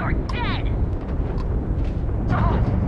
You're dead! Oh.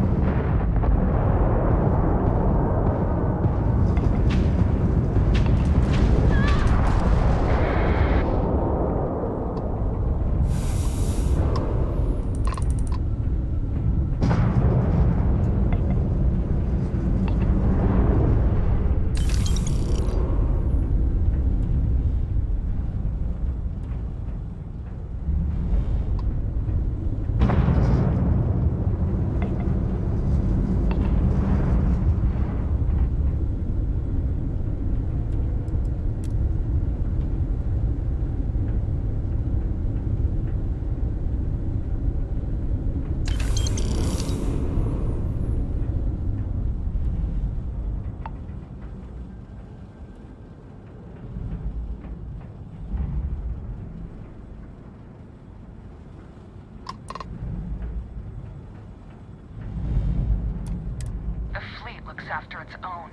Looks after its own.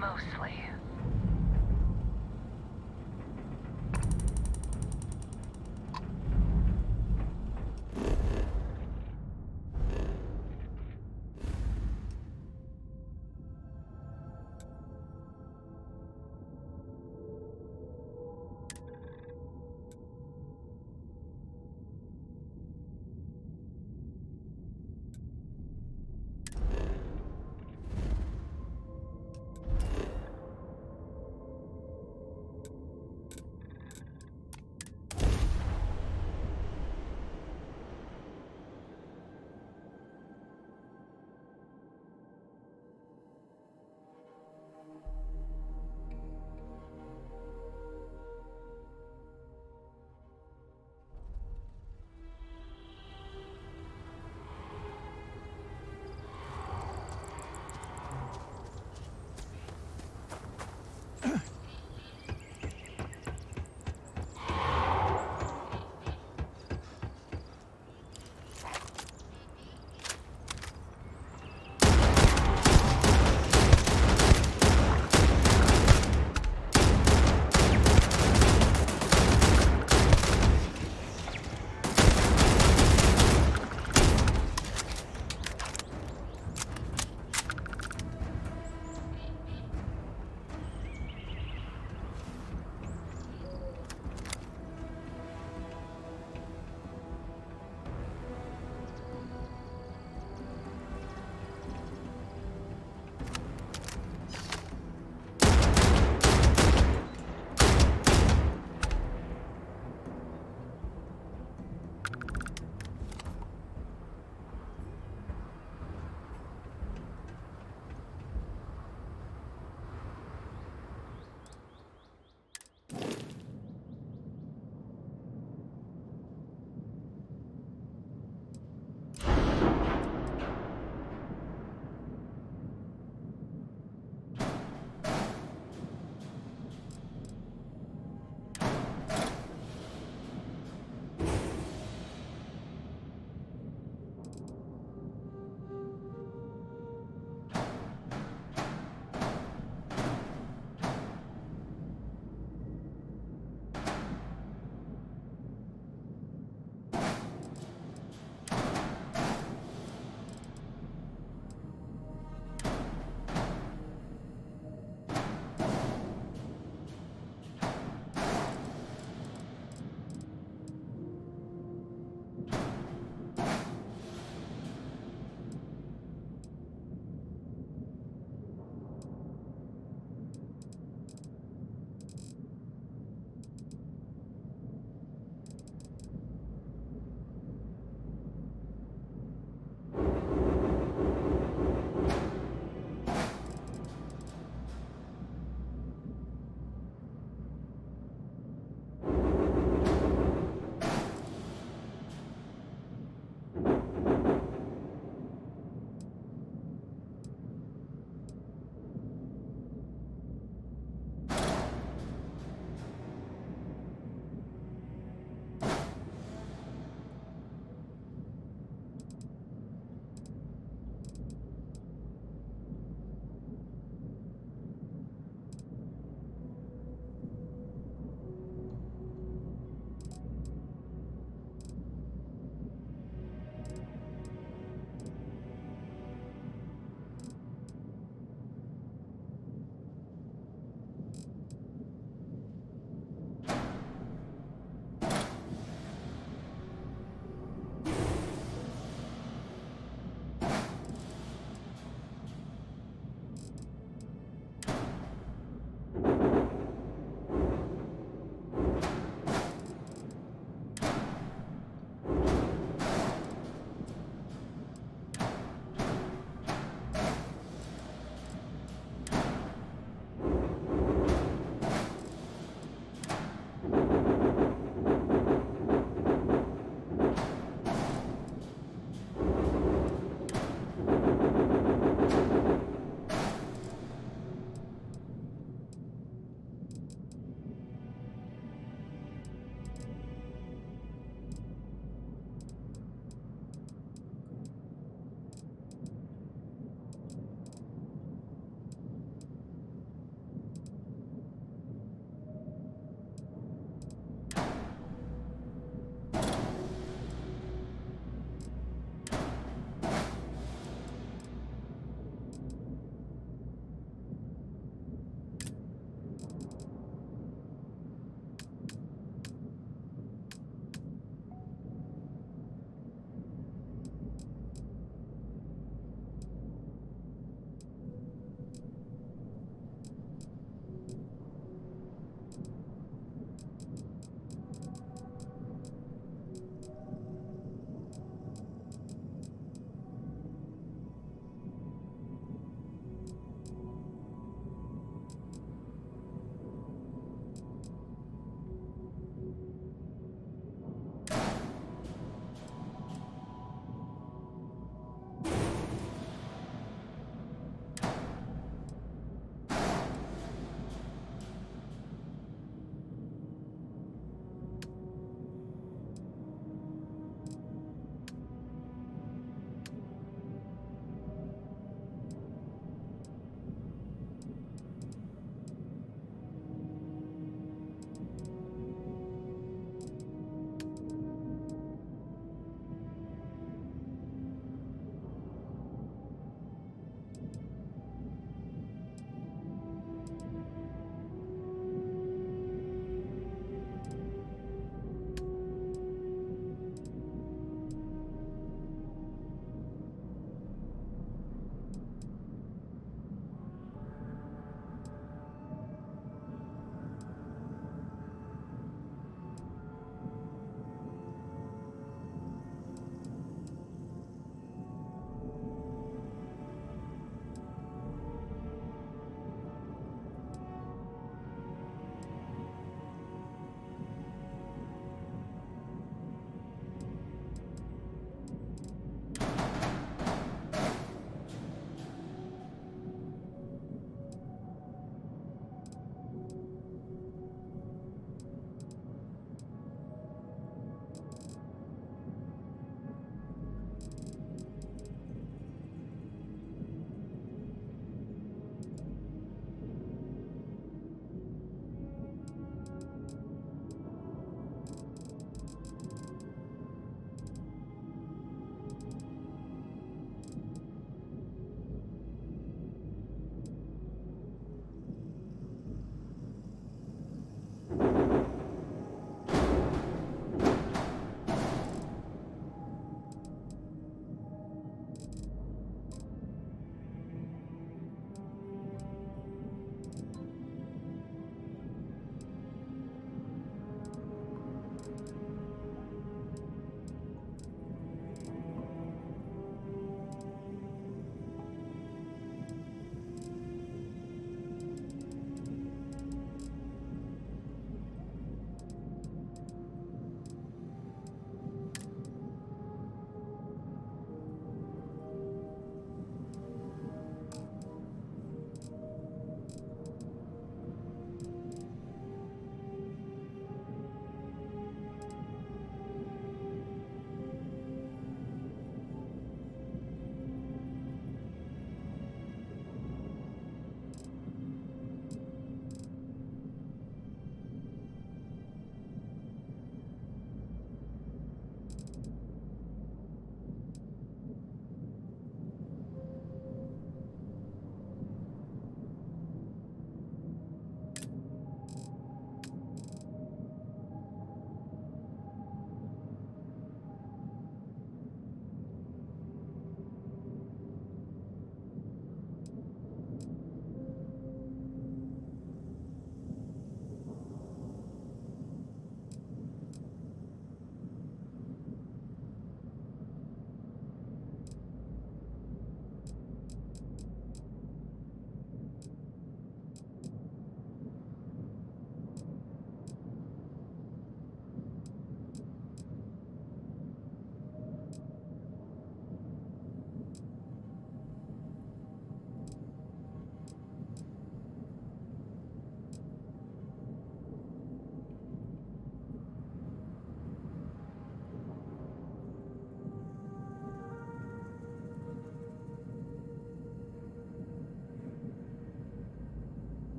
Mostly.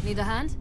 Need a hand?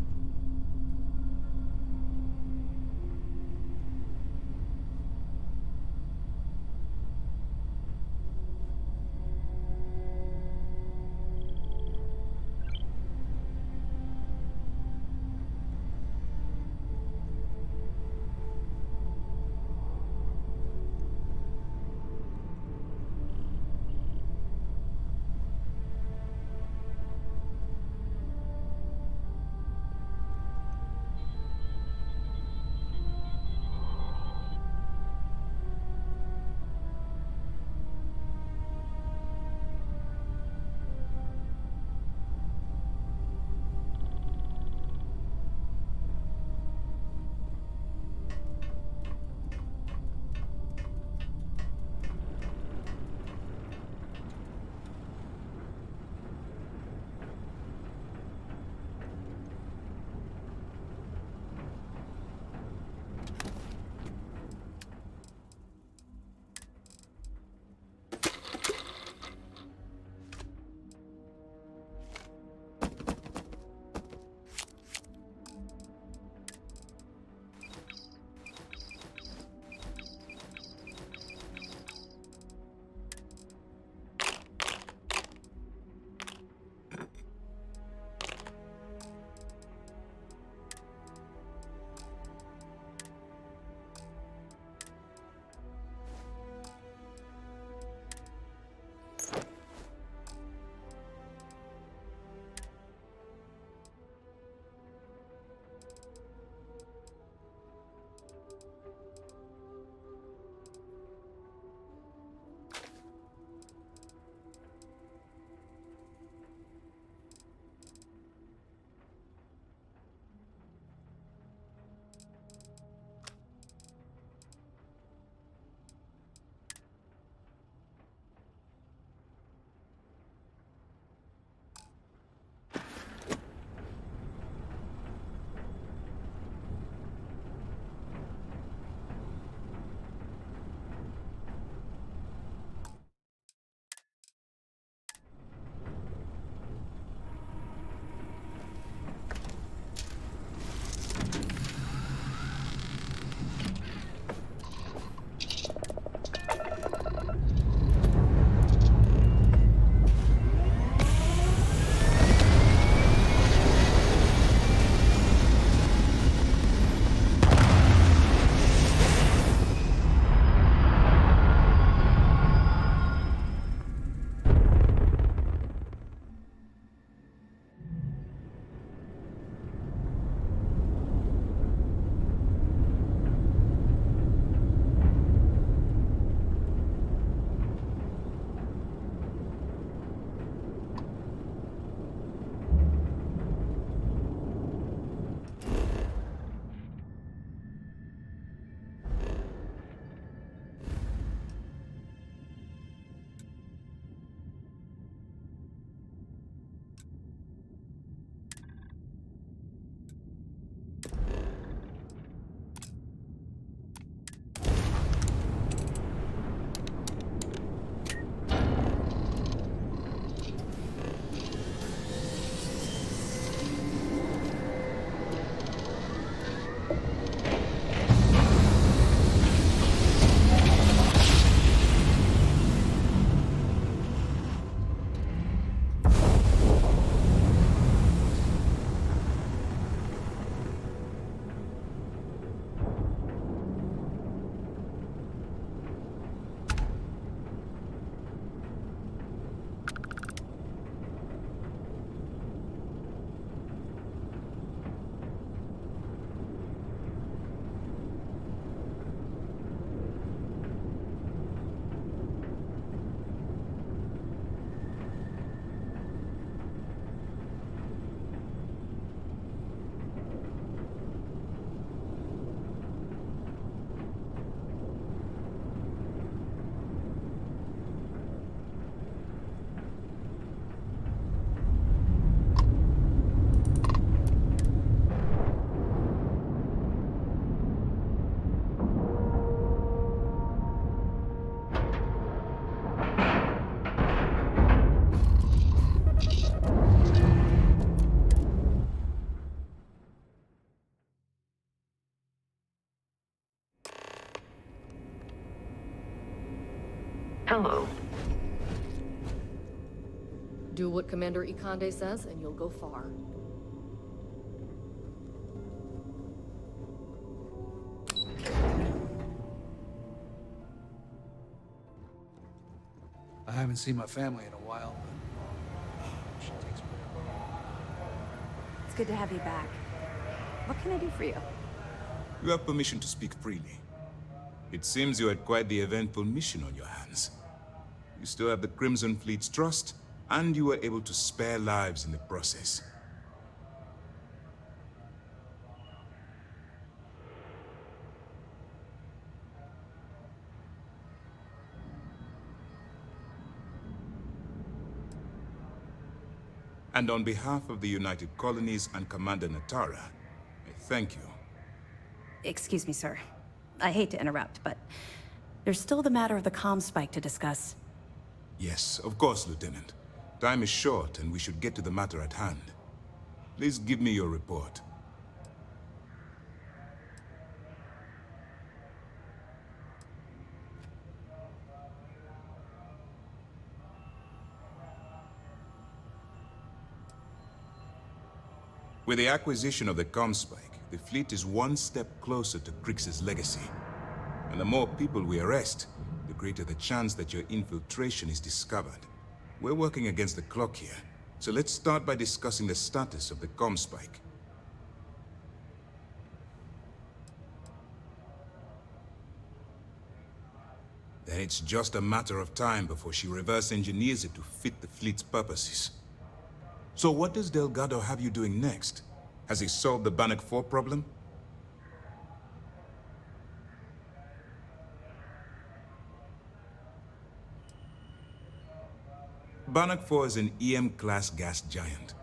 Hello. Do what Commander Ikande says, and you'll go far. I haven't seen my family in a while, but she takes me. It's good to have you back. What can I do for you? You have permission to speak freely. It seems you had quite the eventful mission on your hands. You still have the Crimson Fleet's trust, and you were able to spare lives in the process. And on behalf of the United Colonies and Commander Natara, I thank you. Excuse me, sir. I hate to interrupt, but there's still the matter of the comm spike to discuss. Yes, of course, Lieutenant. Time is short, and we should get to the matter at hand. Please give me your report. With the acquisition of the Comspike, the fleet is one step closer to Kryx's legacy. And the more people we arrest, the greater the chance that your infiltration is discovered. We're working against the clock here, so let's start by discussing the status of the Comspike. Then it's just a matter of time before she reverse engineers it to fit the fleet's purposes. So what does Delgado have you doing next? Has he solved the Bannock 4 problem? Bannock 4 is an EM-class gas giant.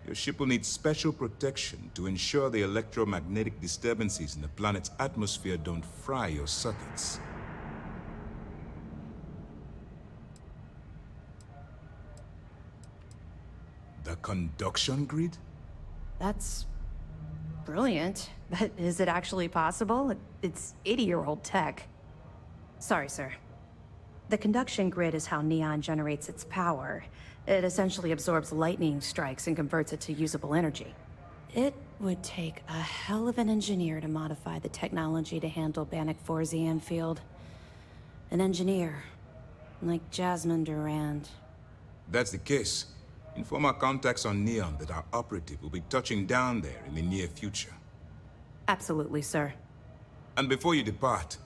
Your ship will need special protection to ensure the electromagnetic disturbances in the planet's atmosphere don't fry your circuits. The conduction grid? That's brilliant, but is it actually possible? It's 80-year-old tech. Sorry, sir. The conduction grid is how Neon generates its power. It essentially absorbs lightning strikes and converts it to usable energy. It would take a hell of an engineer to modify the technology to handle Bannock 4's EM field. An engineer, like Jasmine Durand. If that's the case, inform our contacts on Neon that our operative will be touching down there in the near future. Absolutely, sir. And before you depart,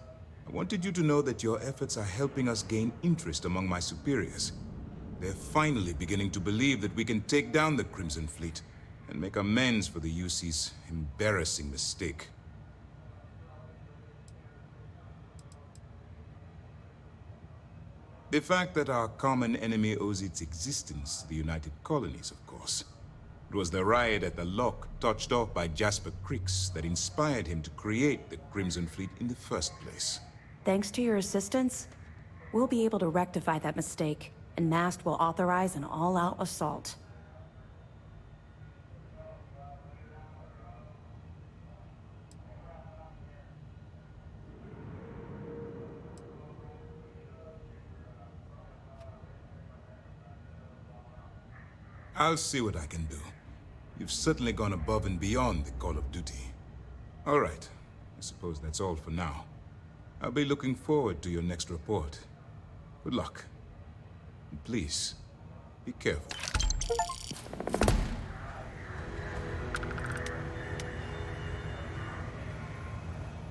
I wanted you to know that your efforts are helping us gain interest among my superiors. They're finally beginning to believe that we can take down the Crimson Fleet and make amends for the UC's embarrassing mistake. The fact that our common enemy owes its existence to the United Colonies, of course. It was the riot at the Lock, touched off by Jasper Kryx, that inspired him to create the Crimson Fleet in the first place. Thanks to your assistance, we'll be able to rectify that mistake, and MAST will authorize an all-out assault. I'll see what I can do. You've certainly gone above and beyond the call of duty. All right. I suppose that's all for now. I'll be looking forward to your next report. Good luck. And please, be careful.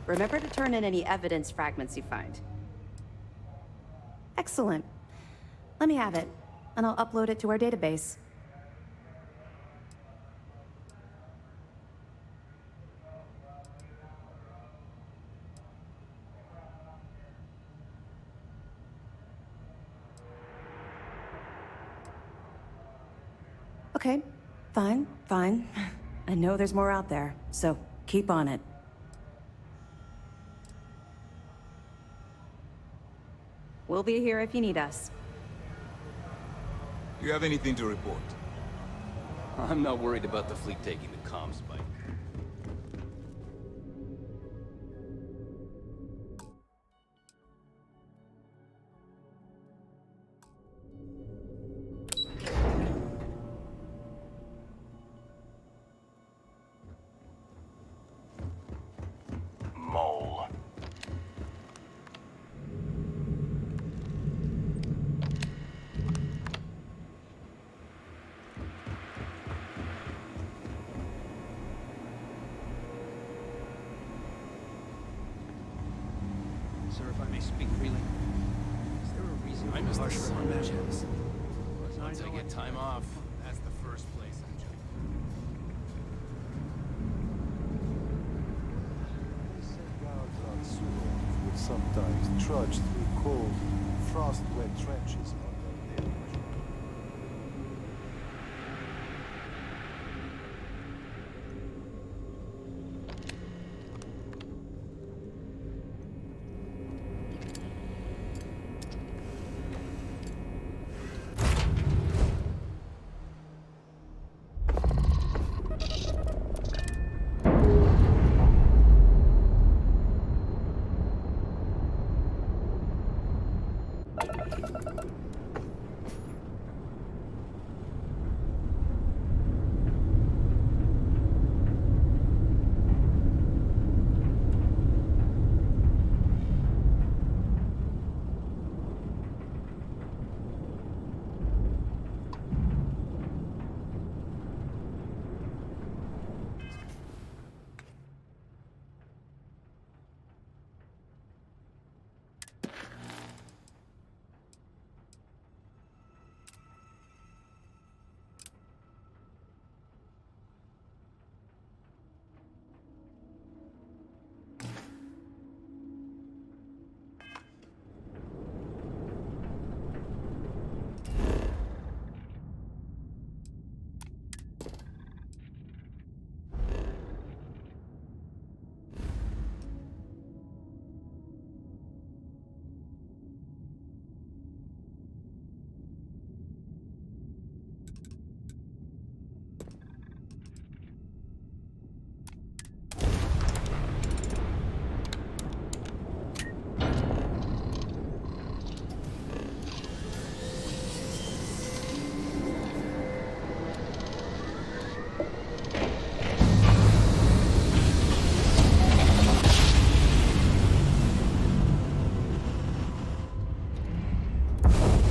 Remember to turn in any evidence fragments you find. Excellent. Let me have it, and I'll upload it to our database. Okay, fine, fine. I know there's more out there, so keep on it. We'll be here if you need us. Do you have anything to report? I'm not worried about the fleet taking the comm spike. Sir, if I may speak freely, is there a reason I missed the harsher sun, on that? Jess. Once I get time off, that's the first place I'm jumping. Guards on Suroff would sometimes trudge through cold, frost-wet trenches on their daily journey.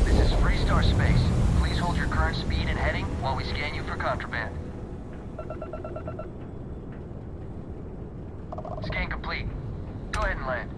This is Freestar Space. Please hold your current speed and heading while we scan you for contraband. Scan complete. Go ahead and land.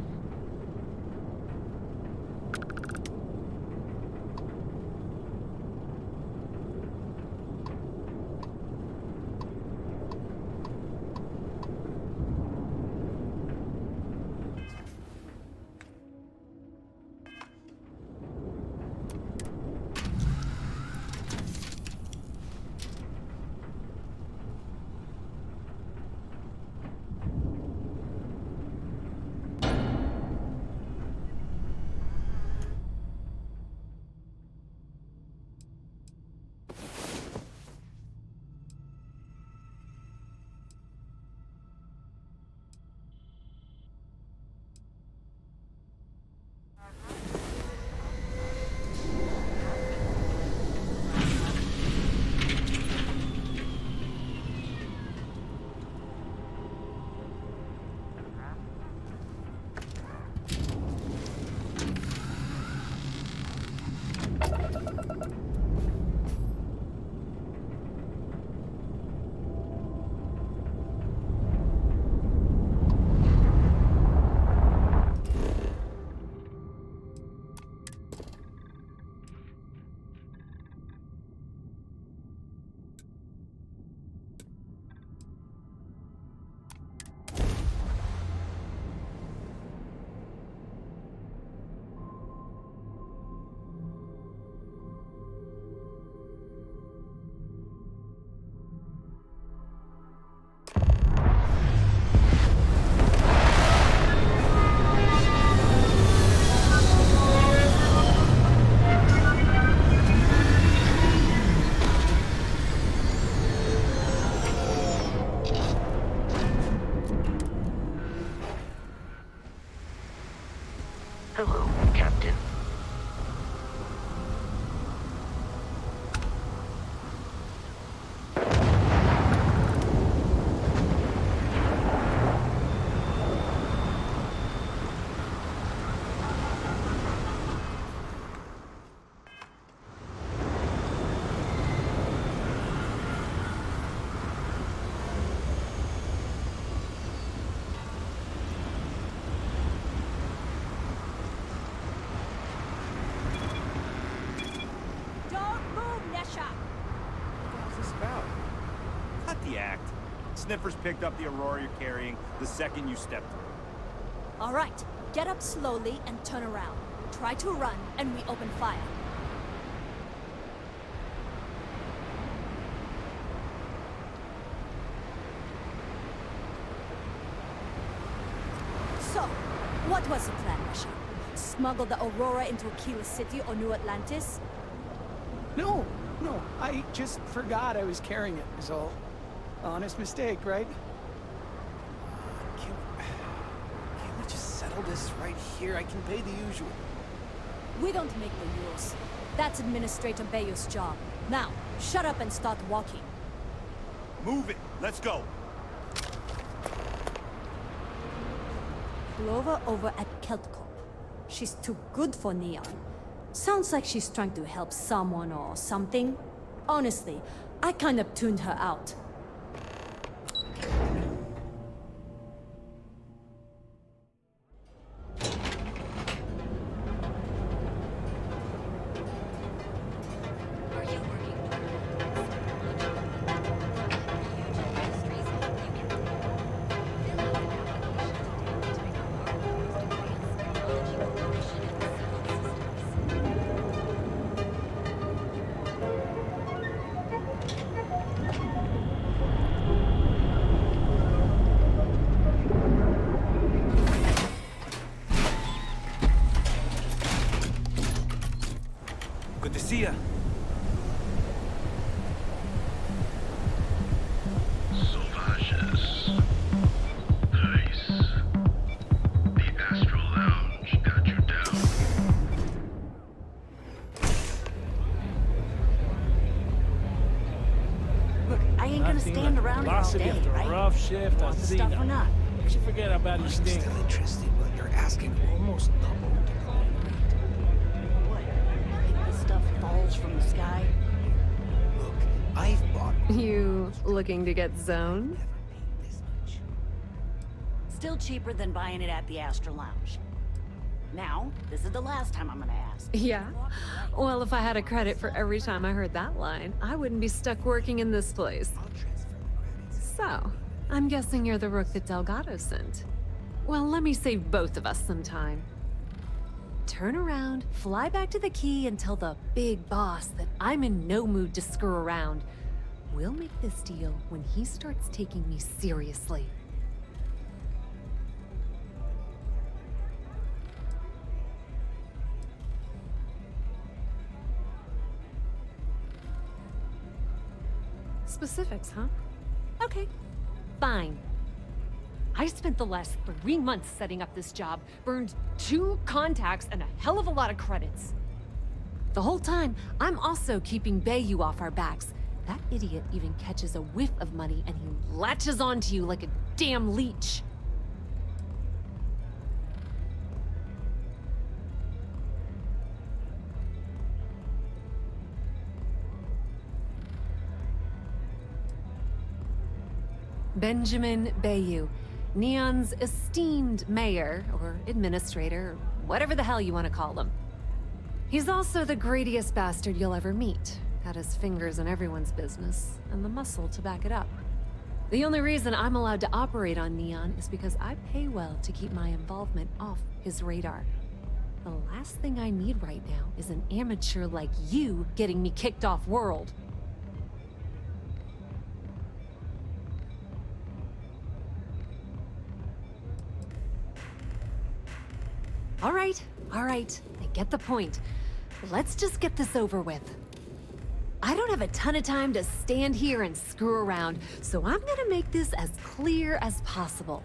Hello, Captain. sniffers picked up the Aurora you're carrying the second you stepped through. All right, get up slowly and turn around. Try to run, and we open fire. So, what was the plan, Russia? Smuggle the Aurora into Aquila City or New Atlantis? No, I just forgot I was carrying it, is all. Honest mistake, right? Can't we just settle this right here? I can pay the usual. We don't make the rules. That's Administrator Bayou's job. Now, shut up and start walking. Move it! Let's go! Clover over at Keltcorp. She's too good for Neon. Sounds like she's trying to help someone or something. Honestly, I kind of tuned her out. Good to see ya. Sauvages. Nice. The Astral Lounge got you down. Look, I ain't gonna stand around here all day, after right? a rough shift, I see Stuff or that. not. You should forget about his I'm stink. still interested, but you're asking almost double. What? Think this stuff falls from the sky? Look, I've bought You looking to get zoned? never paid this much. Still cheaper than buying it at the Astral Lounge. Now, this is the last time I'm gonna ask. Yeah? Well, if I had a credit for every time I heard that line, I wouldn't be stuck working in this place. I'll transfer the credits. So, I'm guessing you're the rook that Delgado sent. Well, let me save both of us some time. Turn around, fly back to the key, and tell the big boss that I'm in no mood to screw around. We'll make this deal when he starts taking me seriously. Specifics, huh? Okay, fine. I spent the last 3 months setting up this job, burned 2 contacts and a hell of a lot of credits. The whole time, I'm also keeping Bayou off our backs. That idiot even catches a whiff of money and he latches onto you like a damn leech. Benjamin Bayou, Neon's esteemed mayor, or administrator, or whatever the hell you want to call him. He's also the greediest bastard you'll ever meet. Got his fingers in everyone's business, and the muscle to back it up. The only reason I'm allowed to operate on Neon is because I pay well to keep my involvement off his radar. The last thing I need right now is an amateur like you getting me kicked off world. All right, I get the point. Let's just get this over with. I don't have a ton of time to stand here and screw around, so I'm gonna make this as clear as possible.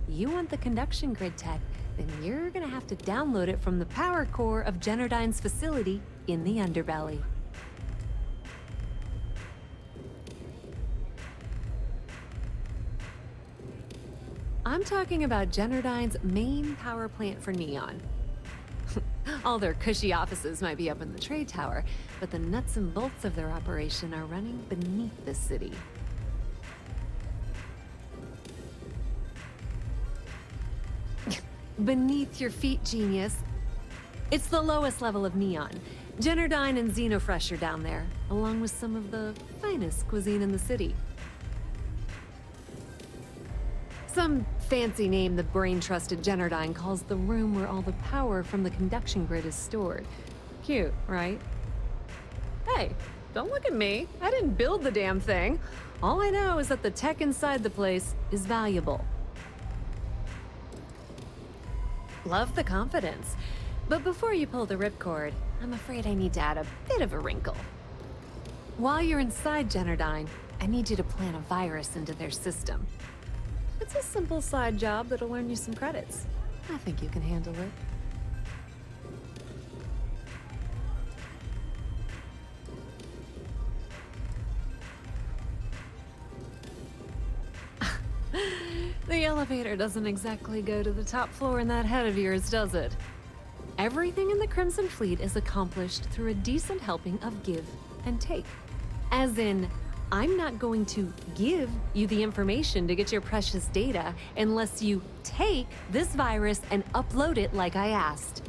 You want the conduction grid tech, then you're gonna have to download it from the power core of Generdyne's facility in the underbelly. I'm talking about Generdyne's main power plant for Neon. All their cushy offices might be up in the trade tower, but the nuts and bolts of their operation are running beneath the city. Beneath your feet, genius. It's the lowest level of Neon. Generdyne and Xenofresh are down there, along with some of the finest cuisine in the city. Some fancy name the brain-trusted Generdyne calls the room where all the power from the conduction grid is stored. Cute, right? Hey, don't look at me. I didn't build the damn thing. All I know is that the tech inside the place is valuable. Love the confidence. But before you pull the ripcord, I'm afraid I need to add a bit of a wrinkle. While you're inside Generdyne, I need you to plant a virus into their system. It's a simple side job that'll earn you some credits. I think you can handle it. The elevator doesn't exactly go to the top floor in that head of yours, does it? Everything in the Crimson Fleet is accomplished through a decent helping of give and take. As in, I'm not going to give you the information to get your precious data unless you take this virus and upload it like I asked.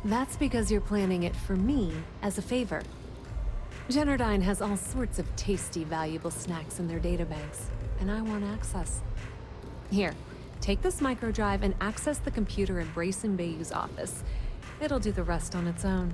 That's because you're planning it for me as a favor. Generdyne has all sorts of tasty, valuable snacks in their databanks, and I want access. Here, take this microdrive and access the computer in Brayson Bayou's office. It'll do the rest on its own.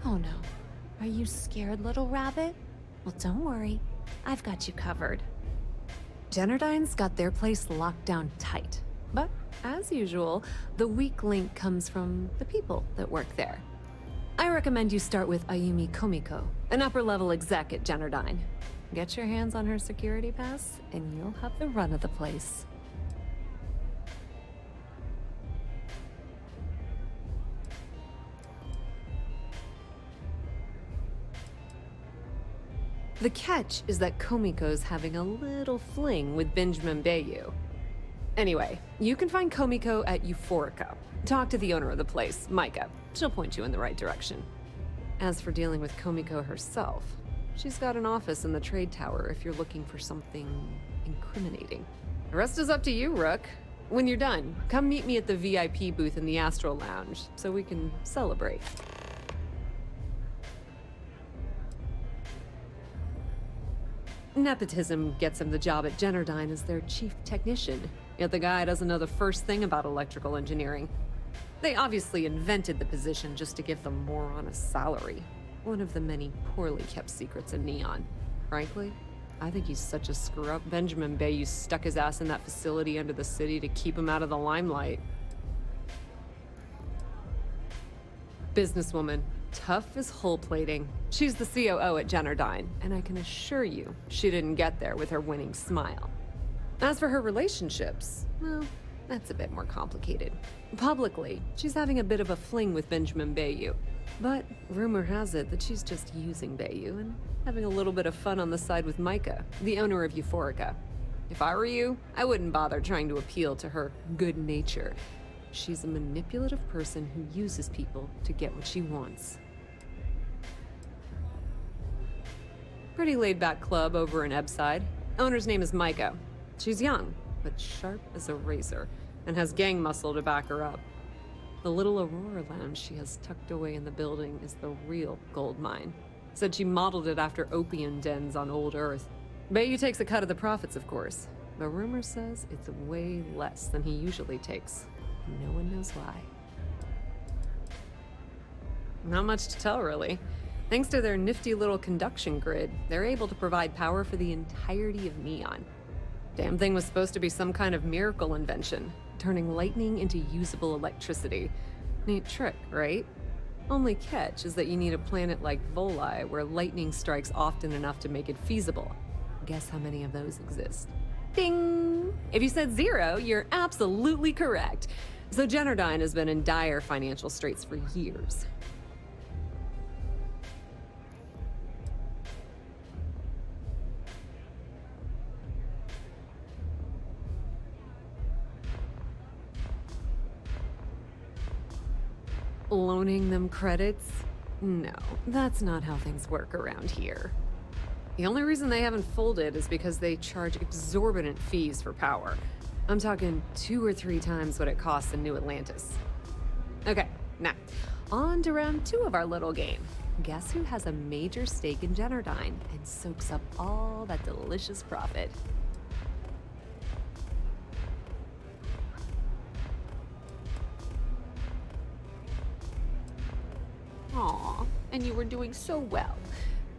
Oh no. Are you scared, little rabbit? Well, don't worry. I've got you covered. Generdyne's got their place locked down tight. But, as usual, the weak link comes from the people that work there. I recommend you start with Ayumi Komiko, an upper-level exec at Generdyne. Get your hands on her security pass, and you'll have the run of the place. The catch is that Komiko's having a little fling with Benjamin Bayou. Anyway, you can find Komiko at Euphorica. Talk to the owner of the place, Micah. She'll point you in the right direction. As for dealing with Komiko herself, she's got an office in the trade tower if you're looking for something incriminating. The rest is up to you, Rook. When you're done, come meet me at the VIP booth in the Astral Lounge so we can celebrate. Nepotism gets him the job at Generdyne as their chief technician, yet the guy doesn't know the first thing about electrical engineering. They obviously invented the position just to give the moron a salary. One of the many poorly kept secrets in Neon. Frankly, I think he's such a screw-up Benjamin Bayou stuck his ass in that facility under the city to keep him out of the limelight. Businesswoman. Tough as hull plating. She's the COO at Generdyne, and I can assure you she didn't get there with her winning smile. As for her relationships, well, that's a bit more complicated. Publicly, she's having a bit of a fling with Benjamin Bayou, but rumor has it that she's just using Bayou and having a little bit of fun on the side with Micah, the owner of Euphorica. If I were you, I wouldn't bother trying to appeal to her good nature. She's a manipulative person who uses people to get what she wants. Pretty laid-back club over in Ebside. Owner's name is Micah. She's young, but sharp as a razor, and has gang muscle to back her up. The little Aurora Lounge she has tucked away in the building is the real gold mine. Said she modeled it after opium dens on old Earth. Bayou takes a cut of the profits, of course, but rumor says it's way less than he usually takes. No one knows why. Not much to tell, really. Thanks to their nifty little conduction grid, they're able to provide power for the entirety of Neon. Damn thing was supposed to be some kind of miracle invention, turning lightning into usable electricity. Neat trick, right? Only catch is that you need a planet like Voli, where lightning strikes often enough to make it feasible. Guess how many of those exist? Ding! If you said 0, you're absolutely correct. So Generdyne has been in dire financial straits for years. Loaning them credits? No, that's not how things work around here. The only reason they haven't folded is because they charge exorbitant fees for power. I'm talking 2 or 3 times what it costs in New Atlantis. Okay, now, on to round 2 of our little game. Guess who has a major stake in Generdyne and soaks up all that delicious profit? Aw, and you were doing so well.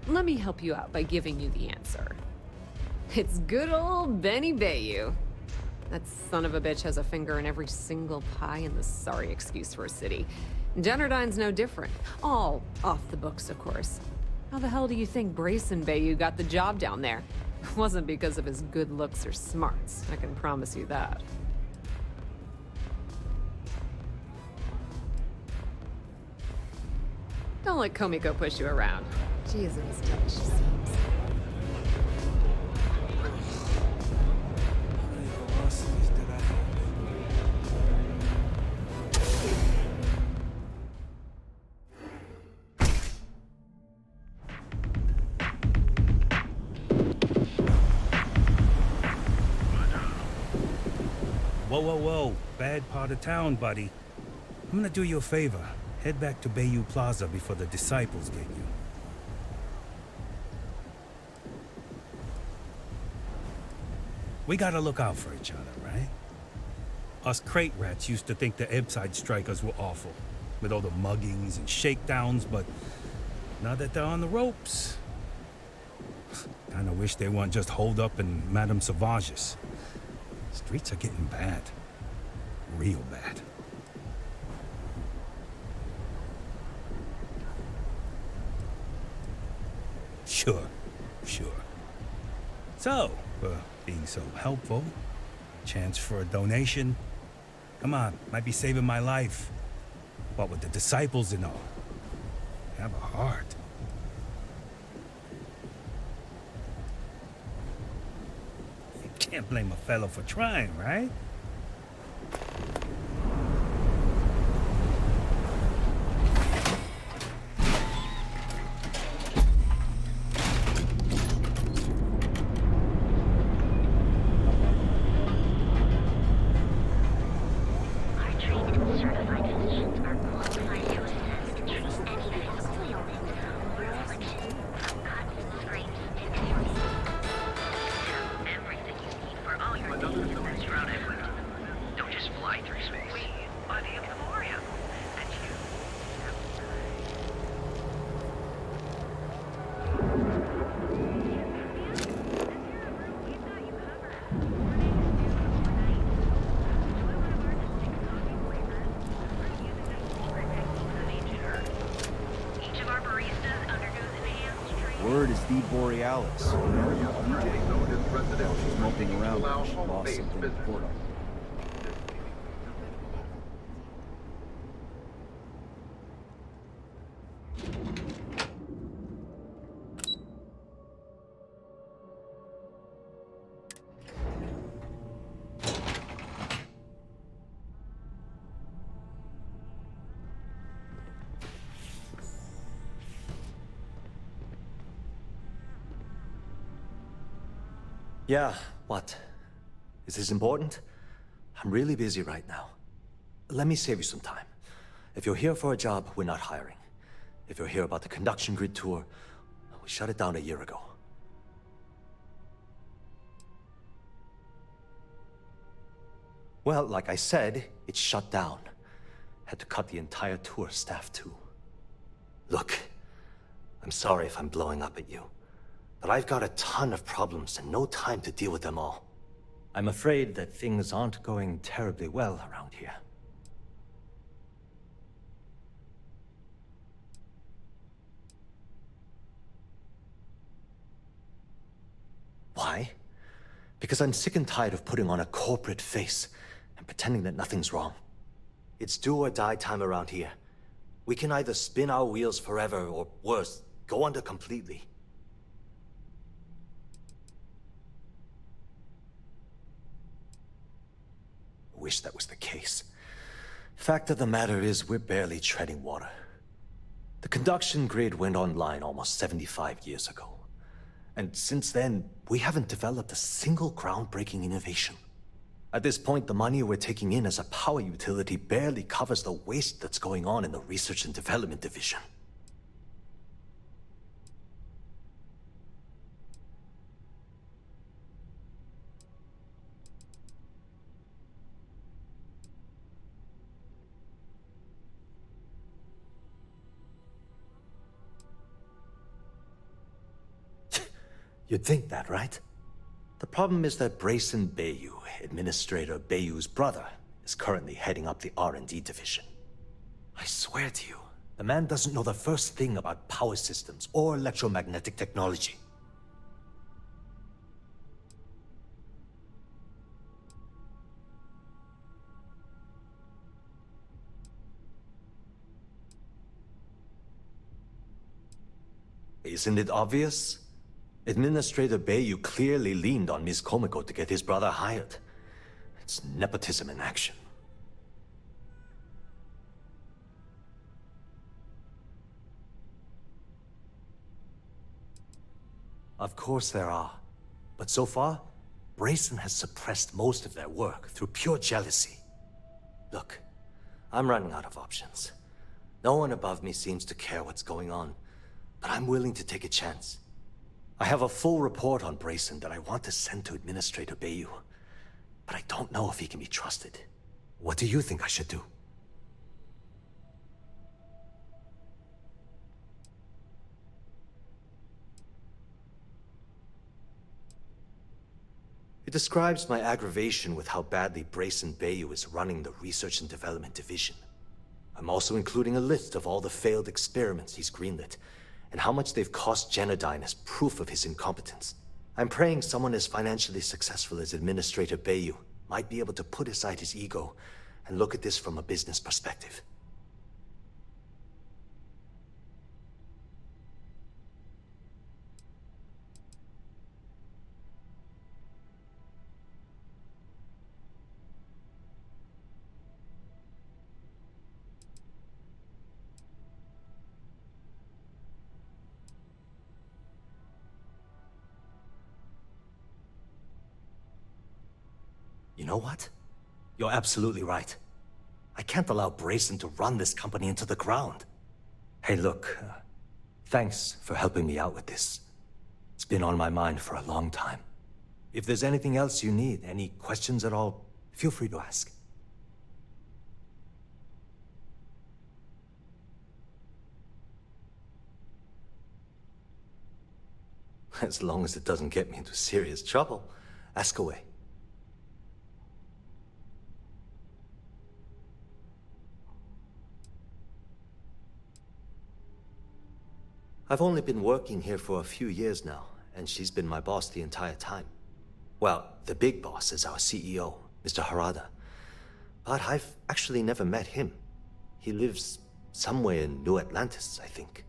Let me help you out by giving you the answer. It's good old Benny Bayou. That son of a bitch has a finger in every single pie in the sorry excuse for a city. Generdyne's no different. All off the books, of course. How the hell do you think Brayson Bayou got the job down there? It wasn't because of his good looks or smarts, I can promise you that. Don't let Komiko push you around. She isn't as tough as she seems. Whoa, whoa, whoa. Bad part of town, buddy. I'm gonna do you a favor. Head back to Bayou Plaza before the disciples get you. We gotta look out for each other, right? Us crate rats used to think the Ebbside strikers were awful, with all the muggings and shakedowns, but now that they're on the ropes, kinda wish they weren't just holed up in Madame Sauvage's. Streets are getting bad. Real bad. Sure. So, for being so helpful, chance for a donation. Come on, might be saving my life. What with the disciples and all. Have a heart. You can't blame a fellow for trying, right? Word is the Borealis. She's moping around because she lost something important. Yeah, what? Is this important? I'm really busy right now. Let me save you some time. If you're here for a job, we're not hiring. If you're here about the conduction grid tour, we shut it down a year ago. Well, like I said, it's shut down. Had to cut the entire tour staff too. Look, I'm sorry if I'm blowing up at you. But I've got a ton of problems and no time to deal with them all. I'm afraid that things aren't going terribly well around here. Why? Because I'm sick and tired of putting on a corporate face and pretending that nothing's wrong. It's do or die time around here. We can either spin our wheels forever or worse, go under completely. Wish that was the case. Fact of the matter is, we're barely treading water. The conduction grid went online almost 75 years ago. And since then, we haven't developed a single groundbreaking innovation. At this point, the money we're taking in as a power utility barely covers the waste that's going on in the research and development division. You'd think that, right? The problem is that Brayson Bayu, Administrator Bayu's brother, is currently heading up the R&D division. I swear to you, the man doesn't know the first thing about power systems or electromagnetic technology. Isn't it obvious? Administrator Bayu clearly leaned on Ms. Komiko to get his brother hired. It's nepotism in action. Of course there are. But so far, Brayson has suppressed most of their work through pure jealousy. Look, I'm running out of options. No one above me seems to care what's going on, but I'm willing to take a chance. I have a full report on Brayson that I want to send to Administrator Bayu, but I don't know if he can be trusted. What do you think I should do? It describes my aggravation with how badly Brayson Bayu is running the Research and Development Division. I'm also including a list of all the failed experiments he's greenlit, and how much they've cost Genodyne as proof of his incompetence. I'm praying someone as financially successful as Administrator Bayu might be able to put aside his ego and look at this from a business perspective. You know what? You're absolutely right. I can't allow Brayson to run this company into the ground. Hey, look, thanks for helping me out with this. It's been on my mind for a long time. If there's anything else you need, any questions at all, feel free to ask. As long as it doesn't get me into serious trouble, ask away. I've only been working here for a few years now, and she's been my boss the entire time. Well, the big boss is our CEO, Mr. Harada. But I've actually never met him. He lives somewhere in New Atlantis, I think.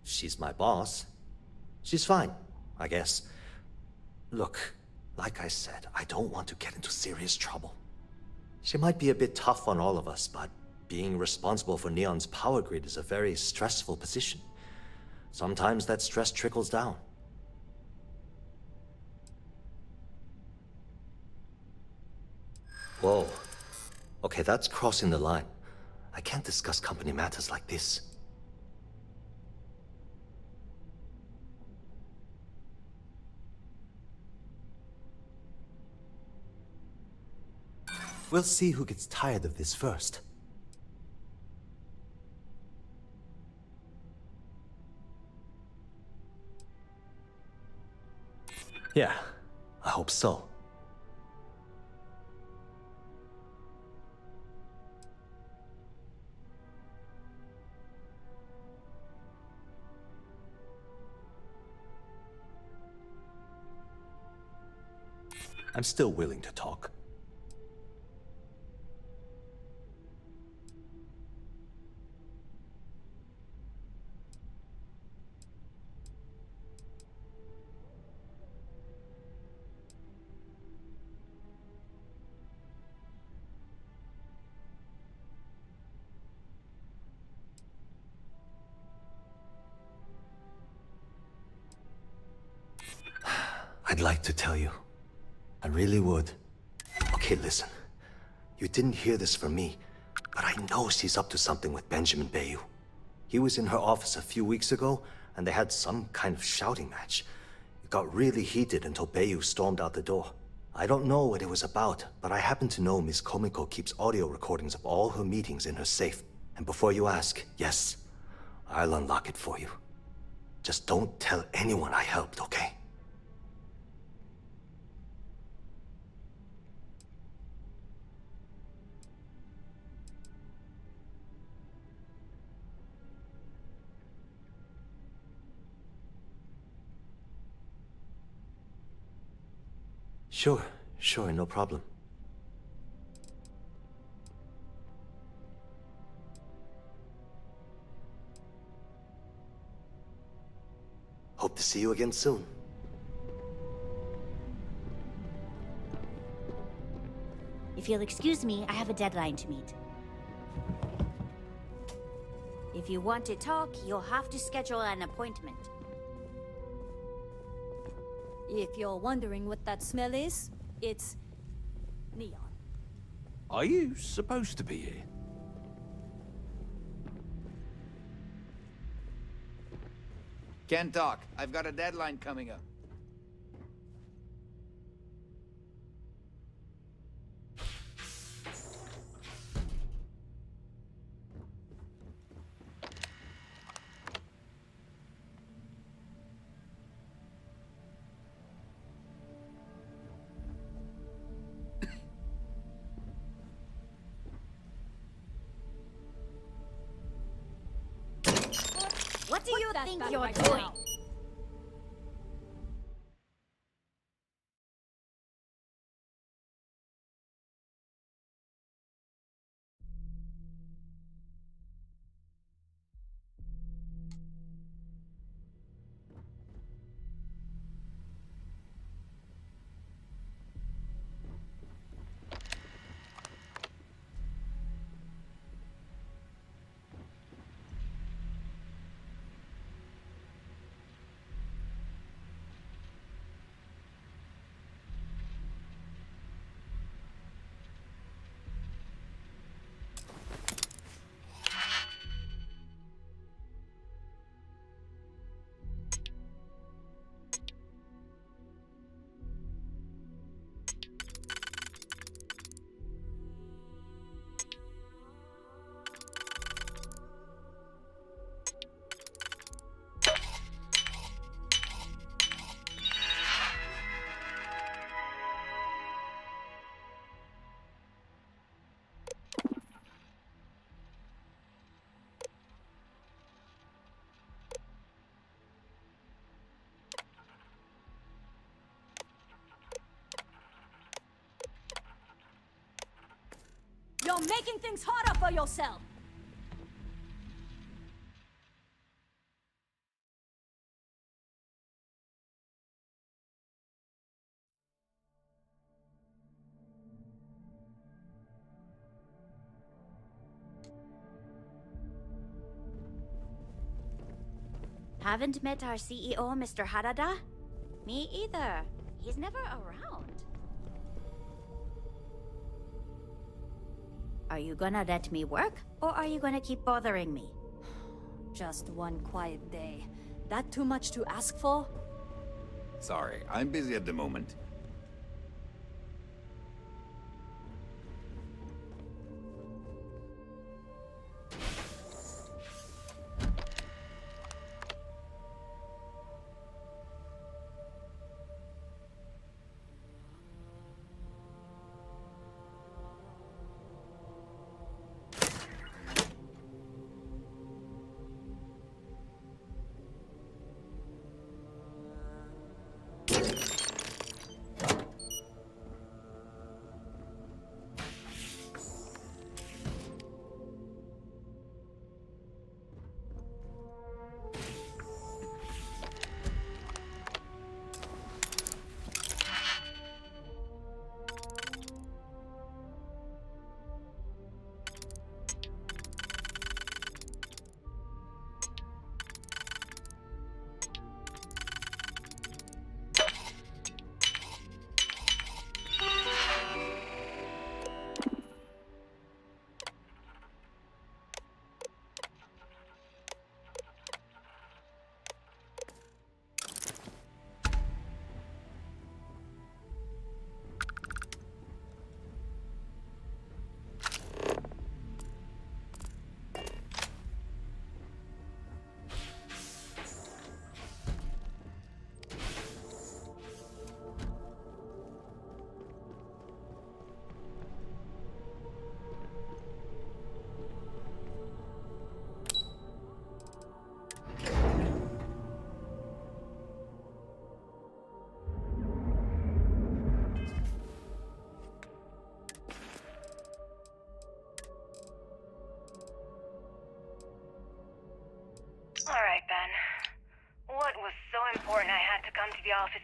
She's my boss. She's fine, I guess. Look, like I said, I don't want to get into serious trouble. She might be a bit tough on all of us, but being responsible for Neon's power grid is a very stressful position. Sometimes that stress trickles down. Whoa. Okay, that's crossing the line. I can't discuss company matters like this. We'll see who gets tired of this first. Yeah, I hope so. I'm still willing to talk. I'd like to tell you. I really would. Okay, listen. You didn't hear this from me, but I know she's up to something with Benjamin Bayou. He was in her office a few weeks ago, and they had some kind of shouting match. It got really heated until Bayou stormed out the door. I don't know what it was about, but I happen to know Miss Komiko keeps audio recordings of all her meetings in her safe. And before you ask, yes, I'll unlock it for you. Just don't tell anyone I helped, okay? Sure, no problem. Hope to see you again soon. If you'll excuse me, I have a deadline to meet. If you want to talk, you'll have to schedule an appointment. If you're wondering what that smell is, it's neon. Are you supposed to be here? Can't talk. I've got a deadline coming up. What do you think back you're right doing? now. You're making things harder for yourself! Haven't met our CEO, Mr. Harada? Me either. He's never around. Are you gonna let me work, or are you gonna keep bothering me? Just one quiet day. That too much to ask for? Sorry, I'm busy at the moment.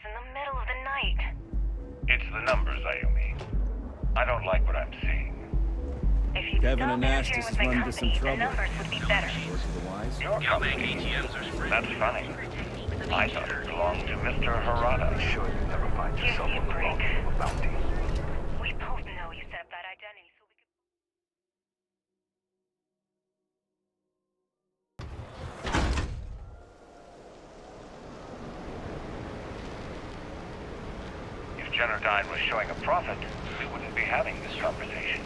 in the middle of the night. It's the numbers, Ayumi. I don't like what I'm seeing. If you Kevin stop and Ash interfering just with my run into some company, trouble. the numbers would be better. Your company? That's funny. I thought it belonged to Mr. Harada. I'm sure you never find yourself on the wrong end of a bounty. We both know you set up that identity so we could... If Generdyne was showing a profit, we wouldn't be having this conversation.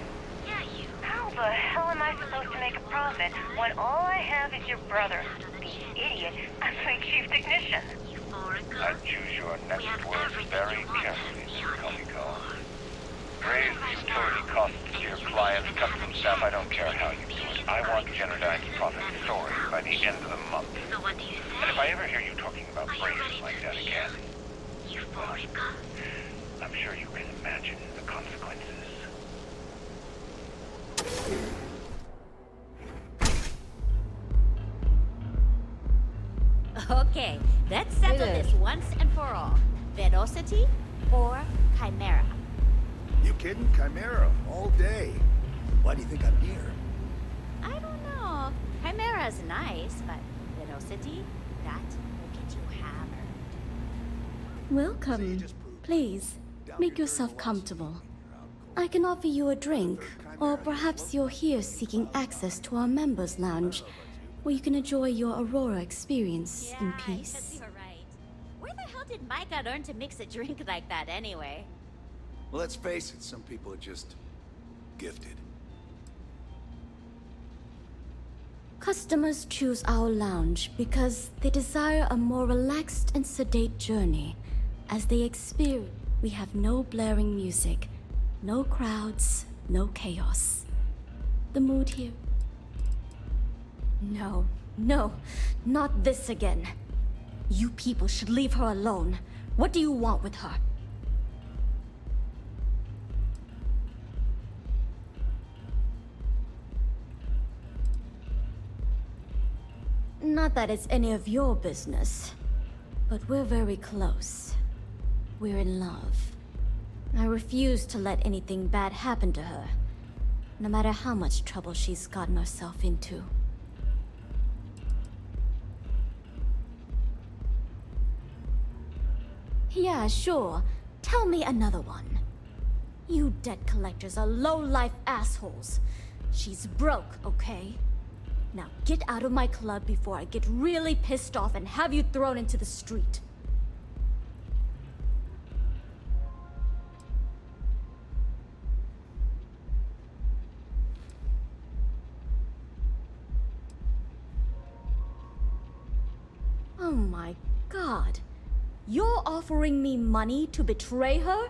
How the hell am I supposed to make a profit when all I have is your brother? The idiot. I'm my chief technician. I'd choose your next words very carefully, Miss Komiko. Raise the utility costs to your clients, custom staff, I don't care how you do it. I want Generdyne's profit story by the end of the month. And if I ever hear you talking about brains like that again, well, I'm sure you can imagine the consequences. Okay, let's settle this once and for all. Velocity or Chimera? You kidding? Chimera, all day. Why do you think I'm here? I don't know. Chimera's nice, but Velocity, that will get you hammered. Welcome. Please, make yourself comfortable. I can offer you a drink, or perhaps you're here seeking access to our members' lounge, where you can enjoy your Aurora experience in peace. You're right. Where the hell did Micah learn to mix a drink like that anyway? Well, let's face it, some people are just gifted. Customers choose our lounge because they desire a more relaxed and sedate journey. As they experience, we have no blaring music, no crowds, no chaos. The mood here... No, not this again. You people should leave her alone. What do you want with her? Not that it's any of your business, but we're very close. We're in love. I refuse to let anything bad happen to her, no matter how much trouble she's gotten herself into. Yeah, sure. Tell me another one. You debt collectors are low-life assholes. She's broke, okay? Now get out of my club before I get really pissed off and have you thrown into the street. Oh my God. You're offering me money to betray her?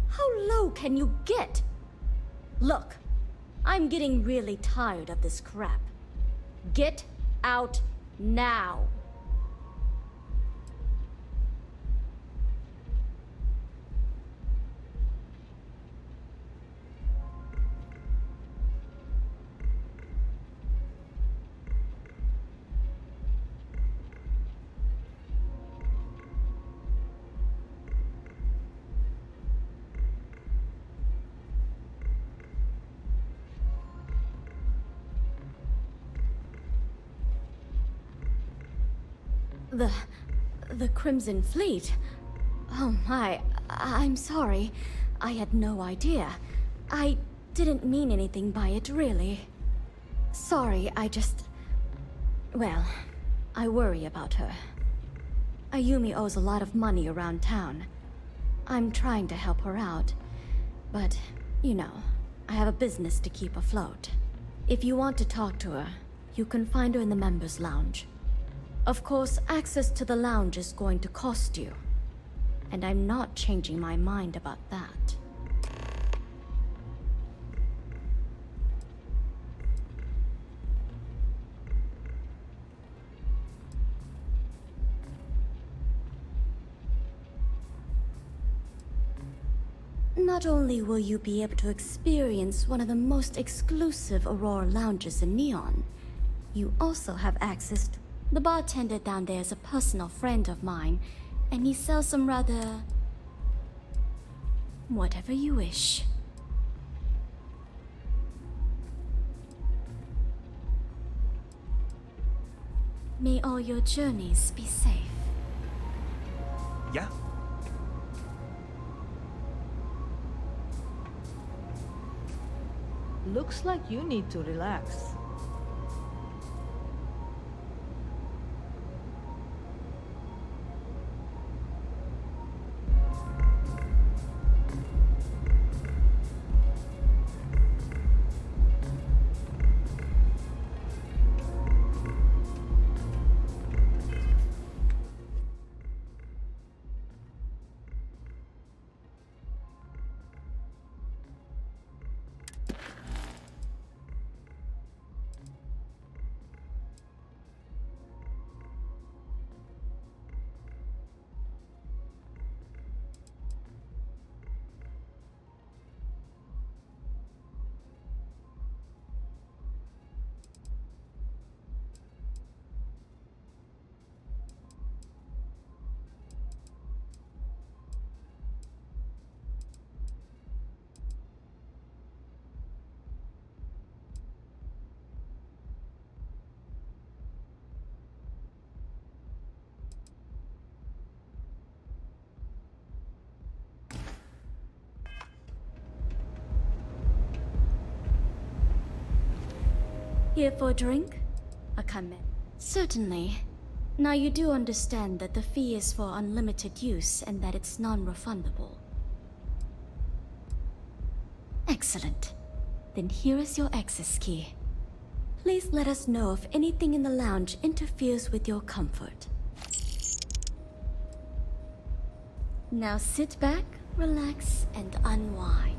How low can you get? Look, I'm getting really tired of this crap. Get out now. The Crimson Fleet? Oh my, I'm sorry. I had no idea. I didn't mean anything by it, really. Sorry, well, I worry about her. Ayumi owes a lot of money around town. I'm trying to help her out. But, you know, I have a business to keep afloat. If you want to talk to her, you can find her in the members' lounge. Of course, access to the lounge is going to cost you. And I'm not changing my mind about that. Not only will you be able to experience one of the most exclusive Aurora lounges in Neon, you also have access to... The bartender down there is a personal friend of mine, and he sells some rather... whatever you wish. May all your journeys be safe. Yeah. Looks like you need to relax. Here for a drink? A comment. Certainly. Now you do understand that the fee is for unlimited use and that it's non-refundable. Excellent. Then here is your access key. Please let us know if anything in the lounge interferes with your comfort. Now sit back, relax, and unwind.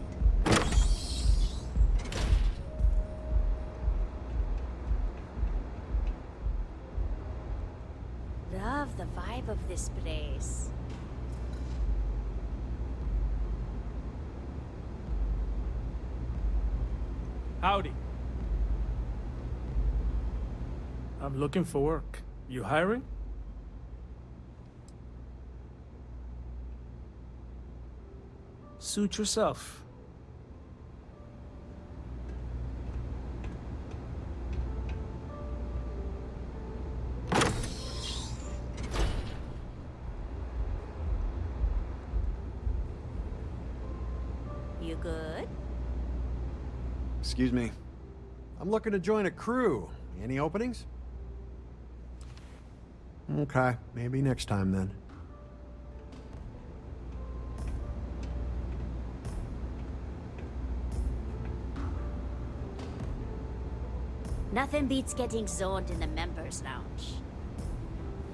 Love the vibe of this place. Howdy. I'm looking for work. You hiring? Suit yourself. You good? Excuse me. I'm looking to join a crew. Any openings? Okay, maybe next time then. Nothing beats getting zoned in the members' lounge.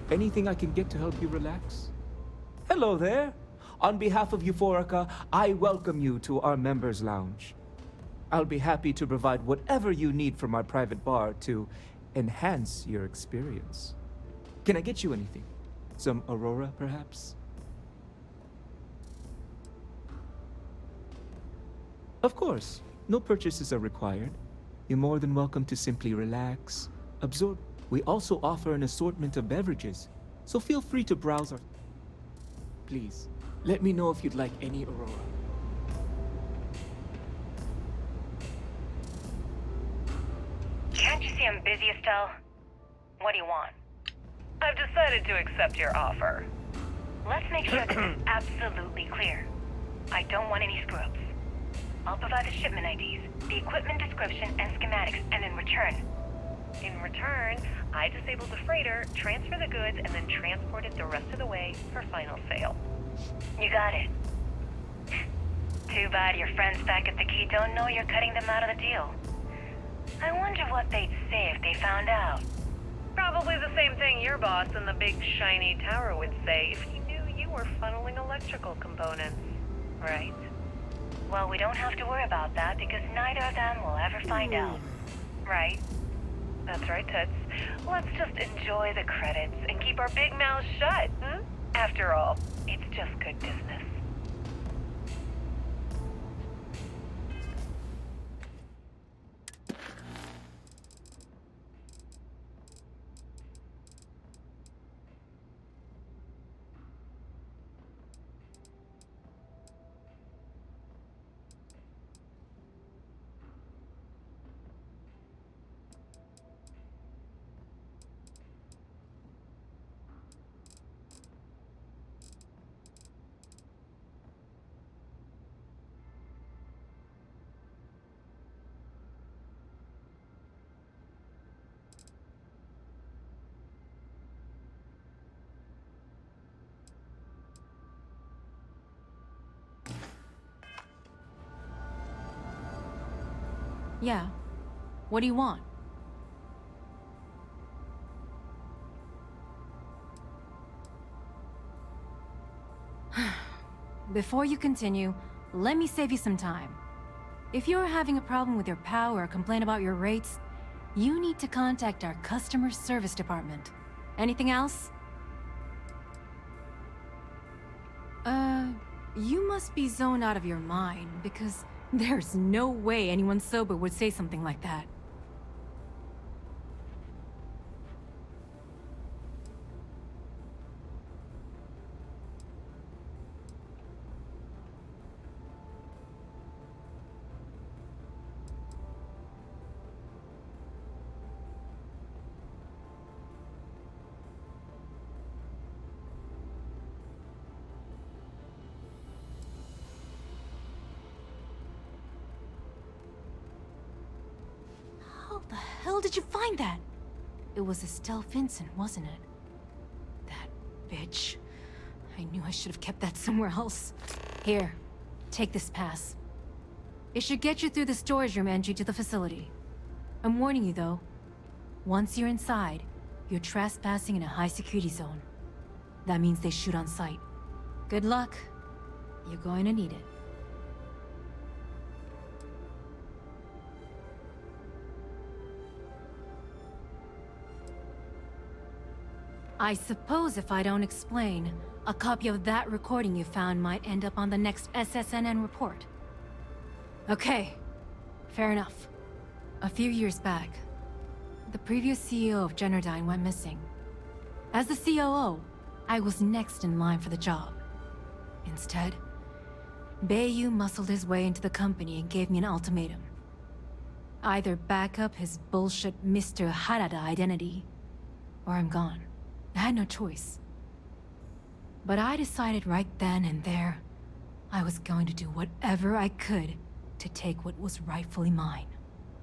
Anything I can get to help you relax? Hello there. On behalf of Euphorica, I welcome you to our members' lounge. I'll be happy to provide whatever you need from our private bar to enhance your experience. Can I get you anything? Some Aurora, perhaps? Of course. No purchases are required. You're more than welcome to simply relax, absorb. We also offer an assortment of beverages, so feel free to browse our... Please, let me know if you'd like any Aurora. Can't you see I'm busy, Estelle? What do you want? I've decided to accept your offer. Let's make sure this is absolutely clear. I don't want any screw-ups. I'll provide the shipment IDs, the equipment description, and schematics, and in return, I disable the freighter, transfer the goods, and then transport it the rest of the way for final sale. You got it. Too bad your friends back at the Key don't know you're cutting them out of the deal. I wonder what they'd say if they found out. Probably the same thing your boss in the big shiny tower would say if he knew you were funneling electrical components, right? Well, we don't have to worry about that because neither of them will ever find out. Right? That's right, Toots. Let's just enjoy the credits and keep our big mouths shut, hmm? After all, it's just good business. Yeah. What do you want? Before you continue, let me save you some time. If you're having a problem with your POW or complain about your rates, you need to contact our customer service department. Anything else? You must be zoned out of your mind, because there's no way anyone sober would say something like that. How the hell did you find that? It was Estelle Vincent, wasn't it? That bitch. I knew I should have kept that somewhere else. Here, take this pass. It should get you through the storage room entry to the facility. I'm warning you though. Once you're inside, you're trespassing in a high-security zone. That means they shoot on sight. Good luck. You're going to need it. I suppose if I don't explain, a copy of that recording you found might end up on the next SSNN report. Okay, fair enough. A few years back, the previous CEO of Generdyne went missing. As the COO, I was next in line for the job. Instead, Bayu muscled his way into the company and gave me an ultimatum. Either back up his bullshit Mr. Harada identity, or I'm gone. I had no choice. But I decided right then and there, I was going to do whatever I could to take what was rightfully mine.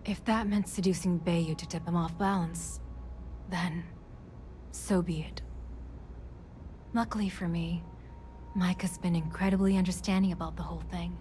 If that meant seducing Bayu to tip him off balance, then so be it. Luckily for me, Mike has been incredibly understanding about the whole thing.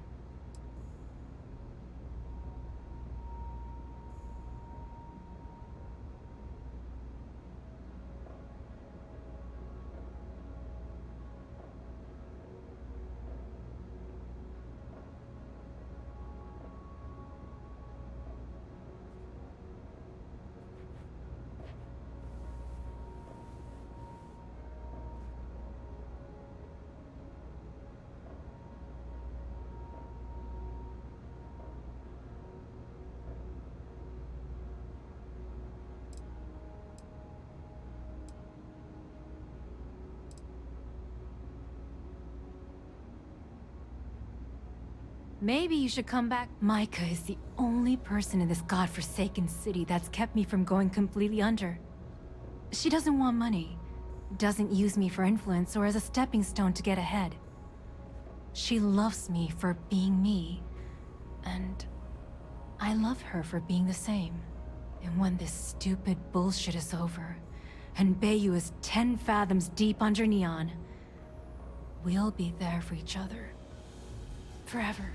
Maybe you should come back. Micah is the only person in this godforsaken city that's kept me from going completely under. She doesn't want money, doesn't use me for influence or as a stepping stone to get ahead. She loves me for being me, and I love her for being the same. And when this stupid bullshit is over, and Bayu is 10 fathoms deep under Neon, we'll be there for each other. Forever.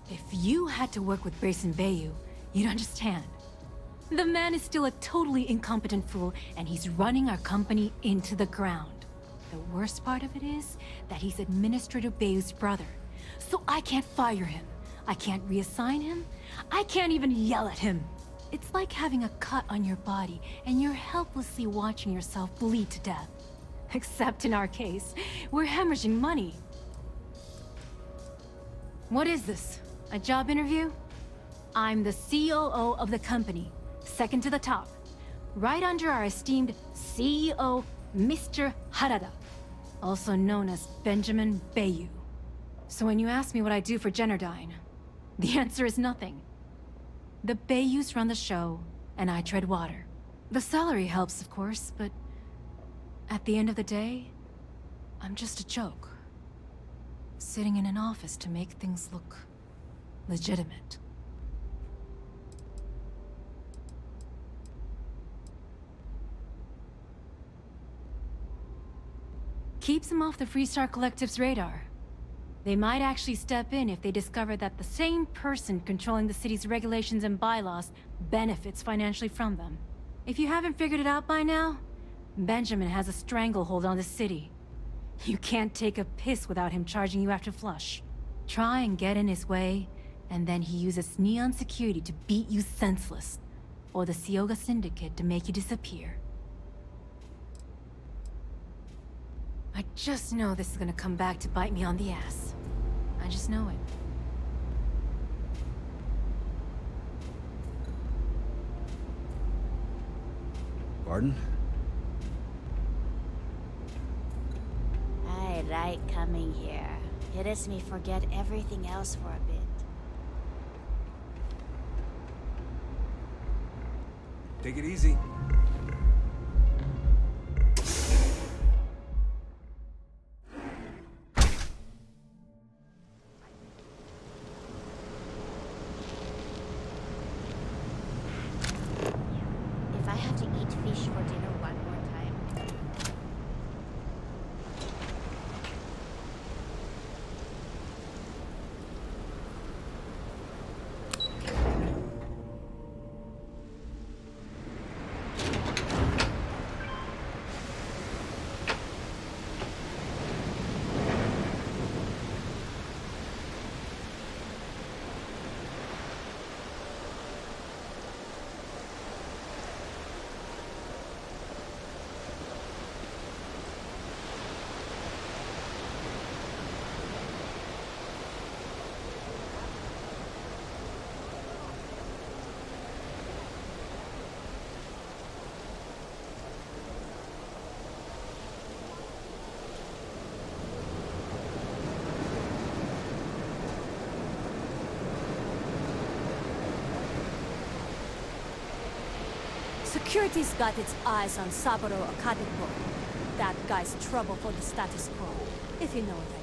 If you had to work with Grayson Bayu, you'd understand. The man is still a totally incompetent fool, and he's running our company into the ground. The worst part of it is that he's Administrator Bayu's brother, so I can't fire him. I can't reassign him. I can't even yell at him. It's like having a cut on your body, and you're helplessly watching yourself bleed to death. Except in our case, we're hemorrhaging money. What is this? A job interview? I'm the COO of the company, second to the top, right under our esteemed CEO, Mr. Harada, also known as Benjamin Bayu. So when you ask me what I do for Generdyne, the answer is nothing. The Bayus run the show, and I tread water. The salary helps, of course, but at the end of the day, I'm just a joke. Sitting in an office to make things look legitimate. keeps him off the Freestar Collective's radar. They might actually step in if they discover that the same person controlling the city's regulations and bylaws benefits financially from them. If you haven't figured it out by now, Benjamin has a stranglehold on the city. You can't take a piss without him charging you after flush. Try and get in his way, and then he uses Neon security to beat you senseless, or the Sioga Syndicate to make you disappear. I just know this is gonna come back to bite me on the ass. I just know it. Pardon? I like coming here. It lets me forget everything else for a bit. Take it easy. If I have to eat fish for dinner one more time... Security's got its eyes on Saburo Akadeko. That guy's trouble for the status quo, if you know what I mean.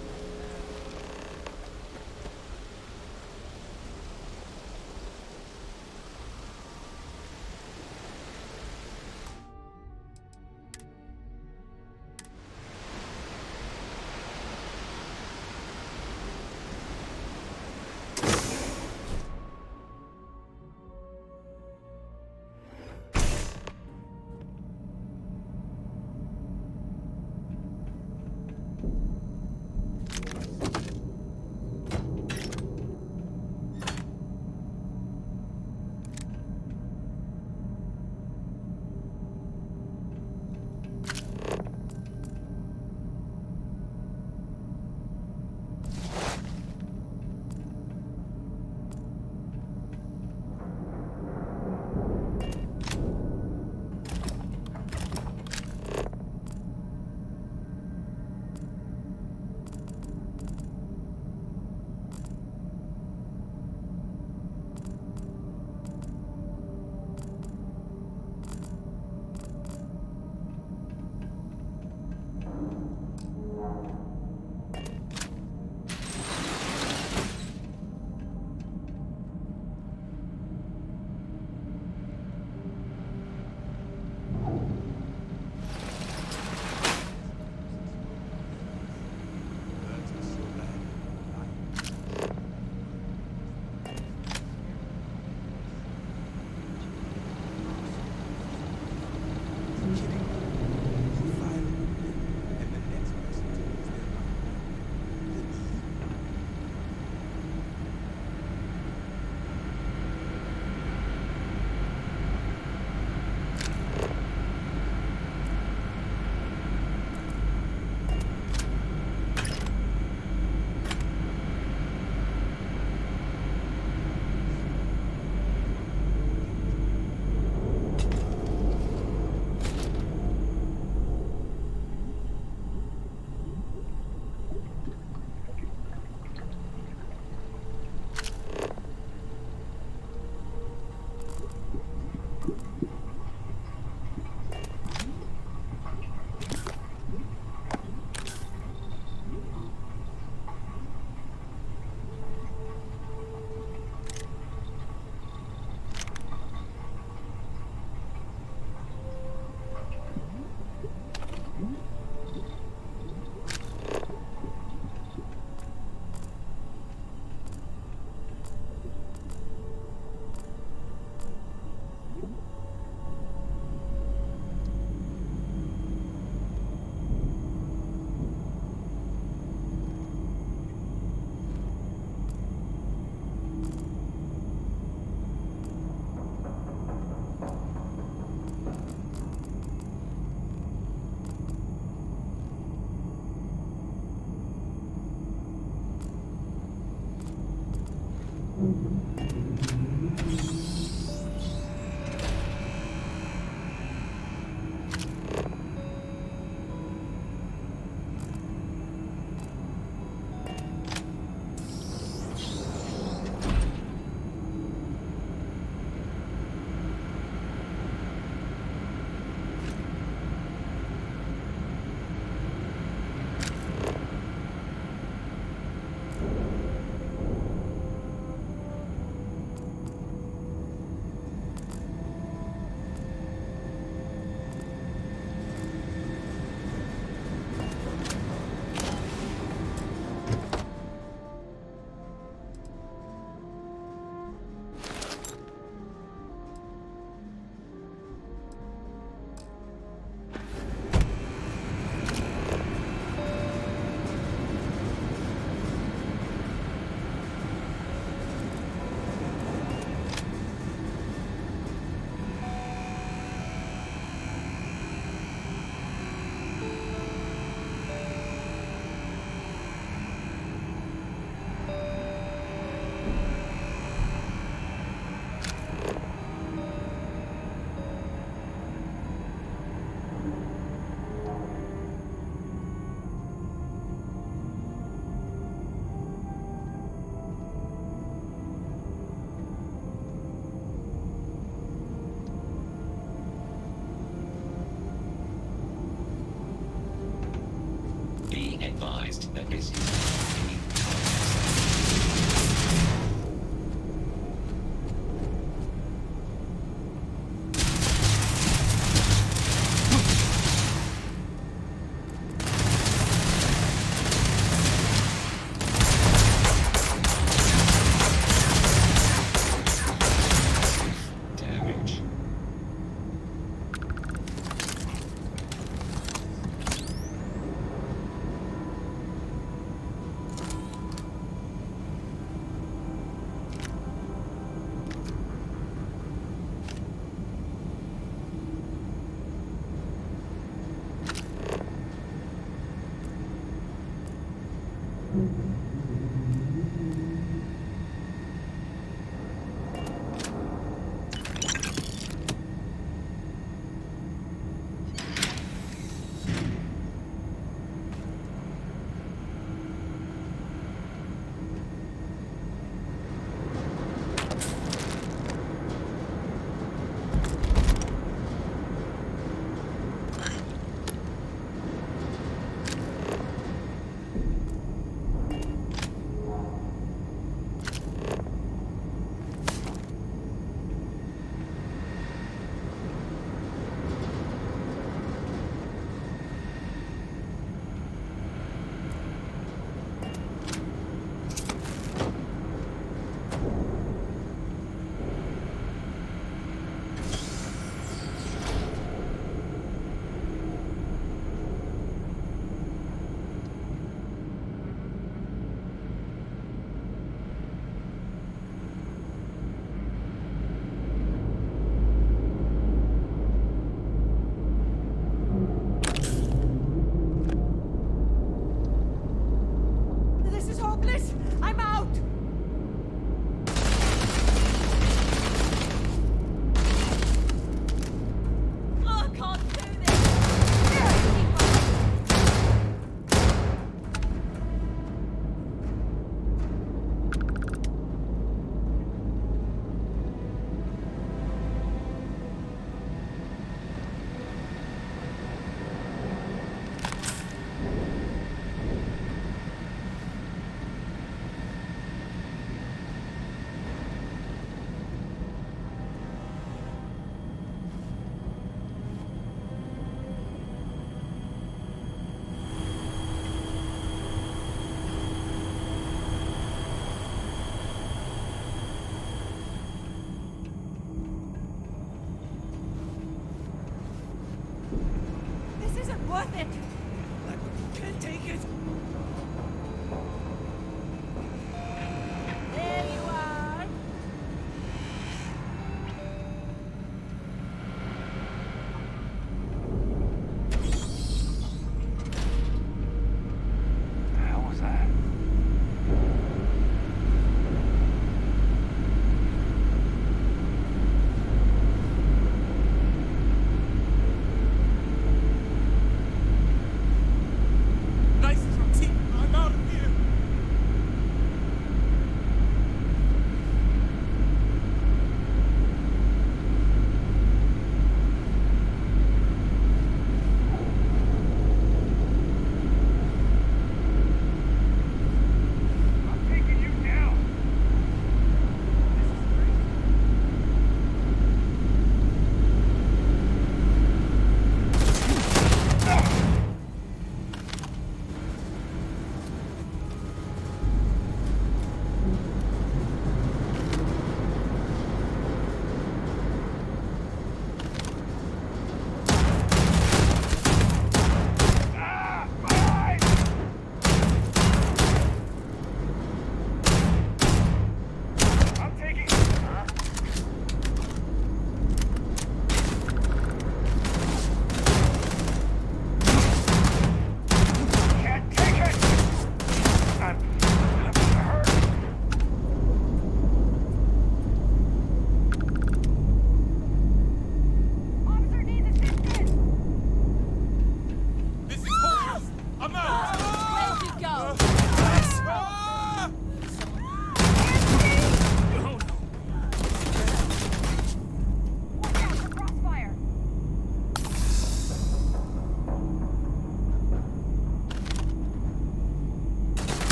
advised that this is damage. This is hopeless! I'm out! I can't do this! This isn't worth it! I can't take it. There you are! The hell was that? Nice from Team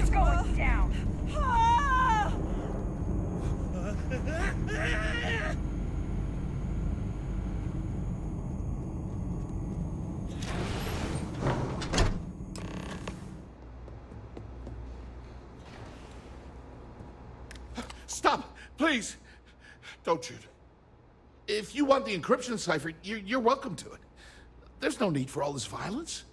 It's going down. Stop! Please! Don't shoot. If you want the encryption cipher, you're welcome to it. There's no need for all this violence.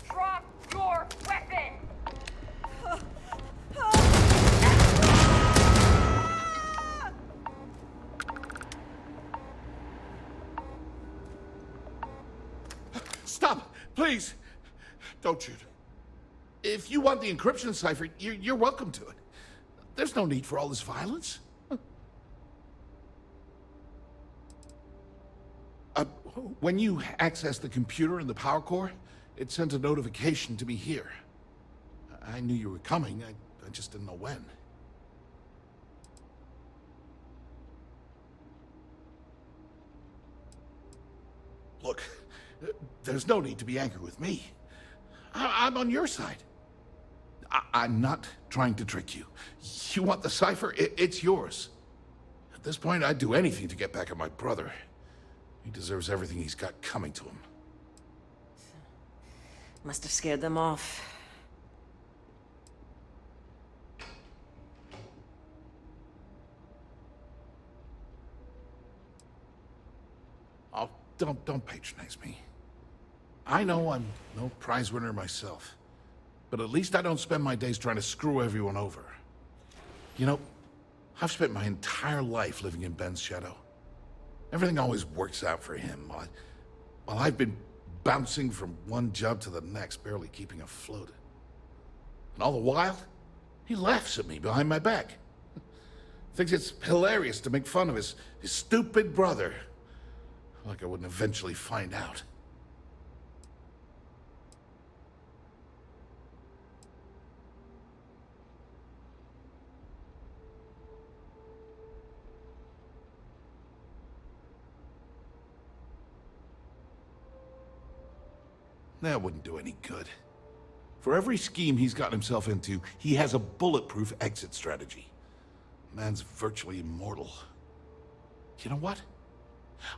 Drop your weapon! Stop! Please! Don't shoot. If you want the encryption cipher, you're welcome to it. There's no need for all this violence. When you access the computer in the power core, it sends a notification to me here. I knew you were coming, I just didn't know when. Look, there's no need to be angry with me. I'm on your side. I'm not trying to trick you. You want the cipher? It's yours. At this point, I'd do anything to get back at my brother. He deserves everything he's got coming to him. Must have scared them off. Oh, don't patronize me. I know I'm no prize winner myself, but at least I don't spend my days trying to screw everyone over. You know, I've spent my entire life living in Ben's shadow. Everything always works out for him, while I've been bouncing from one job to the next, barely keeping afloat. And all the while, he laughs at me behind my back. Thinks it's hilarious to make fun of his stupid brother. Like I wouldn't eventually find out. That wouldn't do any good. For every scheme he's gotten himself into, he has a bulletproof exit strategy. Man's virtually immortal. You know what?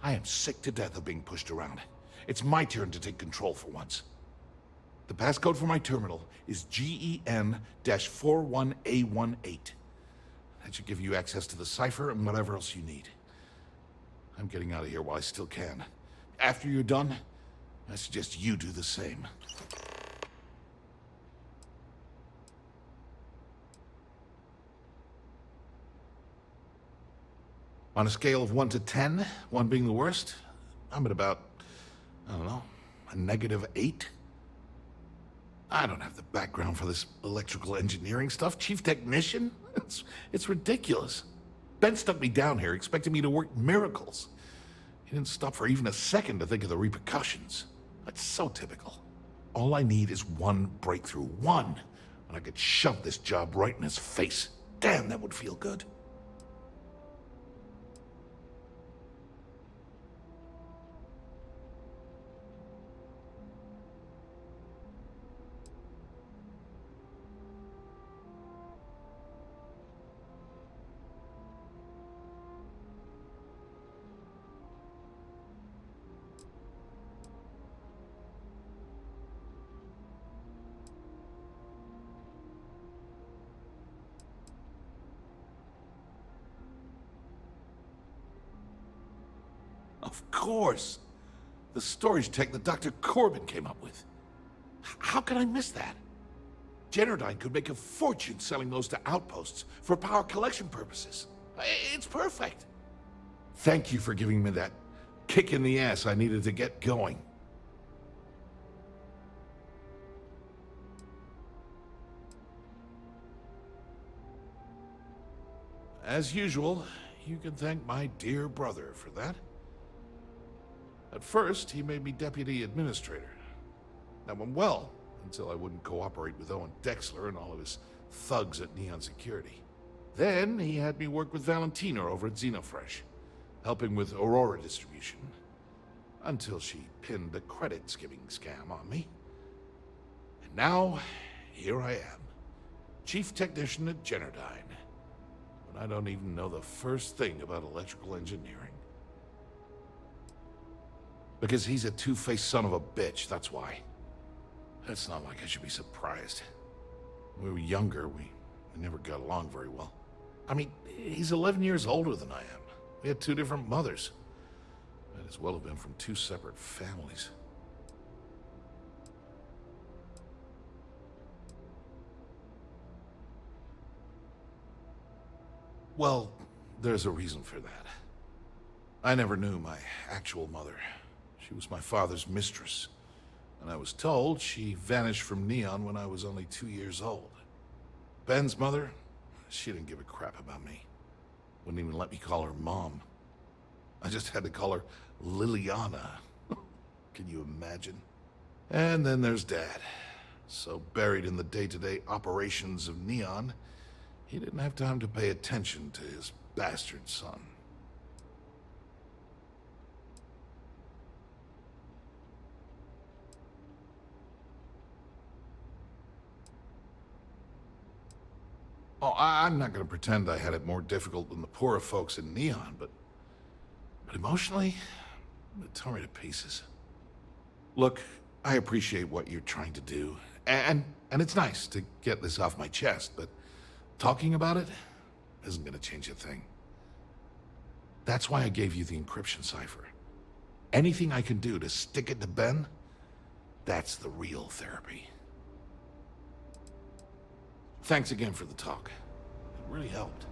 I am sick to death of being pushed around. It's my turn to take control for once. The passcode for my terminal is GEN-41A18. That should give you access to the cipher and whatever else you need. I'm getting out of here while I still can. After you're done, I suggest you do the same. On a scale of 1 to 10, 1 being the worst, I'm at about, I don't know, a -8. I don't have the background for this electrical engineering stuff. Chief technician? It's ridiculous. Ben stuck me down here expecting me to work miracles. He didn't stop for even a second to think of the repercussions. That's so typical. All I need is one breakthrough. One. And I could shove this job right in his face. Damn, that would feel good. Of course. The storage tech that Dr. Corbin came up with. How could I miss that? Generdyne could make a fortune selling those to outposts for power collection purposes. It's perfect. Thank you for giving me that kick in the ass I needed to get going. As usual, you can thank my dear brother for that. At first, he made me deputy administrator. That went well, until I wouldn't cooperate with Owen Dexler and all of his thugs at Neon Security. Then he had me work with Valentina over at Xenofresh, helping with Aurora distribution. Until she pinned a credit skimming scam on me. And now, here I am, chief technician at Generdyne. But I don't even know the first thing about electrical engineering. Because he's a two-faced son of a bitch, that's why. It's not like I should be surprised. When we were younger, we never got along very well. I mean, he's 11 years older than I am. We had two different mothers. Might as well have been from two separate families. Well, there's a reason for that. I never knew my actual mother. She was my father's mistress. And I was told she vanished from Neon when I was only 2 years old. Ben's mother, she didn't give a crap about me. Wouldn't even let me call her Mom. I just had to call her Liliana. Can you imagine? And then there's Dad. So buried in the day-to-day operations of Neon, he didn't have time to pay attention to his bastard son. Oh, I'm not going to pretend I had it more difficult than the poorer folks in Neon, but emotionally, it tore me to pieces. Look, I appreciate what you're trying to do, and it's nice to get this off my chest, but talking about it isn't going to change a thing. That's why I gave you the encryption cipher. Anything I can do to stick it to Ben, that's the real therapy. Thanks again for the talk. It really helped.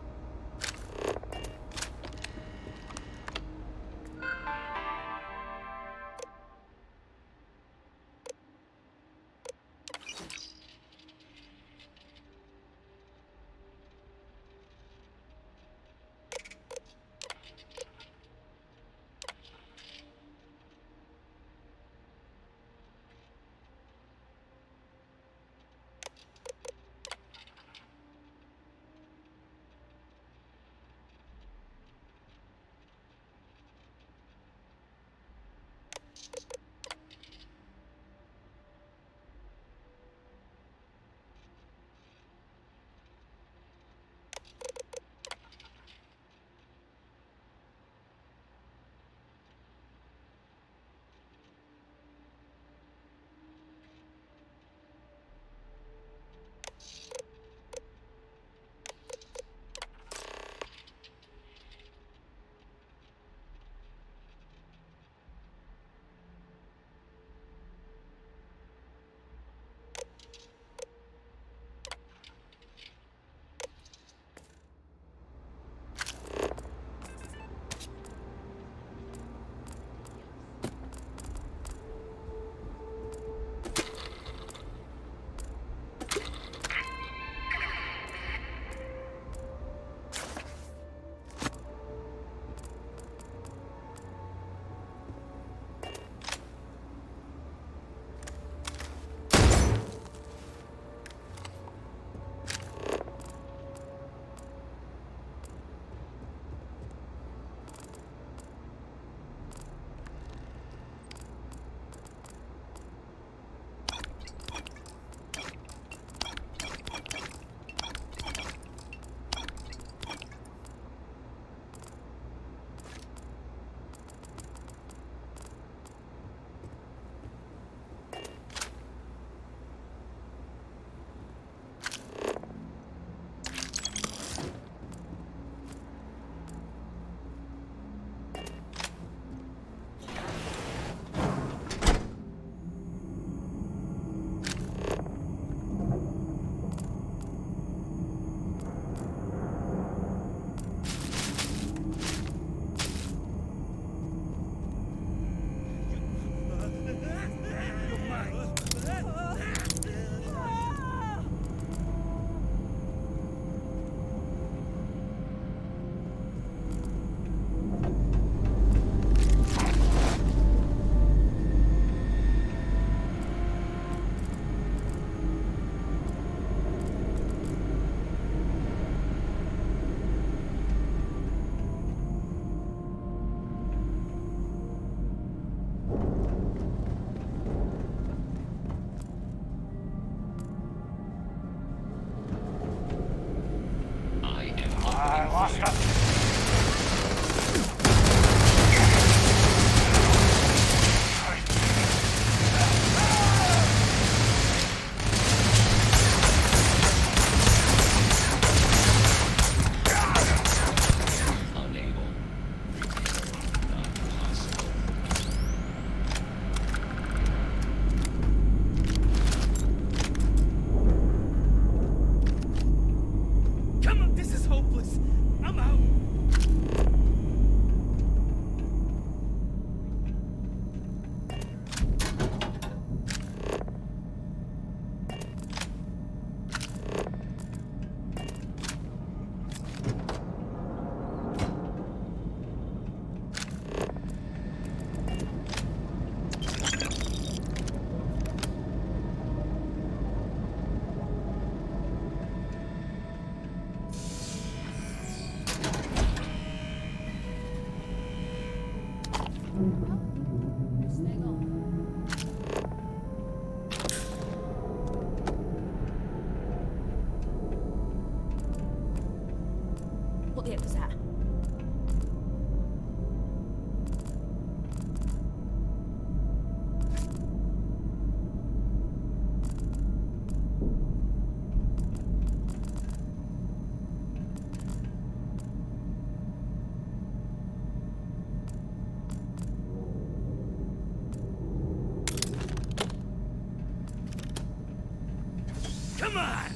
Come on!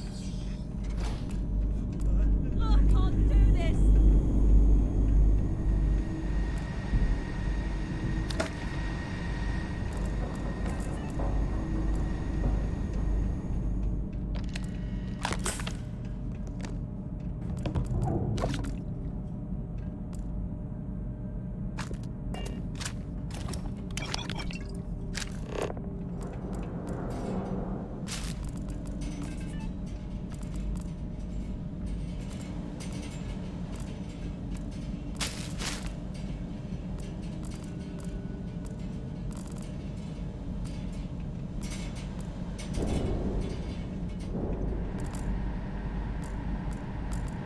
I can't do this!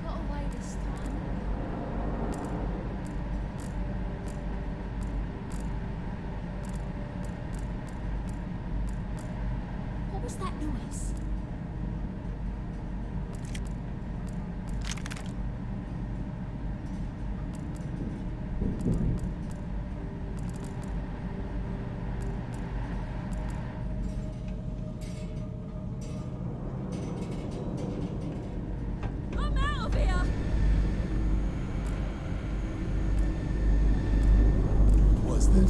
Got away this time. What was that noise? I'm out of here! Was that?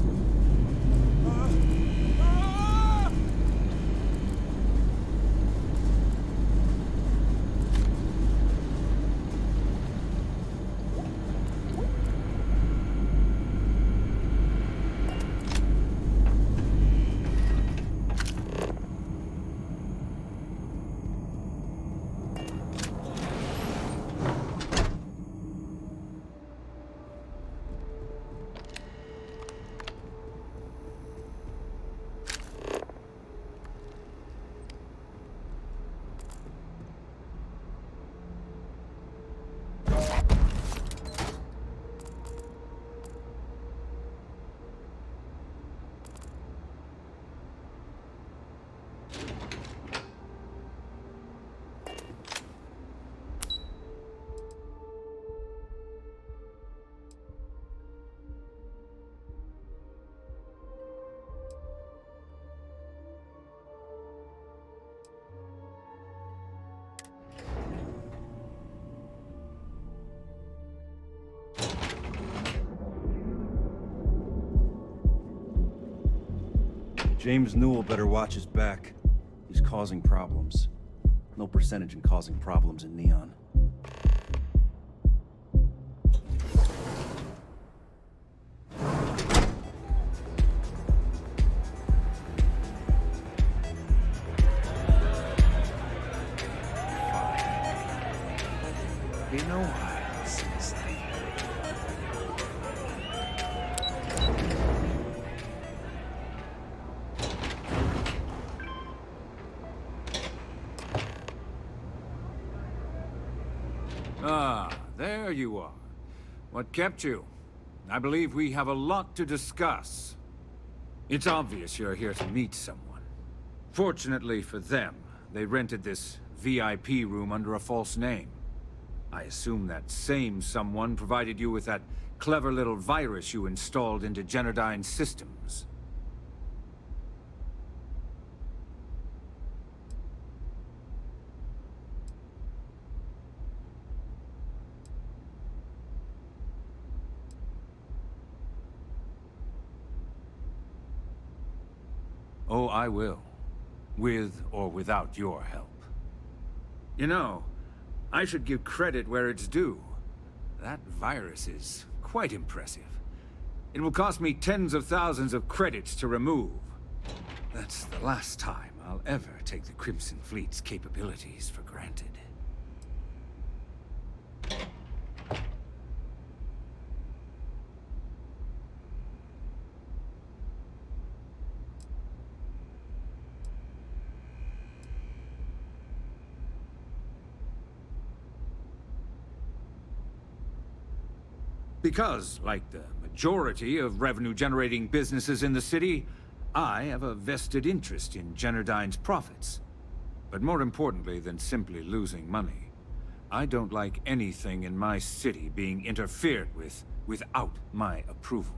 James Newell better watch his back. He's causing problems. No percentage in causing problems in Neon. You know why? Ah, there you are. What kept you? I believe we have a lot to discuss. It's obvious you're here to meet someone. Fortunately for them, they rented this VIP room under a false name. I assume that same someone provided you with that clever little virus you installed into Generdyne's systems. Oh, I will. With or without your help. You know, I should give credit where it's due. That virus is quite impressive. It will cost me tens of thousands of credits to remove. That's the last time I'll ever take the Crimson Fleet's capabilities for granted. Because, like the majority of revenue-generating businesses in the city, I have a vested interest in Generdyne's profits. But more importantly than simply losing money, I don't like anything in my city being interfered with without my approval.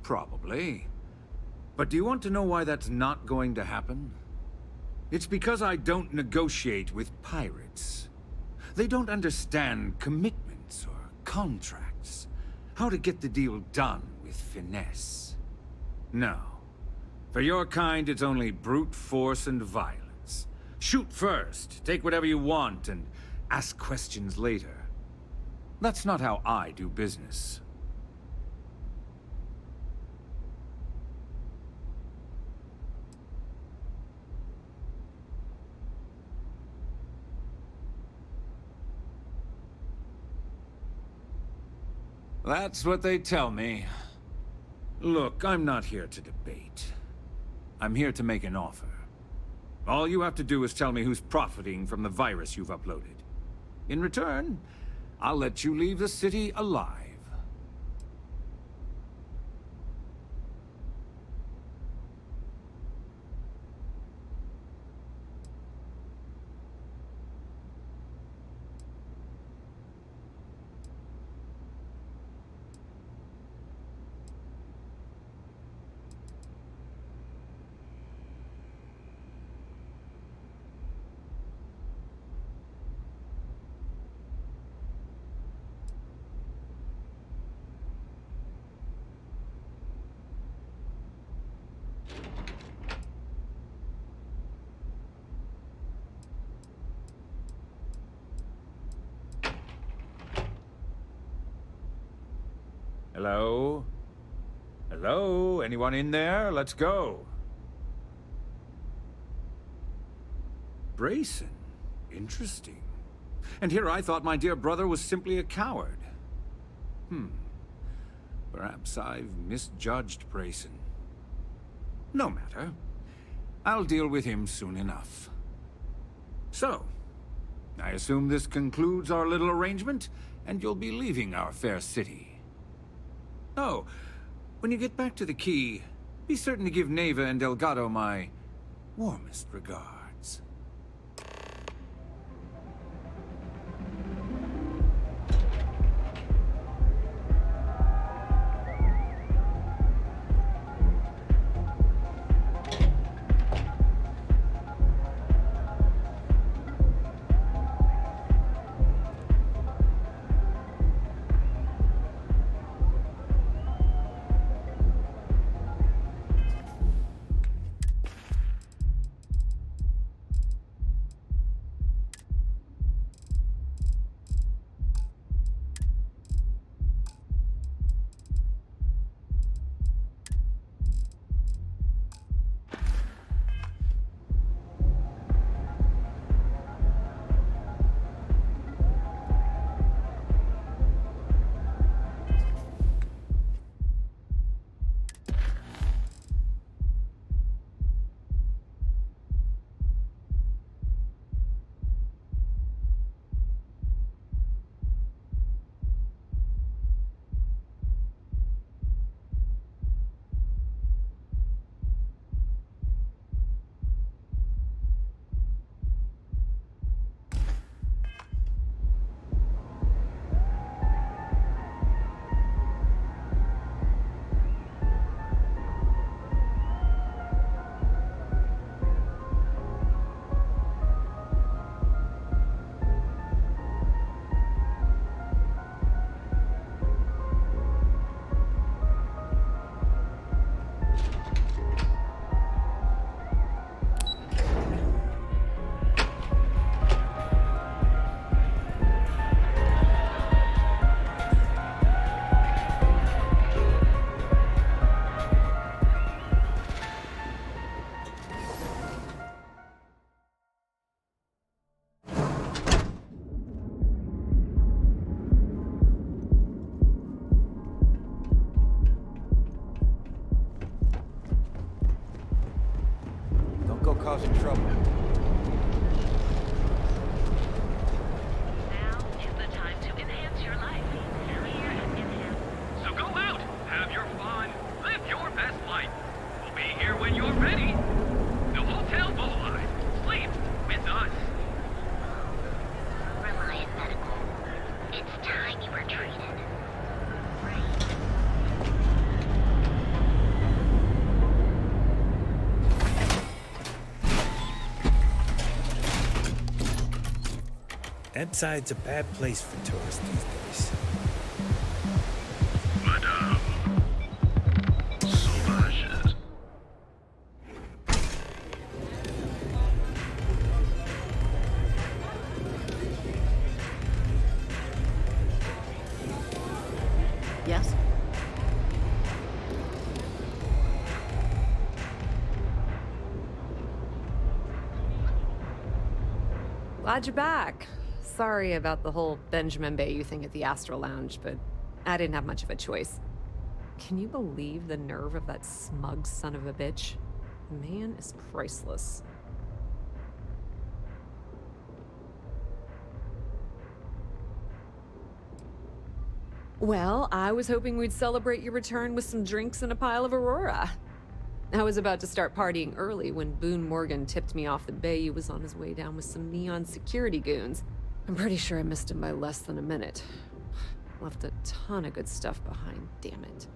Probably. But do you want to know why that's not going to happen? It's because I don't negotiate with pirates. They don't understand commitments or contracts. How to get the deal done with finesse. No. For your kind, it's only brute force and violence. Shoot first, take whatever you want, and ask questions later. That's not how I do business. That's what they tell me. Look, I'm not here to debate. I'm here to make an offer. All you have to do is tell me who's profiting from the virus you've uploaded. In return, I'll let you leave the city alive. Hello? Hello? Anyone in there? Let's go. Brayson. Interesting. And here I thought my dear brother was simply a coward. Perhaps I've misjudged Brayson. No matter. I'll deal with him soon enough. So, I assume this concludes our little arrangement, and you'll be leaving our fair city. Oh, when you get back to the Key, be certain to give Neva and Delgado my warmest regards. Causing trouble. Now is the time to enhance your life. Here at Enhance. So go out, have your fun, live your best life. We'll be here when you're ready. The Hotel Bowline. Sleep with us. Reliant Medical. It's time you were treated. Empside's a bad place for tourists these days. Madame. Sauvages. Yes? Glad you're back. Sorry about the whole Benjamin Bayou thing at the Astral Lounge, but I didn't have much of a choice. Can you believe the nerve of that smug son of a bitch? The man is priceless. Well, I was hoping we'd celebrate your return with some drinks and a pile of Aurora. I was about to start partying early when Boone Morgan tipped me off that Bayou was on his way down with some neon security goons. I'm pretty sure I missed him by less than a minute. Left a ton of good stuff behind, damn it.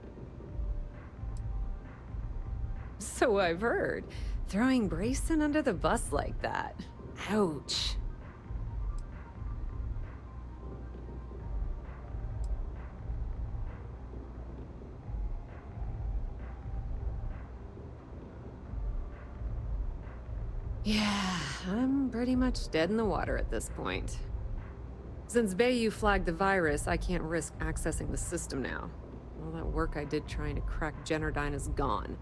So I've heard. Throwing Brayson under the bus like that. Ouch. Yeah, I'm pretty much dead in the water at this point. Since Bayou flagged the virus, I can't risk accessing the system now. All that work I did trying to crack Generdyne is gone.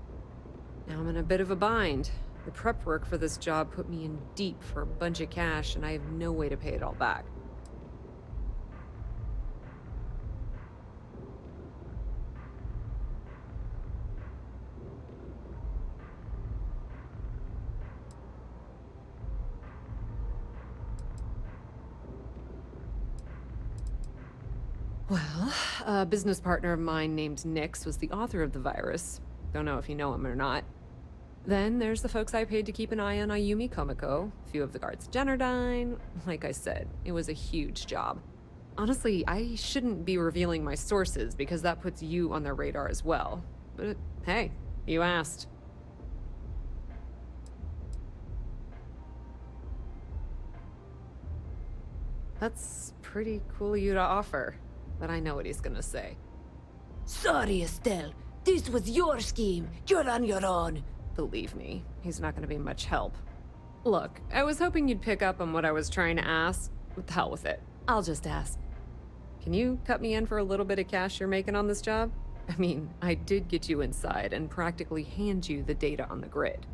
Now I'm in a bit of a bind. The prep work for this job put me in deep for a bunch of cash, and I have no way to pay it all back. Well, a business partner of mine named Nix was the author of the virus. Don't know if you know him or not. Then there's the folks I paid to keep an eye on Ayumi Komiko, a few of the guards at Generdyne. Like I said, it was a huge job. Honestly, I shouldn't be revealing my sources because that puts you on their radar as well. But hey, you asked. That's pretty cool of you to offer. But I know what he's gonna say. Sorry, Estelle. This was your scheme. You're on your own. Believe me, he's not gonna be much help. Look, I was hoping you'd pick up on what I was trying to ask. What the hell with it? I'll just ask. Can you cut me in for a little bit of cash you're making on this job? I mean, I did get you inside and practically hand you the data on the grid.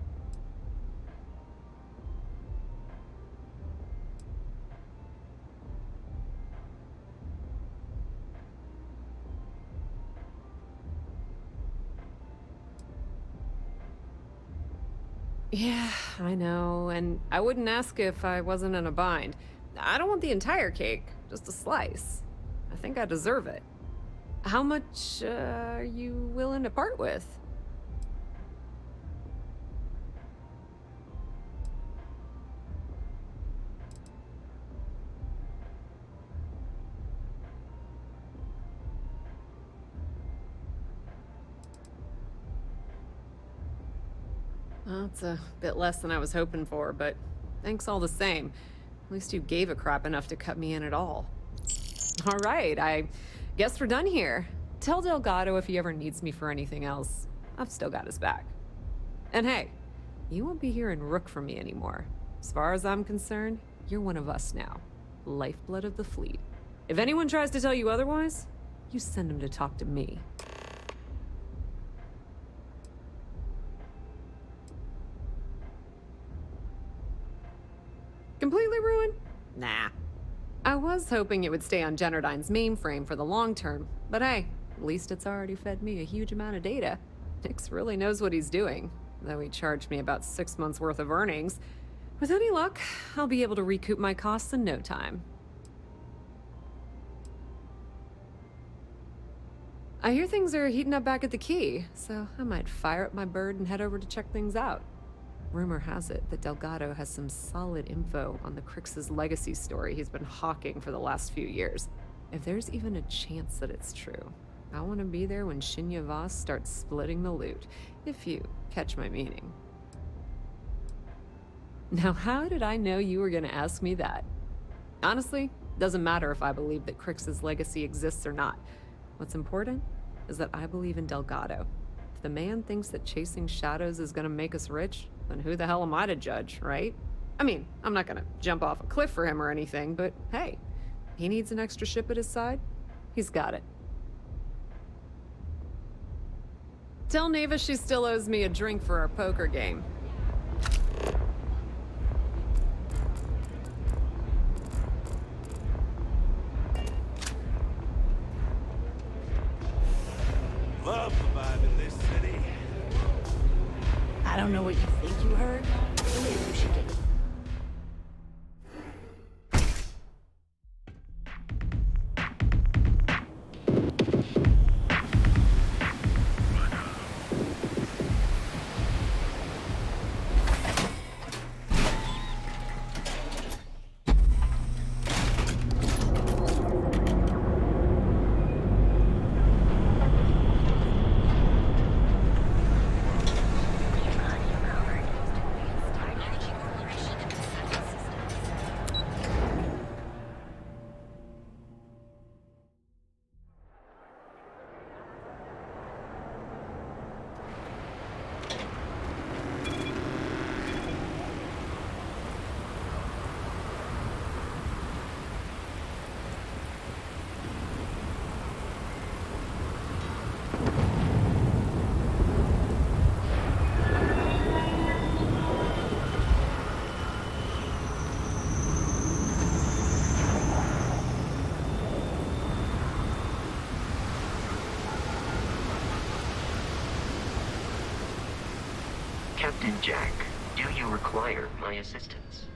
Yeah, I know, and I wouldn't ask if I wasn't in a bind. I don't want the entire cake, just a slice. I think I deserve it. How much are you willing to part with? Well, it's a bit less than I was hoping for, but thanks all the same. At least you gave a crap enough to cut me in at all. All right, I guess we're done here. Tell Delgado if he ever needs me for anything else. I've still got his back. And hey, you won't be hearing Rook from me anymore. As far as I'm concerned, you're one of us now. Lifeblood of the fleet. If anyone tries to tell you otherwise, you send them to talk to me. Completely ruined? Nah. I was hoping it would stay on Generdyne's mainframe for the long term, but hey, at least it's already fed me a huge amount of data. Nix really knows what he's doing, though he charged me about 6 months worth of earnings. With any luck, I'll be able to recoup my costs in no time. I hear things are heating up back at the Key, so I might fire up my bird and head over to check things out. Rumor has it that Delgado has some solid info on the Crix's legacy story he's been hawking for the last few years. If there's even a chance that it's true, I want to be there when Shinya Voss starts splitting the loot, if you catch my meaning. Now, how did I know you were going to ask me that? Honestly, doesn't matter if I believe that Crix's legacy exists or not. What's important is that I believe in Delgado. If the man thinks that chasing shadows is gonna make us rich, then who the hell am I to judge, right? I mean, I'm not gonna jump off a cliff for him or anything, but hey, he needs an extra ship at his side. He's got it. Tell Neva she still owes me a drink for our poker game. Love the vibe in this city. I don't know what you think you heard, but maybe you should get... Captain Jack, do you require my assistance?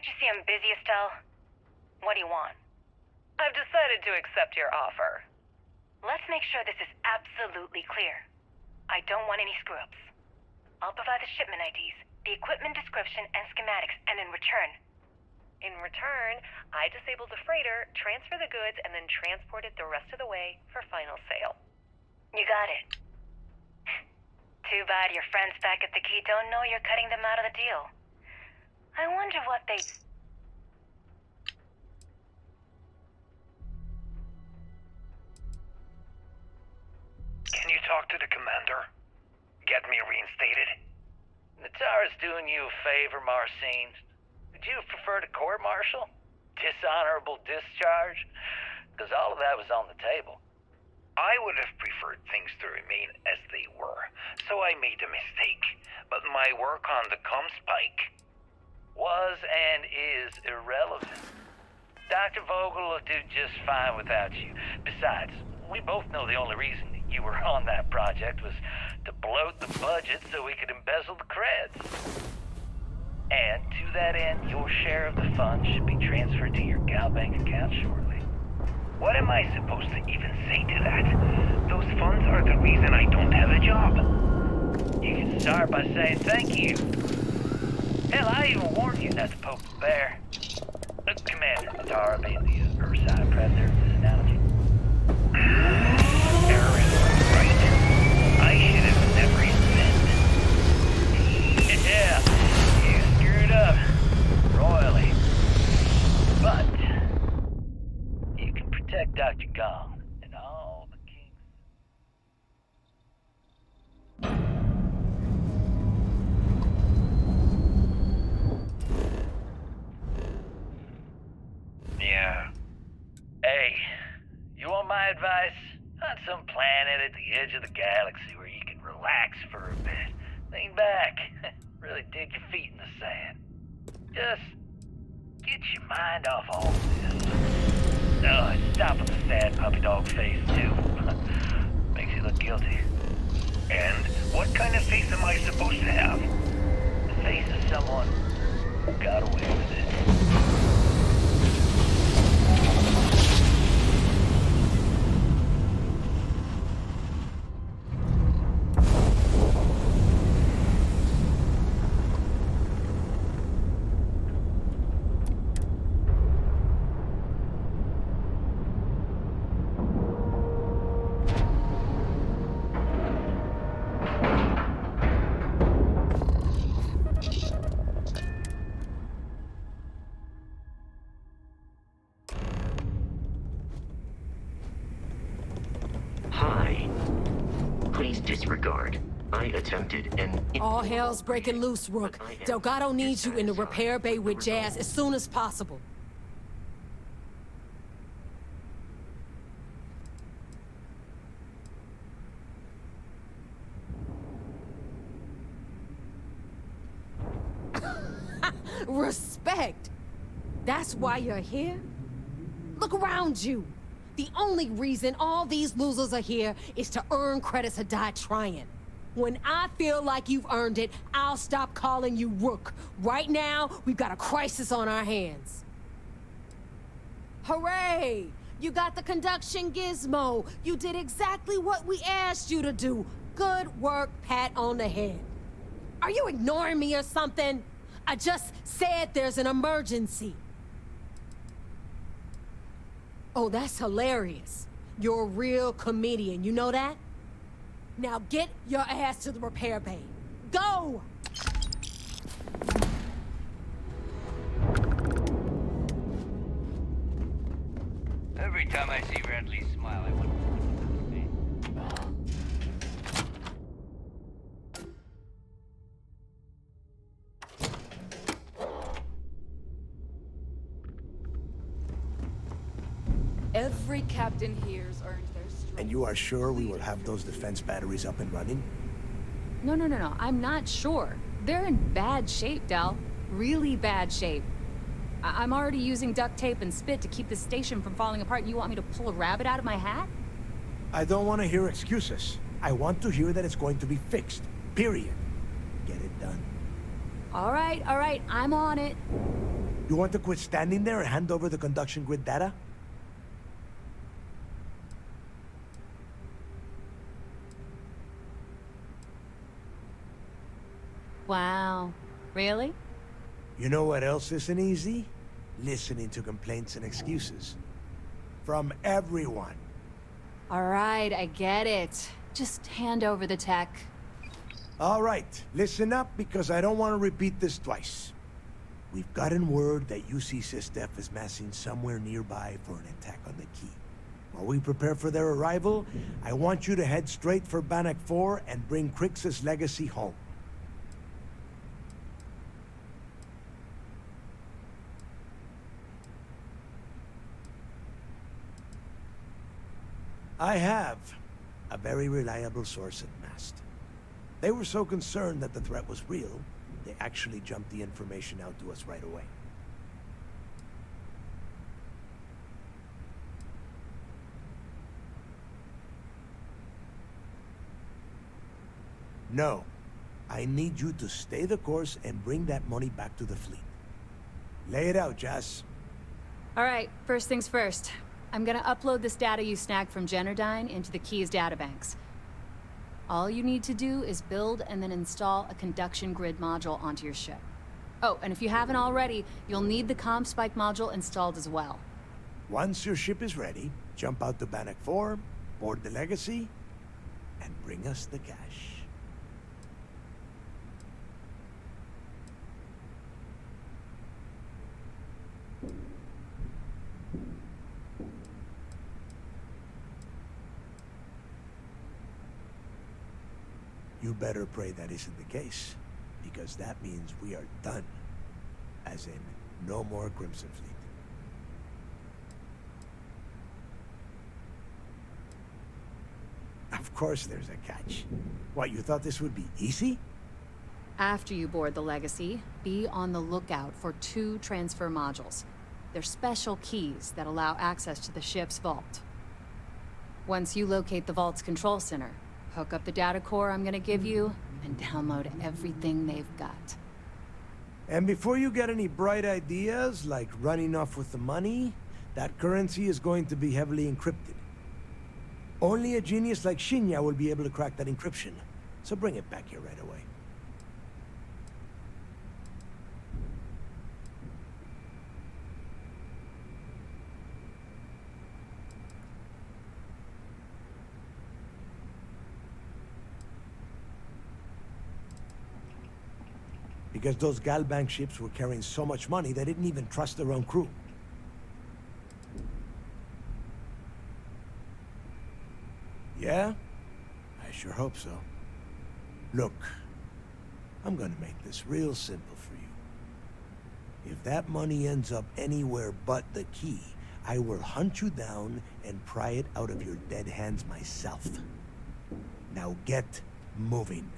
Can't you see I'm busy, Estelle? What do you want? I've decided to accept your offer. Let's make sure this is absolutely clear. I don't want any screw-ups. I'll provide the shipment IDs, the equipment description, and schematics, and in return, I disable the freighter, transfer the goods, and then transport it the rest of the way for final sale. You got it. Too bad your friends back at the Key don't know you're cutting them out of the deal. I wonder what they... Can you talk to the commander? Get me reinstated? Natara's doing you a favor, Marcine. Would you prefer to court-martial? Dishonorable discharge? Because all of that was on the table. I would have preferred things to remain as they were, so I made a mistake. But my work on the Comspike Was and is irrelevant. Dr. Vogel will do just fine without you. Besides, we both know the only reason you were on that project was to bloat the budget so we could embezzle the creds. And to that end, your share of the funds should be transferred to your GalBank account shortly. What am I supposed to even say to that? Those funds are the reason I don't have a job. You can start by saying thank you. Hell, I even warned you not to poke the bear. Commander Natara being the Ursine predator of this analogy. Terrorist, right? I should have never even been. Yeah, you screwed up. Royally. But you can protect Dr. Gong and all the kings. Yeah. Hey, you want my advice? Find some planet at the edge of the galaxy where you can relax for a bit. Lean back. Really dig your feet in the sand. Just get your mind off all this. Oh, stop with the sad puppy dog face, too. Makes you look guilty. And what kind of face am I supposed to have? The face of someone who got away with it. Disregard. I attempted an... All hell's breaking loose, Rook. Delgado needs you in the repair bay with Jazz as soon as possible. Respect! That's why you're here? Look around you! The only reason all these losers are here is to earn credits or die trying. When I feel like you've earned it, I'll stop calling you Rook. Right now, we've got a crisis on our hands. Hooray! You got the conduction gizmo. You did exactly what we asked you to do. Good work, pat on the head. Are you ignoring me or something? I just said there's an emergency. Oh, that's hilarious. You're a real comedian, you know that? Now get your ass to the repair bay. Go! Every time I see Radley smile, I wonder Every captain here's earned their stripes. And you are sure we will have those defense batteries up and running? No. I'm not sure. They're in bad shape, Del. Really bad shape. I'm already using duct tape and spit to keep the station from falling apart, and you want me to pull a rabbit out of my hat? I don't want to hear excuses. I want to hear that it's going to be fixed. Period. Get it done. All right. I'm on it. You want to quit standing there and hand over the conduction grid data? Wow. Really? You know what else isn't easy? Listening to complaints and excuses. From everyone. All right, I get it. Just hand over the tech. All right, listen up because I don't want to repeat this twice. We've gotten word that UC Systef is massing somewhere nearby for an attack on the key. While we prepare for their arrival, I want you to head straight for Bannock 4 and bring Crixus Legacy home. I have a very reliable source at Mast. They were so concerned that the threat was real, they actually jumped the information out to us right away. No. I need you to stay the course and bring that money back to the fleet. Lay it out, Jazz. All right, first things first. I'm gonna upload this data you snagged from Generdyne into the Key's databanks. All you need to do is build and then install a conduction grid module onto your ship. Oh, and if you haven't already, you'll need the CommSpike module installed as well. Once your ship is ready, jump out to Bannock 4, board the Legacy, and bring us the cash. You better pray that isn't the case, because that means we are done. As in, no more Crimson Fleet. Of course there's a catch. What, you thought this would be easy? After you board the Legacy, be on the lookout for 2 transfer modules. They're special keys that allow access to the ship's vault. Once you locate the vault's control center, hook up the data core I'm gonna give you, and download everything they've got. And before you get any bright ideas, like running off with the money, that currency is going to be heavily encrypted. Only a genius like Shinya will be able to crack that encryption, so bring it back here right away. Because those Galbank ships were carrying so much money, they didn't even trust their own crew. Yeah? I sure hope so. Look, I'm gonna make this real simple for you. If that money ends up anywhere but the key, I will hunt you down and pry it out of your dead hands myself. Now get moving.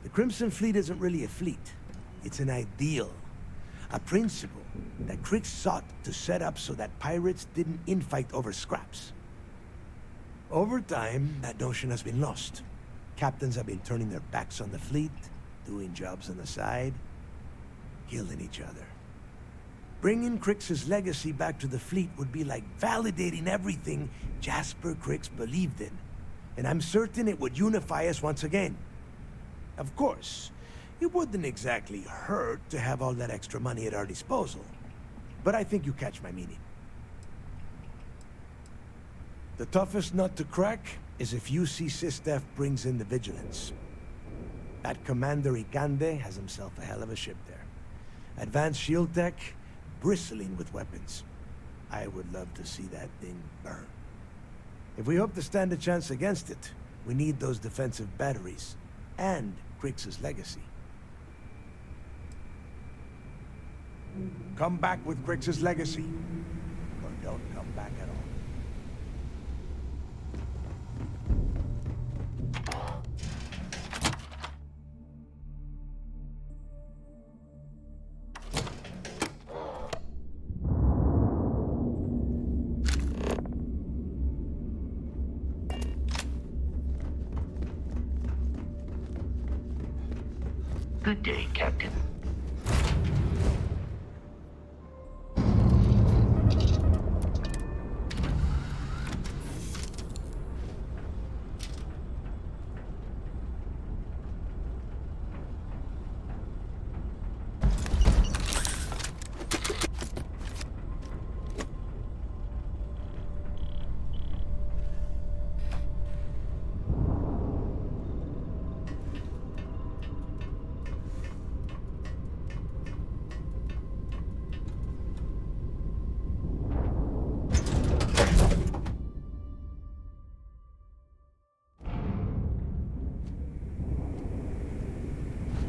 The Crimson Fleet isn't really a fleet. It's an ideal. A principle that Crix sought to set up so that pirates didn't infight over scraps. Over time, that notion has been lost. Captains have been turning their backs on the fleet, doing jobs on the side, killing each other. Bringing Crix's legacy back to the fleet would be like validating everything Jasper Crix believed in. And I'm certain it would unify us once again. Of course, it wouldn't exactly hurt to have all that extra money at our disposal. But I think you catch my meaning. The toughest nut to crack is if UC Systef brings in the Vigilance. That Commander Ikande has himself a hell of a ship there. Advanced shield tech, bristling with weapons. I would love to see that thing burn. If we hope to stand a chance against it, we need those defensive batteries. And Crix's legacy. Come back with Crix's legacy, or don't come back at all. Good day, Captain.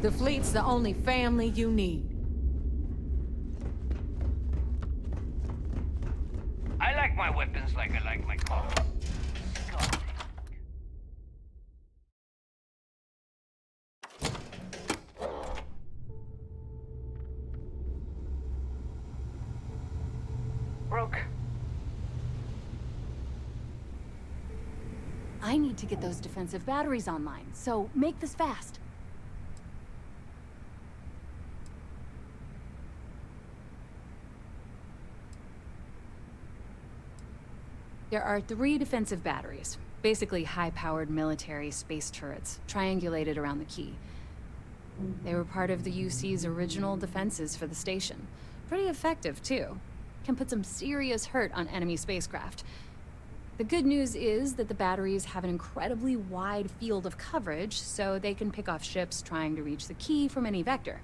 The fleet's the only family you need. I like my weapons like I like my coffee. Broke. I need to get those defensive batteries online, so make this fast. There are 3 defensive batteries, basically high-powered military space turrets, triangulated around the key. They were part of the UC's original defenses for the station. Pretty effective, too. Can put some serious hurt on enemy spacecraft. The good news is that the batteries have an incredibly wide field of coverage, so they can pick off ships trying to reach the key from any vector.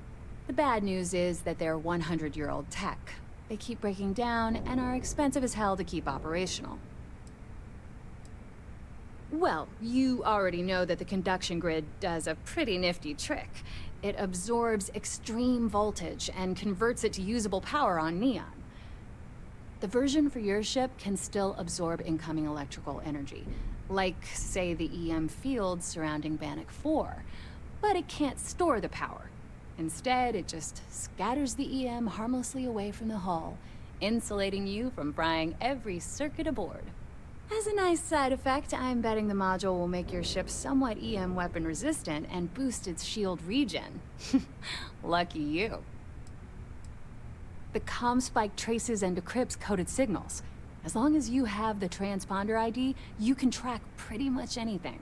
The bad news is that they're 100-year-old tech. They keep breaking down and are expensive as hell to keep operational. Well, you already know that the conduction grid does a pretty nifty trick. It absorbs extreme voltage and converts it to usable power on Neon. The version for your ship can still absorb incoming electrical energy, like, say, the EM field surrounding Bannock 4, but it can't store the power. Instead, it just scatters the EM harmlessly away from the hull, insulating you from frying every circuit aboard. As a nice side effect, I'm betting the module will make your ship somewhat EM weapon resistant and boost its shield regen. Lucky you. The ComSpike traces and decrypts coded signals. As long as you have the transponder ID, you can track pretty much anything.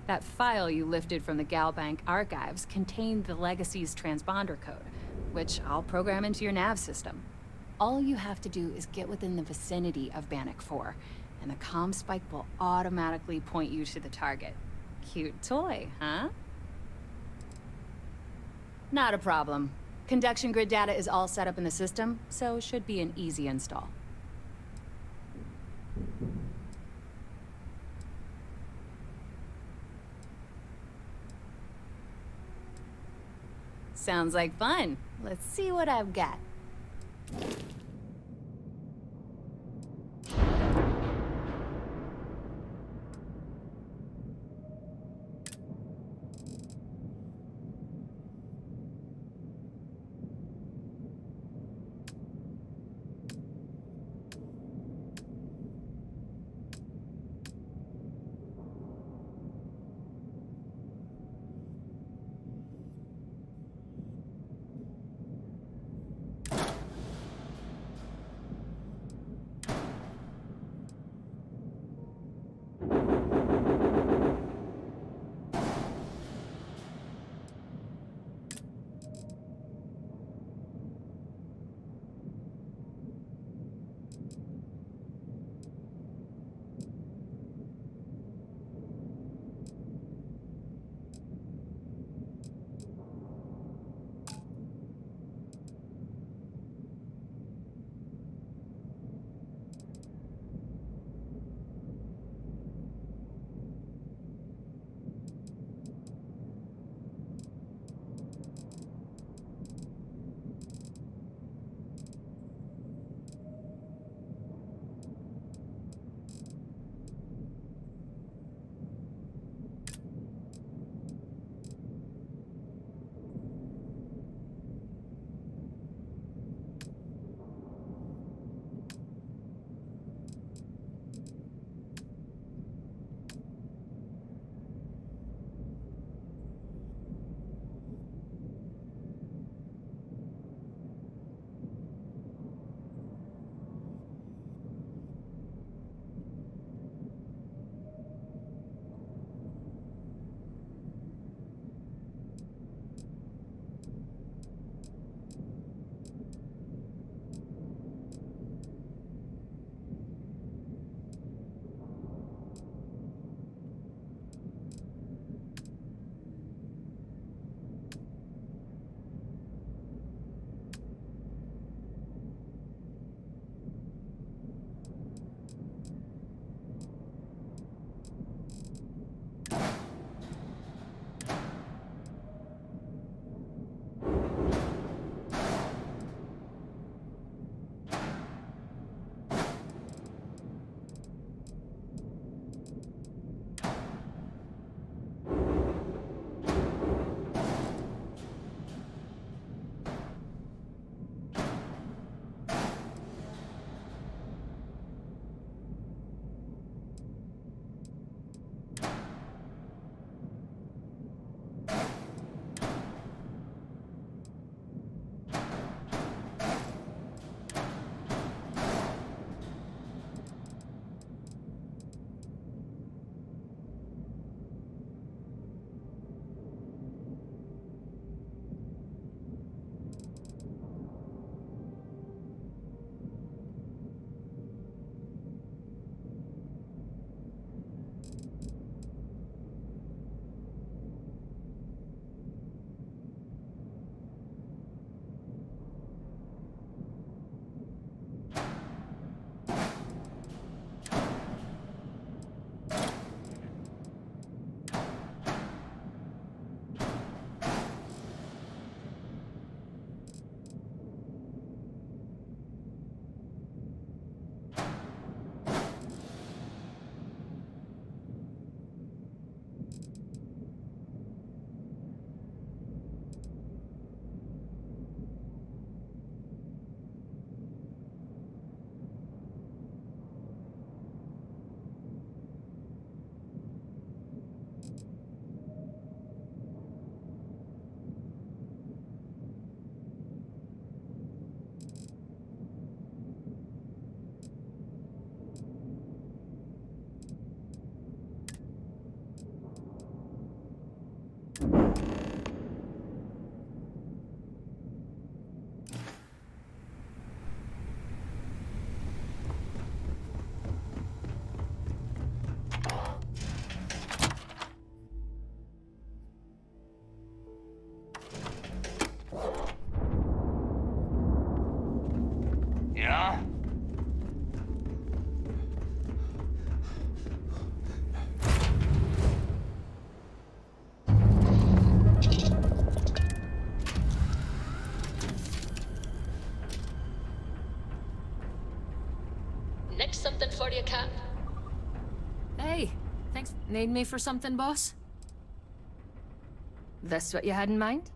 That file you lifted from the Galbank archives contained the Legacy's transponder code, which I'll program into your nav system. All you have to do is get within the vicinity of Bannock 4, and the ComSpike will automatically point you to the target. Cute toy, huh? Not a problem. Conduction grid data is all set up in the system, so it should be an easy install. Sounds like fun. Let's see what I've got. you, Cap. Hey, thanks. Need me for something, boss? This what you had in mind?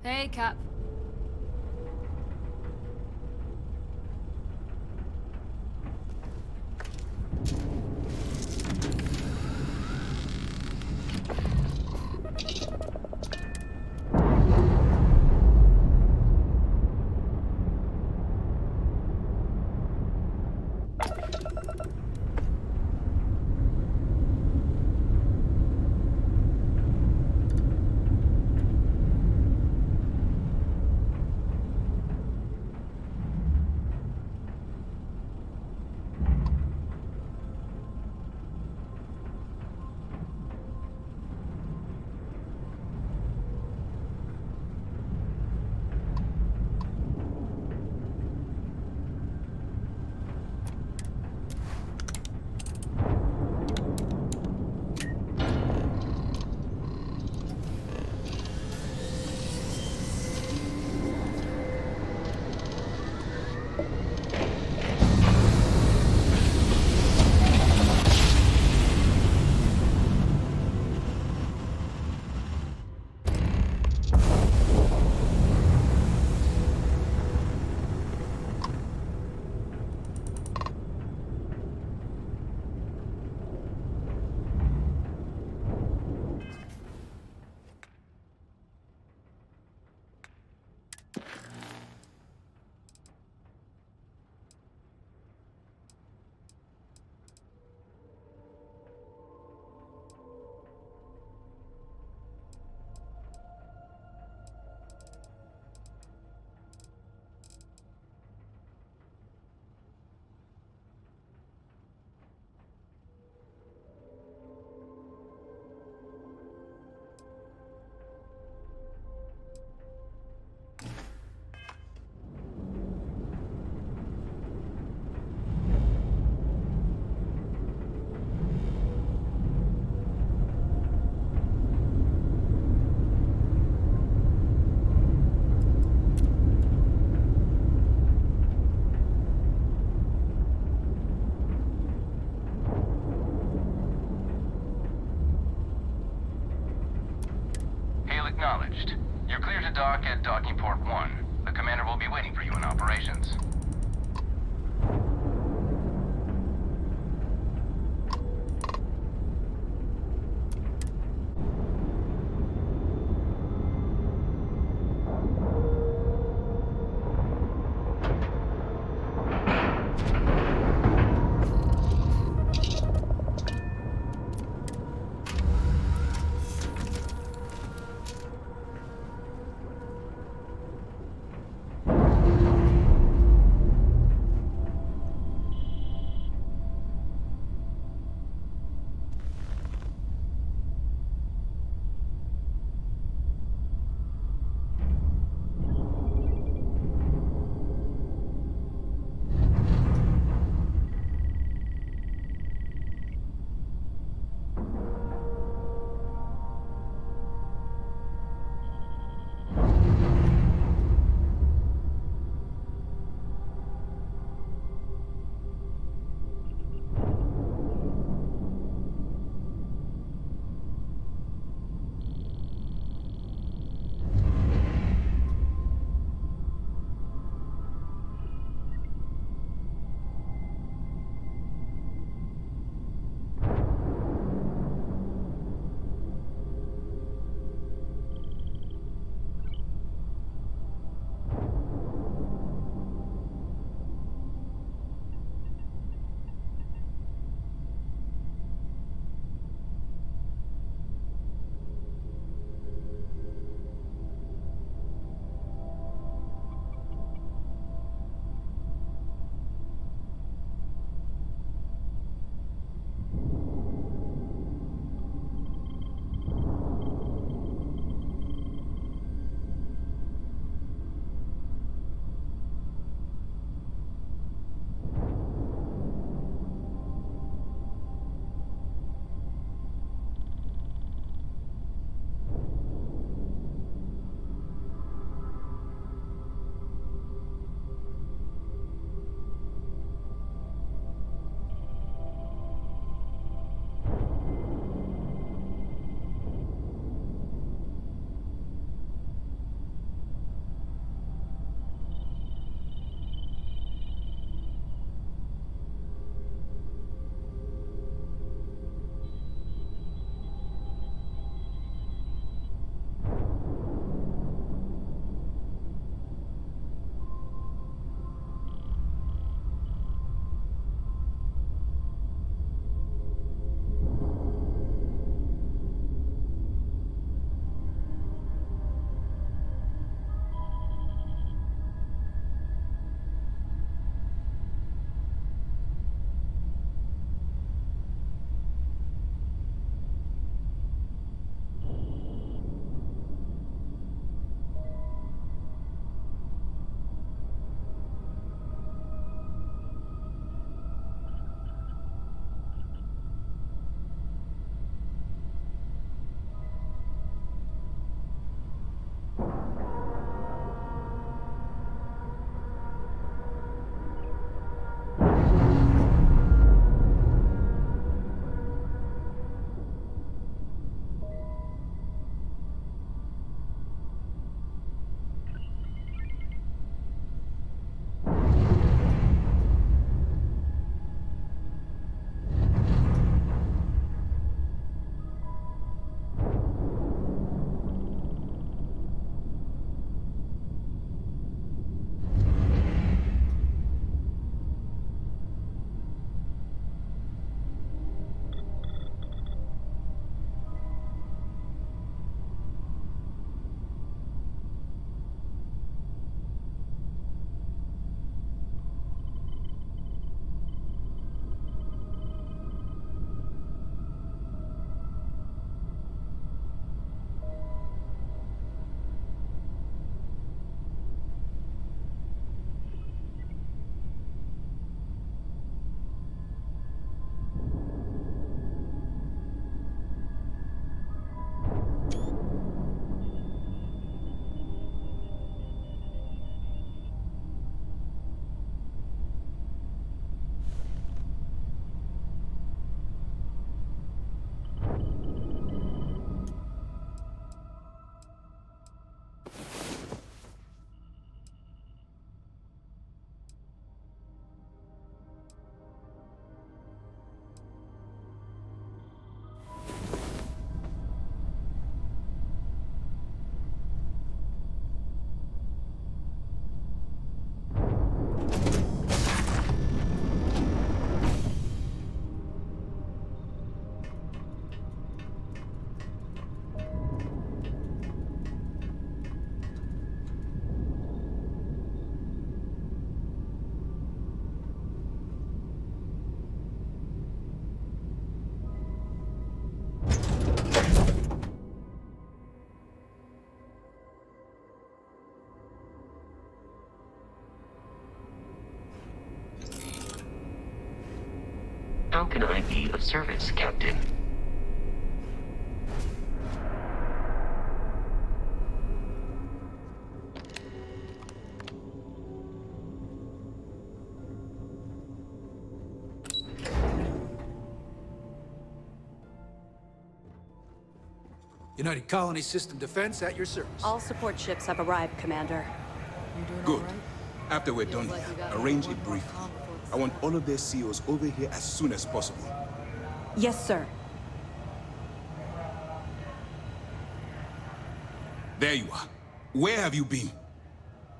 Hey, Cap. dock at Docking Port 1. The commander will be waiting for you in operations. How can I be of service, Captain? United Colony System Defense at your service. All support ships have arrived, Commander. Good. After we're done here, arrange a briefing. I want all of their CEOs over here as soon as possible. Yes, sir. There you are. Where have you been?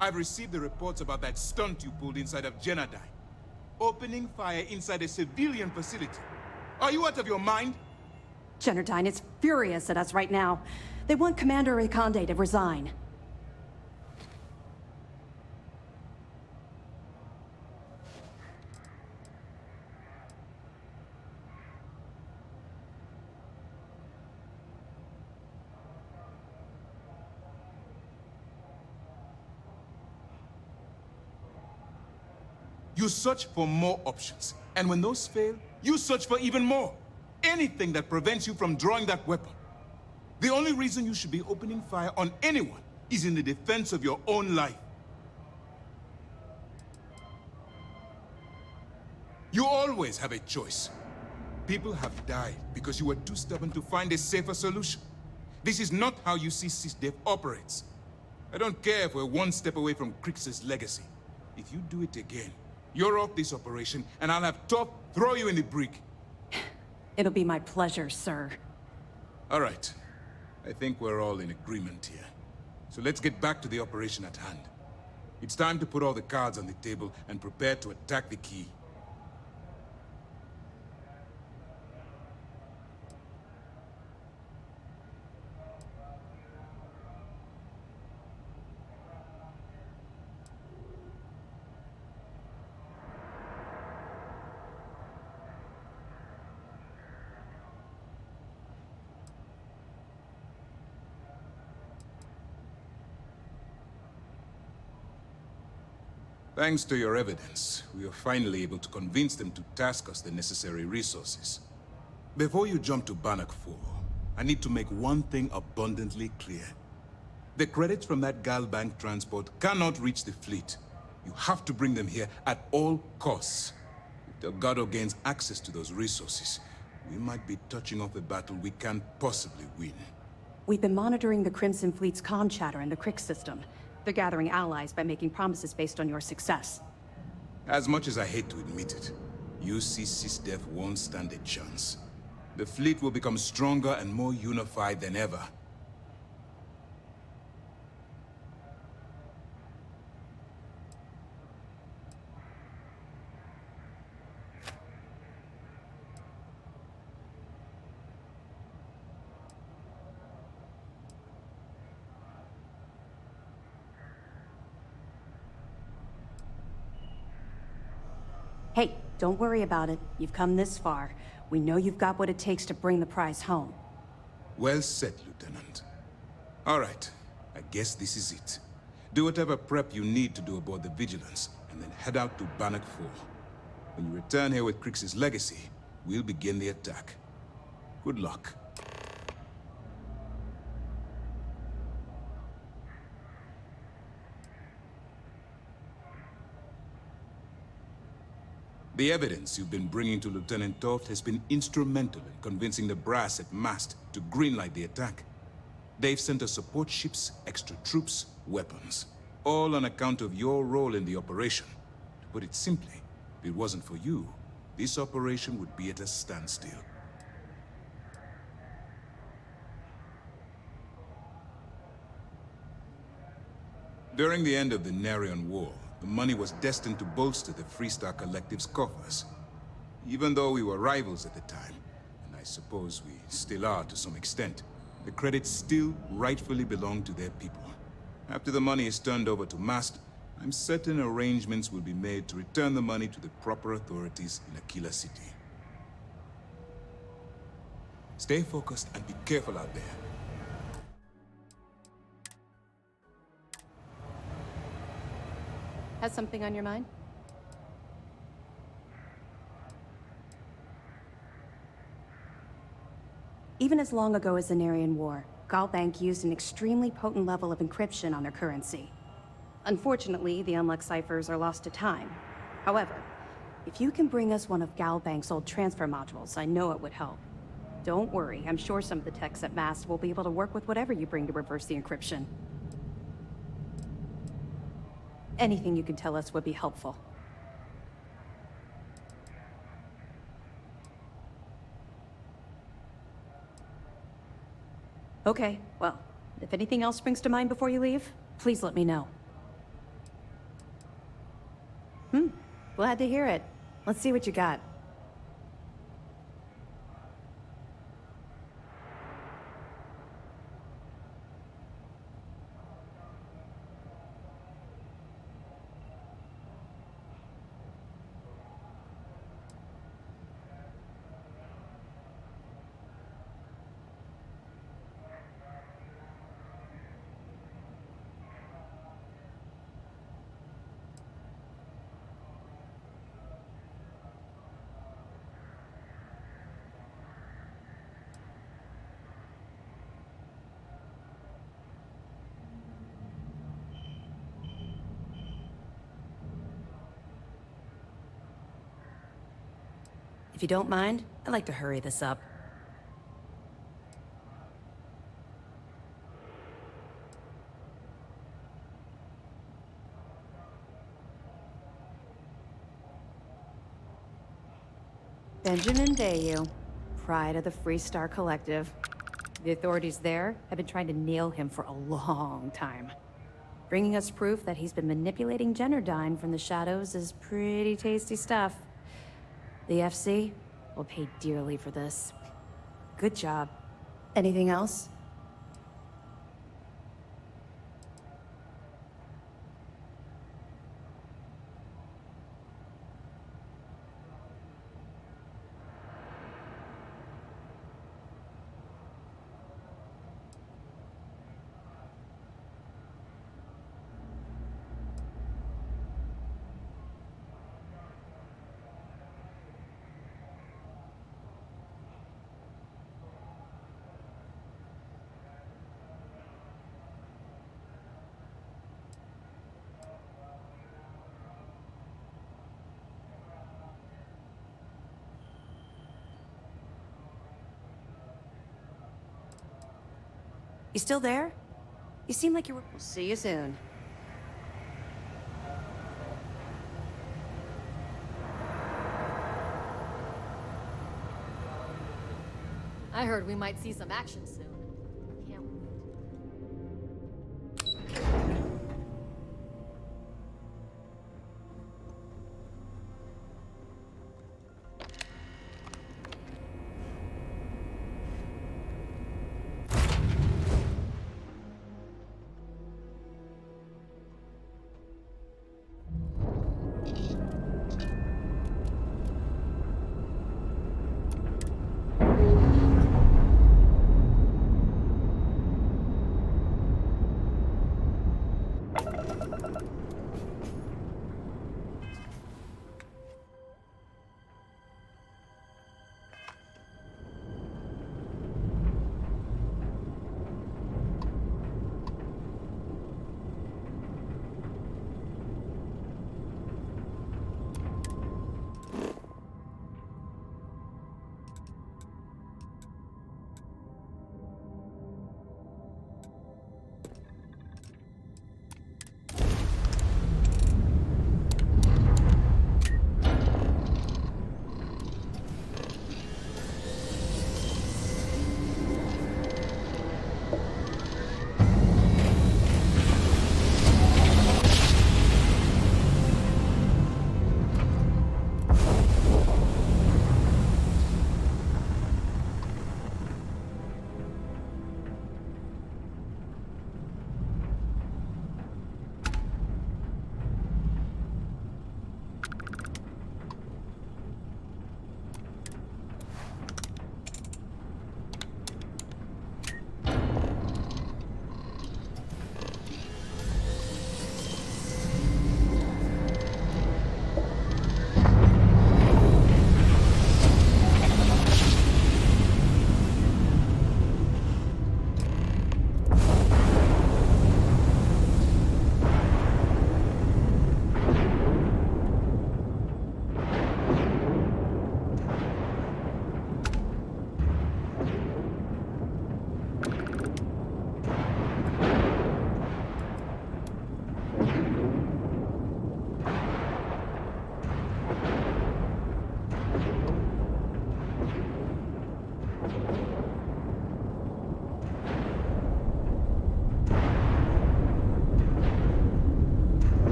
I've received the reports about that stunt you pulled inside of Genadai. Opening fire inside a civilian facility. Are you out of your mind? Generdyne is furious at us right now. They want Commander Ikonde to resign. You search for more options. And when those fail, you search for even more. Anything that prevents you from drawing that weapon. The only reason you should be opening fire on anyone is in the defense of your own life. You always have a choice. People have died because you were too stubborn to find a safer solution. This is not how you see SysDef operates. I don't care if we're one step away from Krix's legacy. If you do it again, you're off this operation, and I'll have Toph throw you in the brig. It'll be my pleasure, sir. All right. I think we're all in agreement here. So let's get back to the operation at hand. It's time to put all the cards on the table and prepare to attack the key. Thanks to your evidence, we were finally able to convince them to task us the necessary resources. Before you jump to Bannock 4, I need to make one thing abundantly clear. The credits from that Galbank transport cannot reach the fleet. You have to bring them here at all costs. If Delgado gains access to those resources, we might be touching off a battle we can't possibly win. We've been monitoring the Crimson Fleet's comm chatter in the Krix system. They're gathering allies by making promises based on your success. As much as I hate to admit it, UC SysDef won't stand a chance. The fleet will become stronger and more unified than ever. Hey, don't worry about it. You've come this far. We know you've got what it takes to bring the prize home. Well said, Lieutenant. All right, I guess this is it. Do whatever prep you need to do aboard the Vigilance, and then head out to Bannock 4. When you return here with Krix's legacy, we'll begin the attack. Good luck. The evidence you've been bringing to Lieutenant Toft has been instrumental in convincing the brass at MAST to greenlight the attack. They've sent us support ships, extra troops, weapons. All on account of your role in the operation. To put it simply, if it wasn't for you, this operation would be at a standstill. During the end of the Narion War, the money was destined to bolster the Freestar Collective's coffers. Even though we were rivals at the time, and I suppose we still are to some extent, the credits still rightfully belong to their people. After the money is turned over to MAST, I'm certain arrangements will be made to return the money to the proper authorities in Aquila City. Stay focused and be careful out there. Has something on your mind? Even as long ago as the Narian War, Galbank used an extremely potent level of encryption on their currency. Unfortunately, the Unluck ciphers are lost to time. However, if you can bring us one of Galbank's old transfer modules, I know it would help. Don't worry, I'm sure some of the techs at MAST will be able to work with whatever you bring to reverse the encryption. Anything you can tell us would be helpful. Okay, well, if anything else springs to mind before you leave, please let me know. Glad to hear it. Let's see what you got. If you don't mind, I'd like to hurry this up. Benjamin Bayou, pride of the Freestar Collective. The authorities there have been trying to nail him for a long time. Bringing us proof that he's been manipulating Generdyne from the shadows is pretty tasty stuff. The FC will pay dearly for this. Good job. Anything else? You still there? You seem like you were... We'll see you soon. I heard we might see some action soon. Can't wait.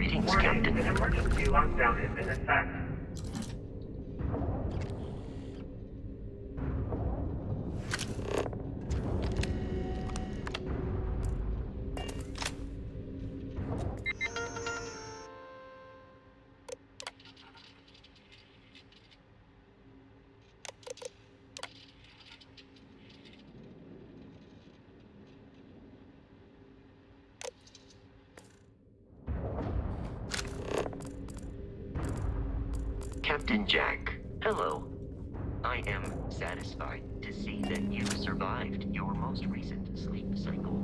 Greetings, Captain. An emergency lockdown is in effect. Captain Jack. Hello. I am satisfied to see that you survived your most recent sleep cycle.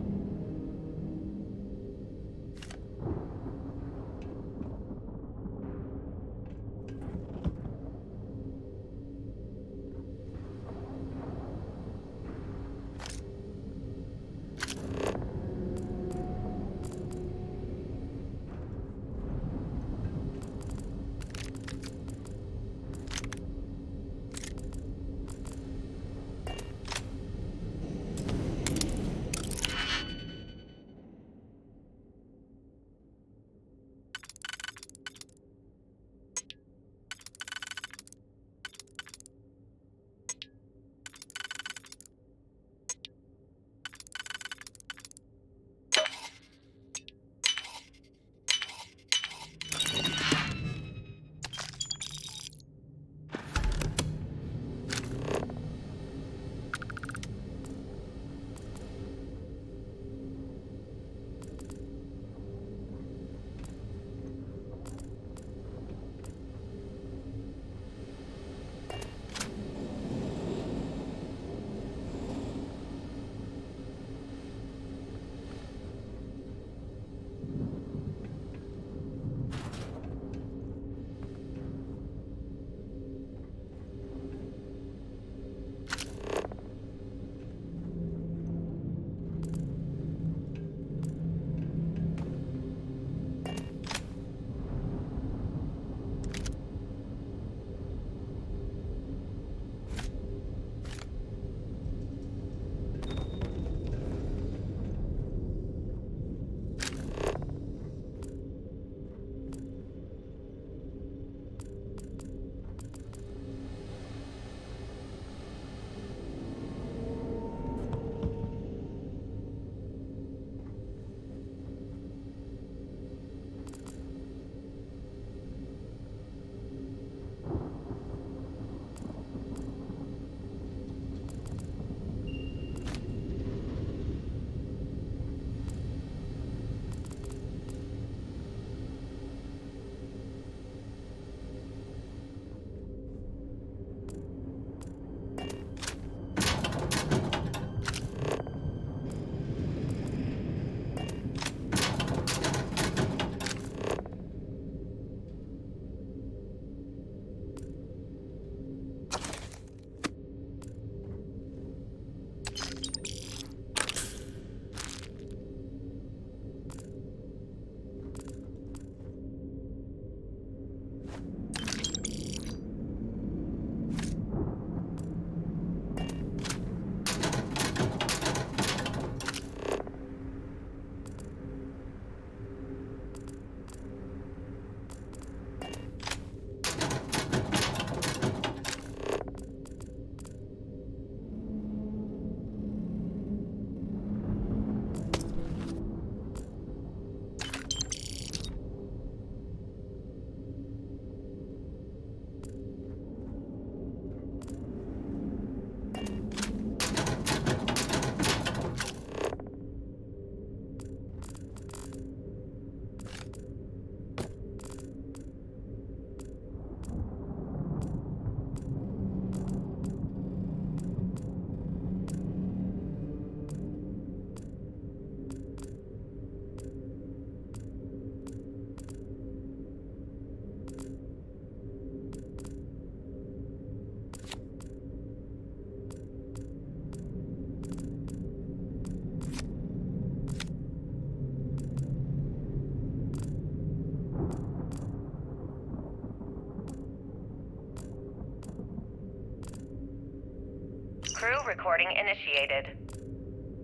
Crew recording initiated.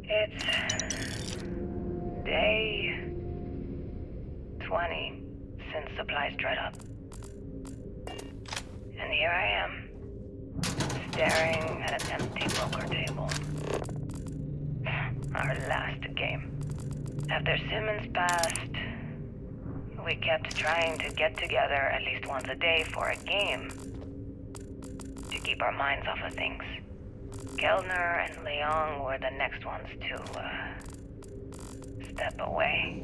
It's day 20 since supplies dried up. And here I am, staring at an empty poker table. Our last game. After Simmons passed, we kept trying to get together at least once a day for a game to keep our minds off of things. Kellner and Leong were the next ones to step away.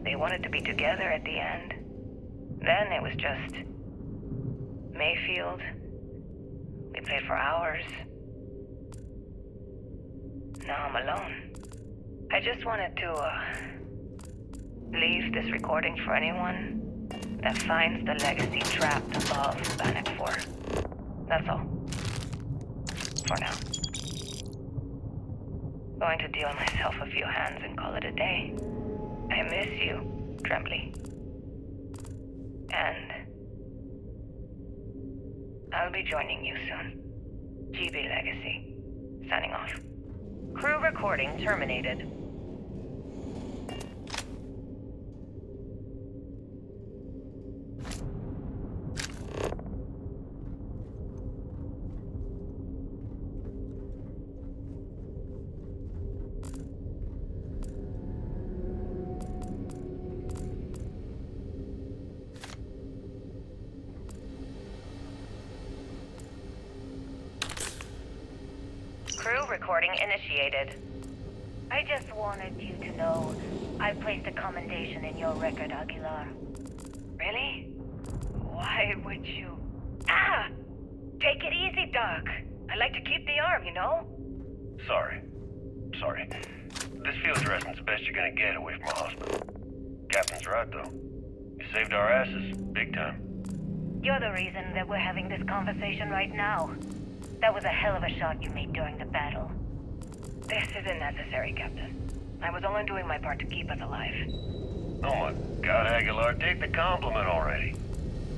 They wanted to be together at the end. Then it was just Mayfield. We played for hours. Now I'm alone. I just wanted to, leave this recording for anyone that finds the legacy trapped above Bannock 4. That's all. For now. Going to deal myself a few hands and call it a day. I miss you, Trembly. And I'll be joining you soon. GB Legacy. Signing off. Crew recording terminated. Crew recording initiated. I just wanted you to know I placed a commendation in your record, Aguilar. Really? Why would you? Ah! Take it easy, Doc. I like to keep the arm, you know? Sorry. This field dressing's the best you're gonna get away from a hospital. Captain's right, though. You saved our asses, big time. You're the reason that we're having this conversation right now. That was a hell of a shot you made during the battle. This isn't necessary, Captain. I was only doing my part to keep us alive. Oh my God, Aguilar, take the compliment already.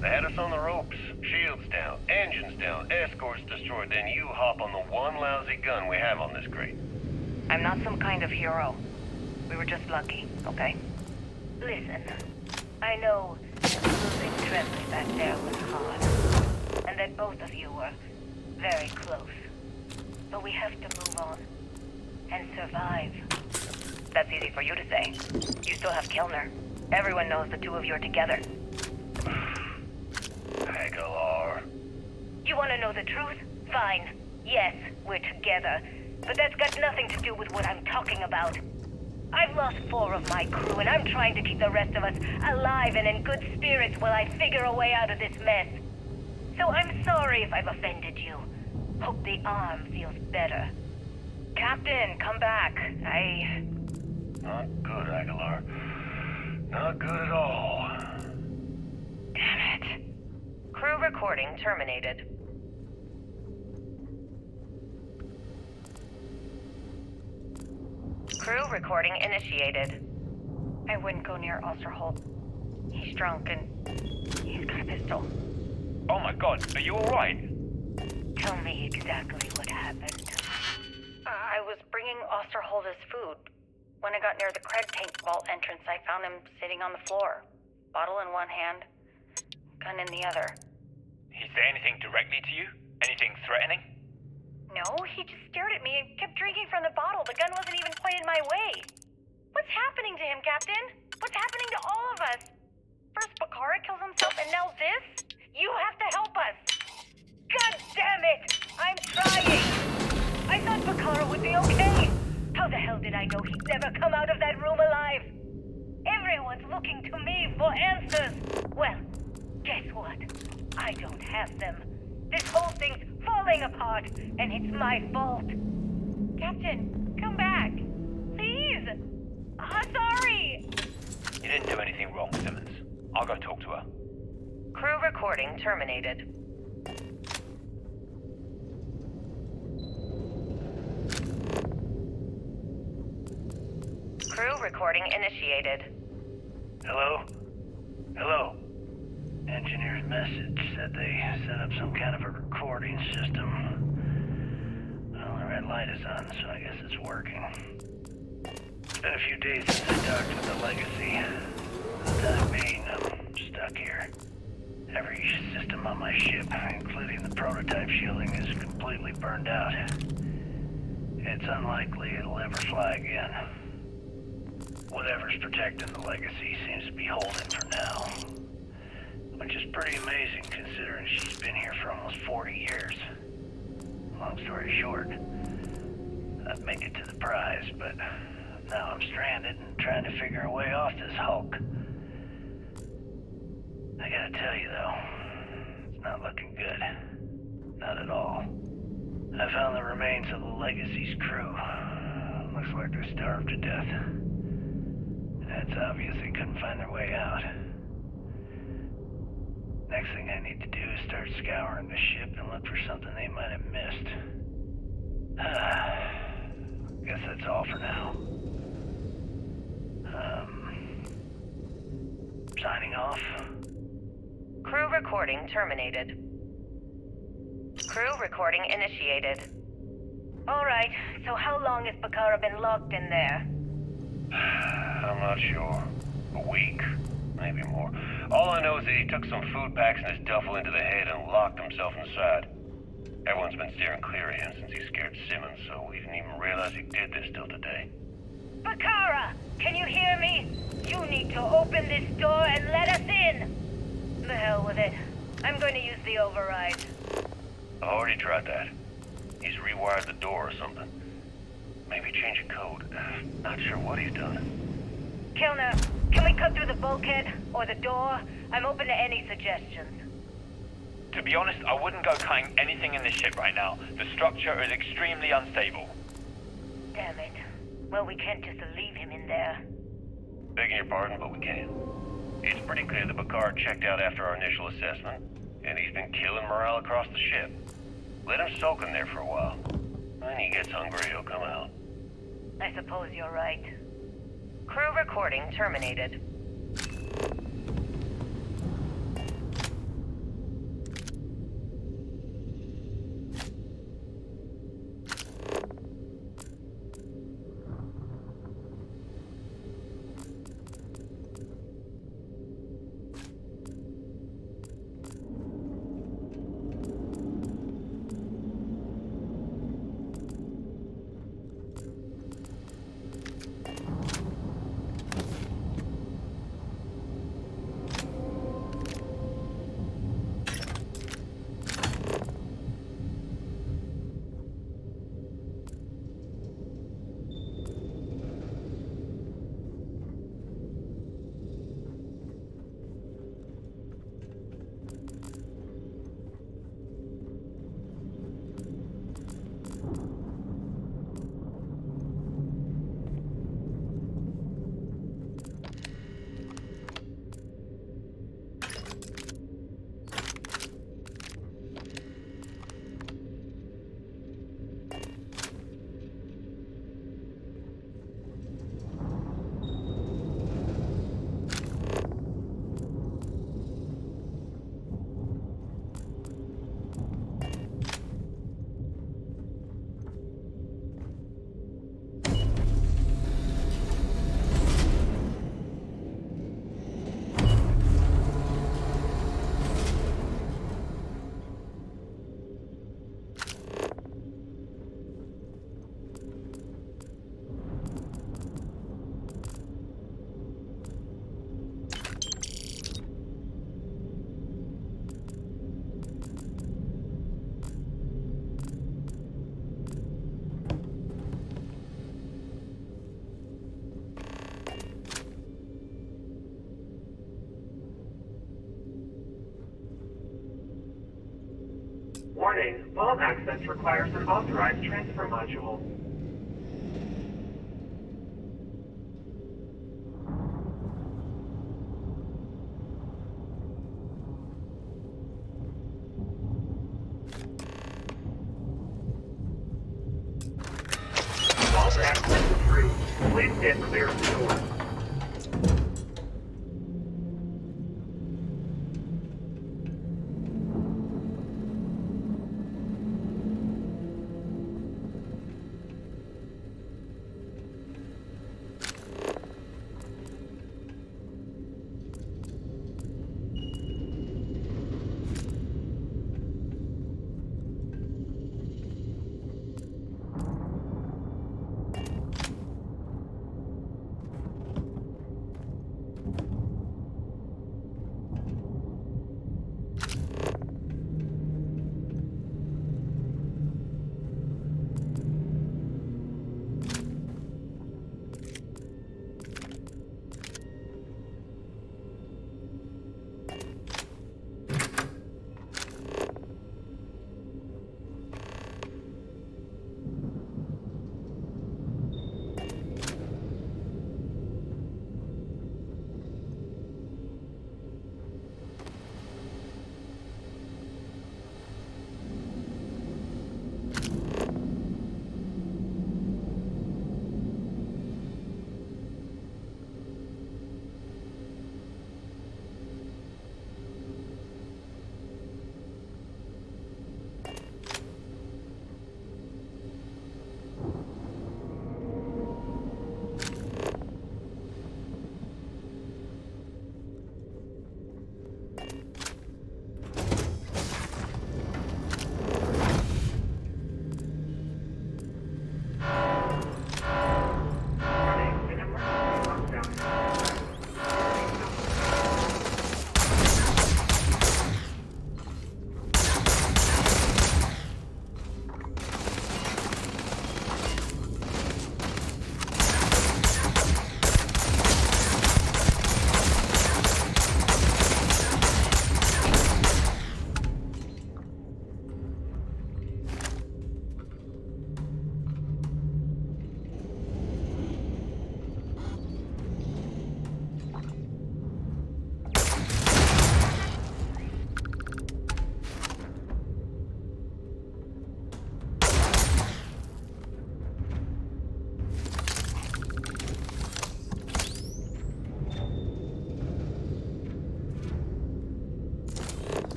They had us on the ropes, shields down, engines down, escorts destroyed, then you hop on the one lousy gun we have on this crate. I'm not some kind of hero. We were just lucky, okay? Listen, I know losing Trembly back there was hard, and that both of you were very close. But we have to move on and survive. That's easy for you to say. You still have Kellner. Everyone knows the two of you are together. Aguilar. You want to know the truth? Fine. Yes, we're together. But that's got nothing to do with what I'm talking about. I've lost 4 of my crew, and I'm trying to keep the rest of us alive and in good spirits while I figure a way out of this mess. So I'm sorry if I've offended you. Hope the arm feels better. Captain, come back. Not good, Aguilar. Not good at all. Damn it. Crew recording terminated. Crew recording initiated. I wouldn't go near Osterholt. He's drunk and he's got a pistol. Oh my God, are you alright? Tell me exactly what happened. I was bringing Osterholt his food. When I got near the Cred tank vault entrance, I found him sitting on the floor. Bottle in one hand, gun in the other. He say anything directly to you? Anything threatening? No, he just stared at me and kept drinking from the bottle. The gun wasn't even pointed my way. What's happening to him, Captain? What's happening to all of us? First Bakara kills himself and now this? You have to help us. God damn it! I'm trying! I thought Bakara would be okay. How the hell did I know he'd never come out of that room alive? Everyone's looking to me for answers. Well, guess what? I don't have them. This whole thing's falling apart, and it's my fault. Captain, come back. Please. Sorry. You didn't do anything wrong, Simmons. I'll go talk to her. Crew recording terminated. Crew recording initiated. Hello? Engineer's message said they set up some kind of a recording system. Well, the red light is on, so I guess it's working. It's been a few days since I talked with the Legacy. For the time being, I'm stuck here. Every system on my ship, including the prototype shielding, is completely burned out. It's unlikely it'll ever fly again. Whatever's protecting the Legacy seems to be holding for now. Which is pretty amazing considering she's been here for almost 40 years. Long story short, I'd make it to the prize, but now I'm stranded and trying to figure a way off this hulk. I gotta tell you though, it's not looking good. Not at all. I found the remains of the Legacy's crew. Looks like they're starved to death. It's obvious they couldn't find their way out. Next thing I need to do is start scouring the ship and look for something they might have missed. Guess that's all for now. Signing off. Crew recording terminated. Crew recording initiated. Alright, so how long has Bakara been locked in there? I'm not sure. A week, maybe more. All I know is that he took some food packs in his duffel into the head and locked himself inside. Everyone's been steering clear of him since he scared Simmons, so we didn't even realize he did this till today. Bakara! Can you hear me? You need to open this door and let us in! The hell with it. I'm going to use the override. I already tried that. He's rewired the door or something. Maybe change a code. Not sure what he's done. Kilner, can we cut through the bulkhead or the door? I'm open to any suggestions. To be honest, I wouldn't go cutting anything in this ship right now. The structure is extremely unstable. Damn it. Well, we can't just leave him in there. Begging your pardon, but we can. It's pretty clear that Bakar checked out after our initial assessment, and he's been killing morale across the ship. Let him soak in there for a while. When he gets hungry, he'll come out. I suppose you're right. Crew recording terminated. Warning, vault access requires an authorized transfer module. Vault access approved. Please stand clear of the door.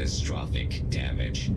catastrophic damage.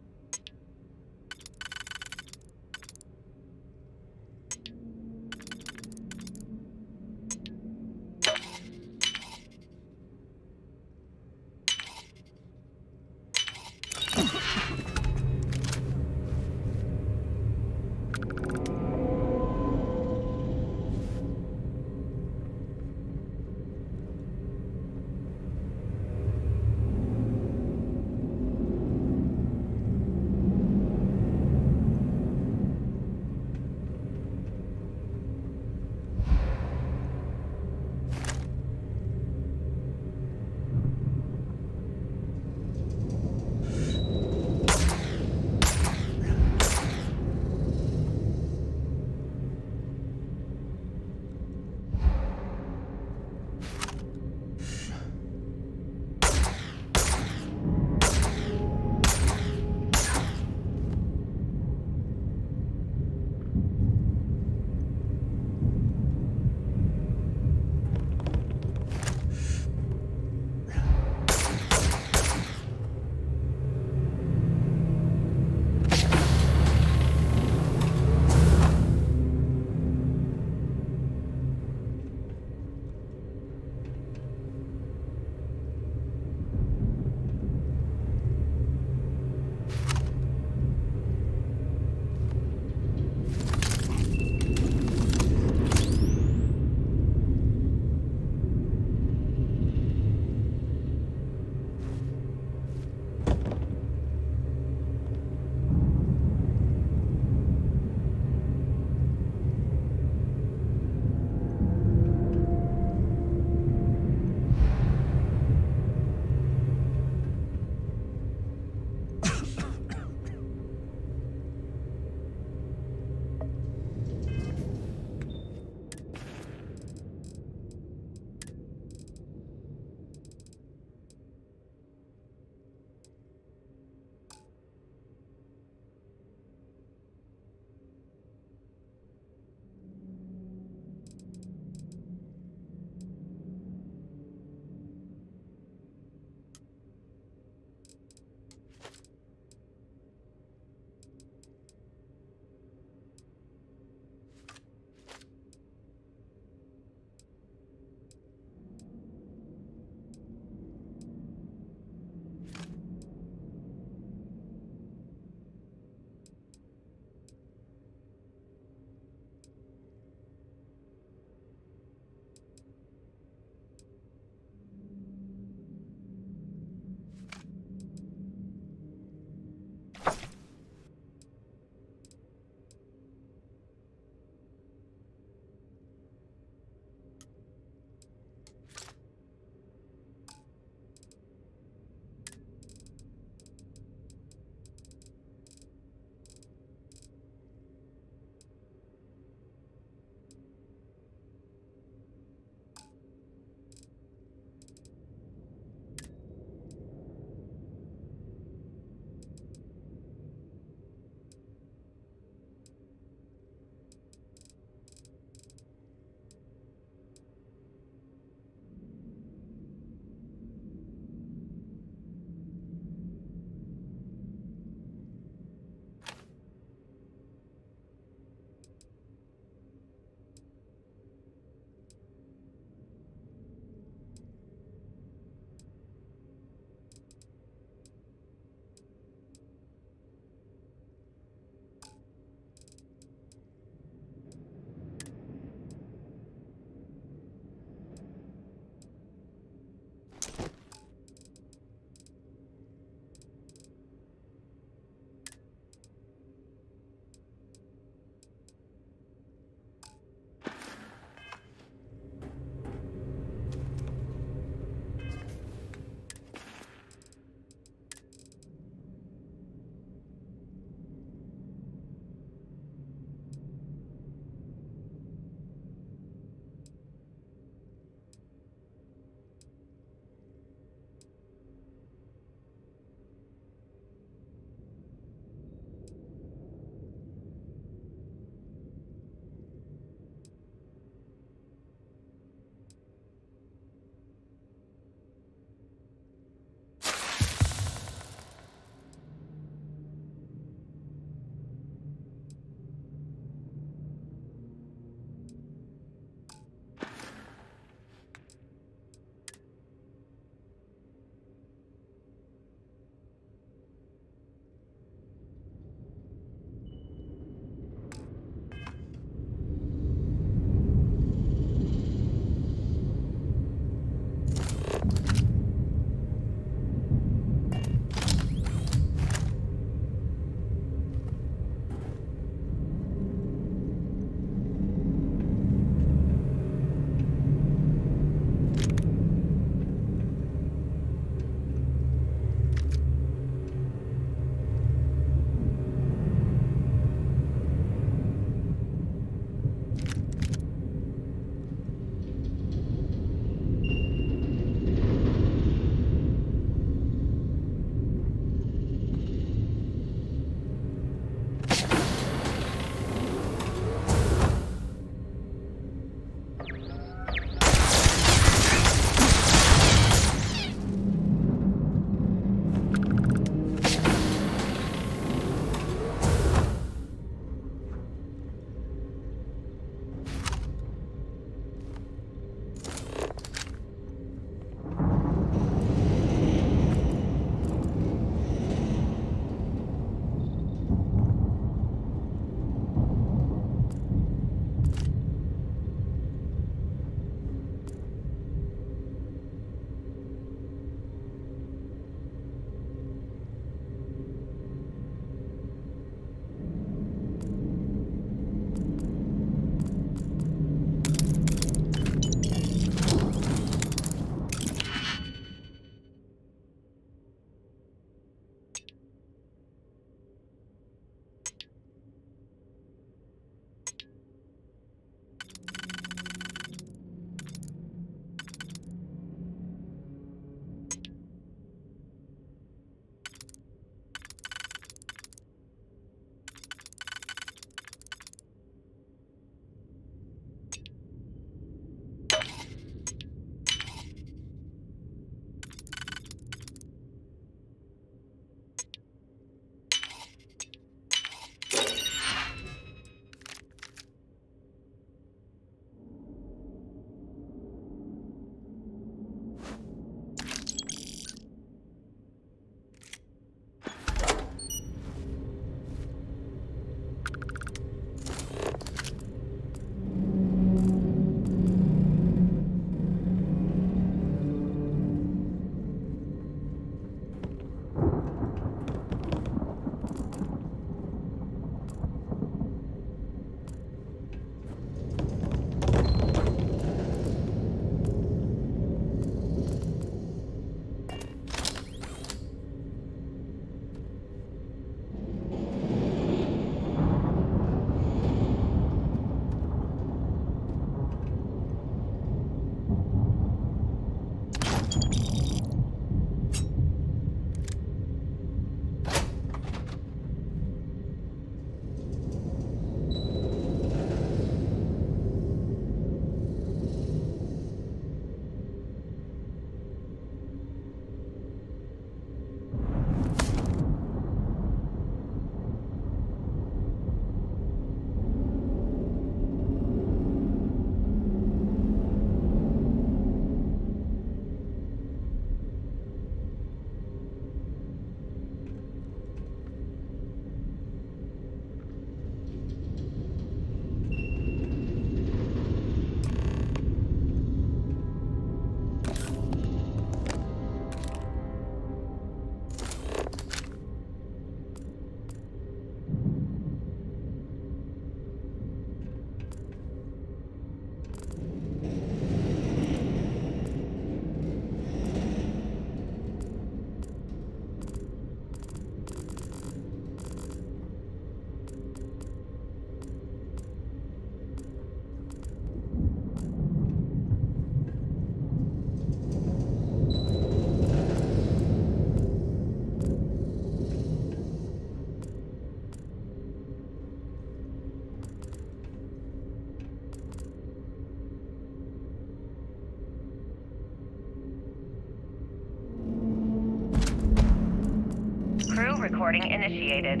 recording initiated.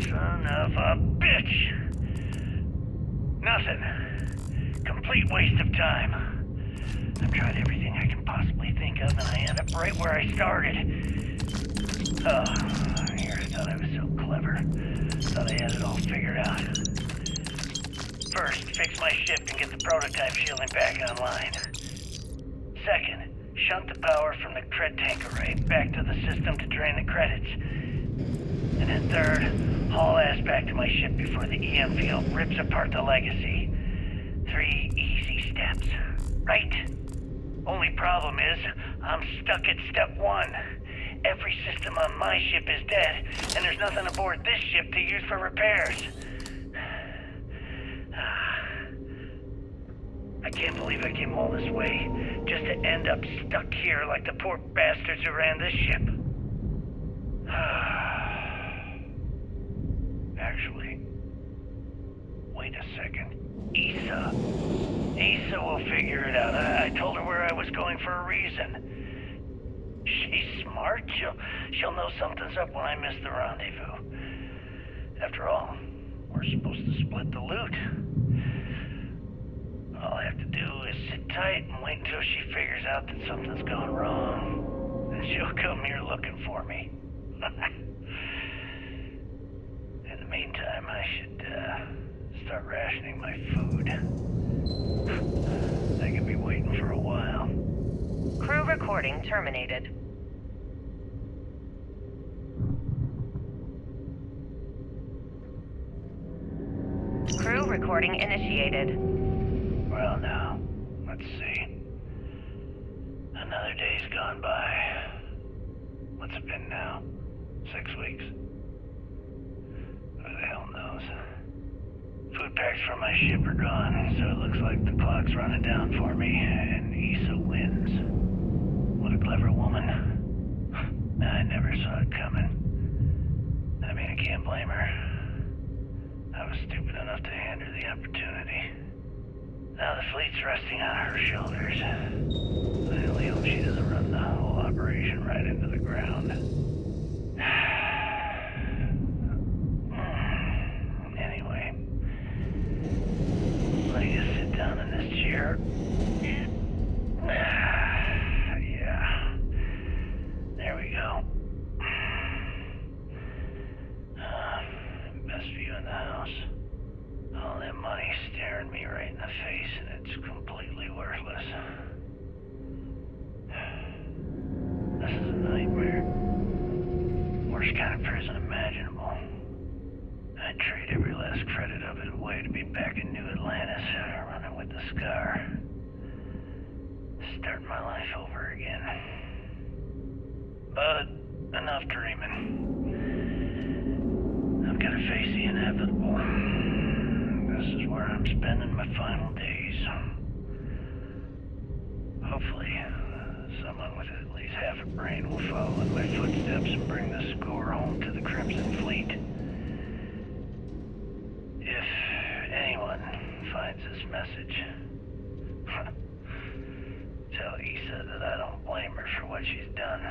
Son of a bitch! Nothing. Complete waste of time. I've tried everything I can possibly think of, and I end up right where I started. Oh, here I thought I was so clever. Thought I had it all figured out. First, fix my ship and get the prototype shielding back online. Second, shunt the power from the cred tank array back to the system to drain the credits. And then third, haul ass back to my ship before the EM field rips apart the legacy. 3 easy steps, right? Only problem is, I'm stuck at step 1. Every system on my ship is dead, and there's nothing aboard this ship to use for repairs. I can't believe I came all this way, just to end up stuck here like the poor bastards who ran this ship. Actually, wait a second. Issa will figure it out. I told her where I was going for a reason. She's smart. She'll know something's up when I miss the rendezvous. After all, we're supposed to split the loot. All I have to do is sit tight and wait until she figures out that something's gone wrong. Then she'll come here looking for me. In the meantime, I should start rationing my food. I could be waiting for a while. Crew recording terminated. Crew recording initiated. Well now, let's see. Another day's gone by. What's it been now? 6 weeks? Who the hell knows? Food packs from my ship are gone, so it looks like the clock's running down for me, and Issa wins. What a clever woman. I never saw it coming. I mean, I can't blame her. I was stupid enough to hand her the opportunity. Now the fleet's resting on her shoulders. I only hope she doesn't run the whole operation right into the ground. Anyway, let me just sit down in this chair. Yeah. There we go. Best view in the house. All that money staring me right in the face, and it's completely worthless. This is a nightmare. Worst kind of prison imaginable. I'd trade every last credit of it away to be back in New Atlantis, running with the Scar. Starting my life over again. But enough dreaming. I've got to face the inevitable. This is where I'm spending my final days. Hopefully, someone with at least half a brain will follow in my footsteps and bring the score home to the Crimson Fleet. If anyone finds this message, tell Issa that I don't blame her for what she's done.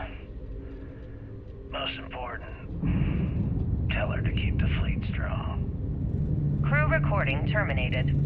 Most important, tell her to keep the fleet strong. Crew recording terminated.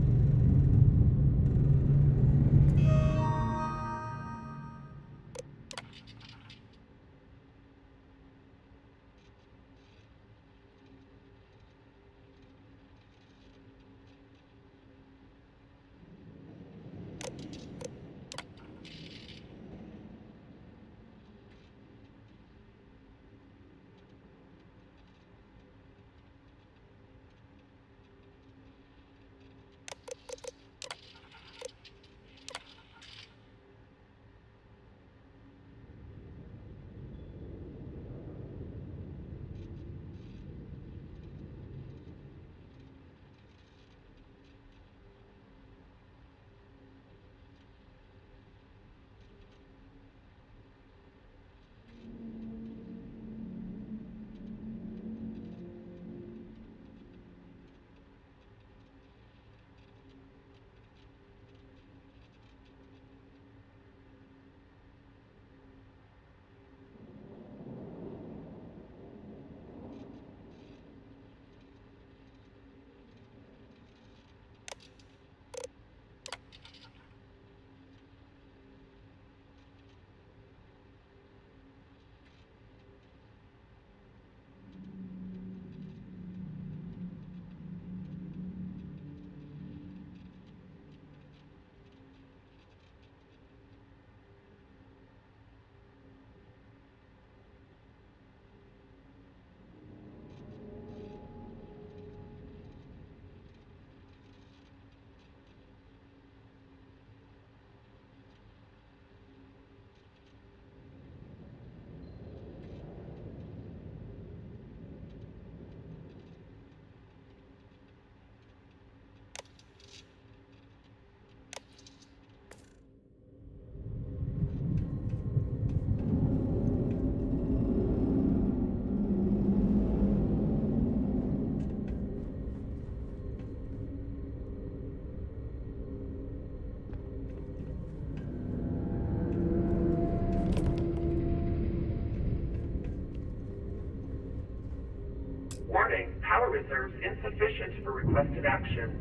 power reserves insufficient for requested action.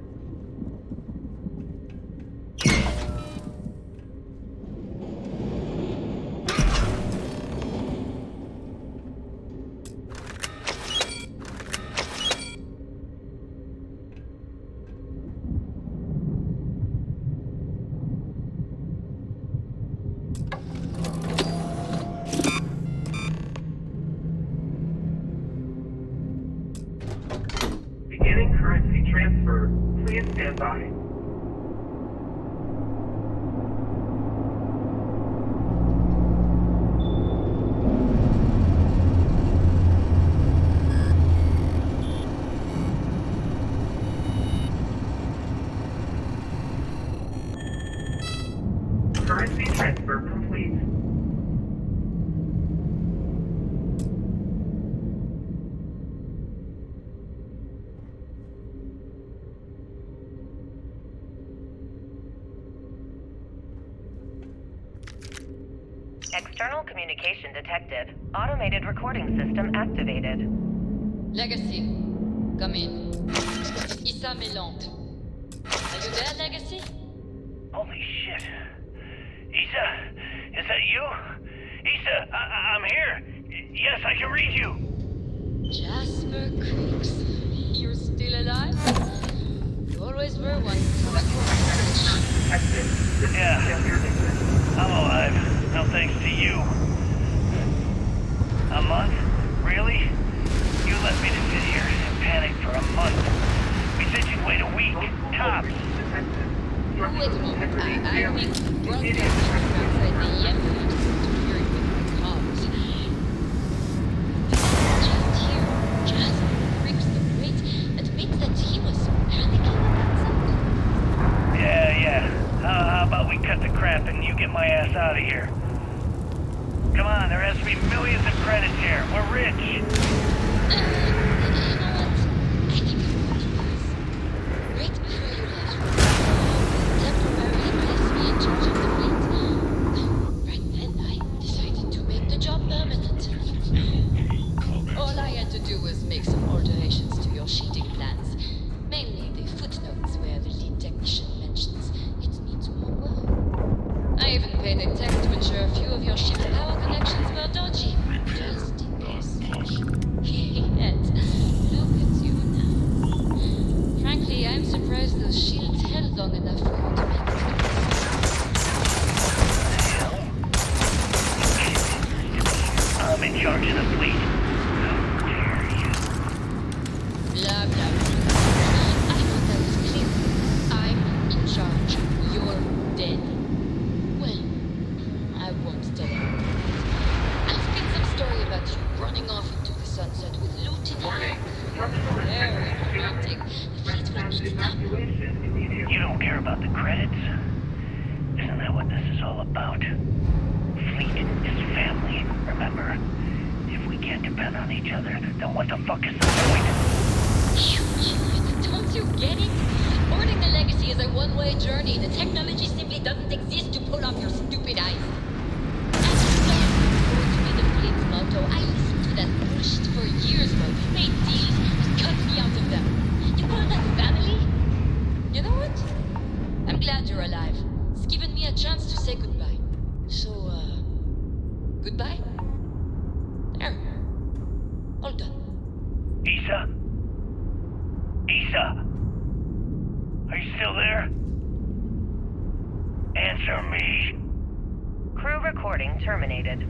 Beginning currency transfer. Please stand by. Currency transfer complete. External communication detected. Automated recording system activated. Legacy, come in. Issa Melant. Are you there, Legacy? Holy shit. Issa, is that you? Issa, I'm here. Yes, I can read you. Jasper Creeks. You're still alive? You always were one. Yeah, I'm alive. No thanks to you. A month? Really? You left me to sit here and panic for a month. We said you'd wait a week, tops. Wait a moment. I think broadcasting from outside the Emperor is interfering with my comms. Just here, Jasper Creeks the Great admits that he was panicking at that time. Yeah. How about we cut the crap and you get my ass out of here? Come on, there has to be millions of credits here. We're rich. You know what? I think I'm going to this. Right before you left, temporarily placed me in charge of the fleet. Right then, I decided to make the job permanent. All I had to do was make some alterations to your sheeting plans. Mainly the footnotes where the lead technician mentions it needs more work. I even paid a tech to ensure a few of your ship's power connections were dodgy. Just in case. Yet, look at you now. Frankly, I'm surprised those shields held long enough for you to make it. I'm in charge of the fleet. How dare you? Blah, blah, blah. I thought that was clear. I'm in charge. You're dead. Well, I won't tell anyone. I'll spin some story about you running off into the sunset with loot in your hand. Very romantic. The fleet will need enough. You don't care about the credits? Isn't that what this is all about? Fleet is family, remember? If we can't depend on each other, then what the fuck is the point? Don't you get it? Boarding the Legacy is a one-way journey. The technology simply doesn't exist to pull off your stupid eyes. As you said, going to be the fleet's motto. I listened to that bullshit for years, bro. Made deals, it cut me out of them. You call that family? You know what? I'm glad you're alive. It's given me a chance to say goodbye. So, goodbye? There. All done. Issa? Issa? Are you still there? Answer me. Crew recording terminated.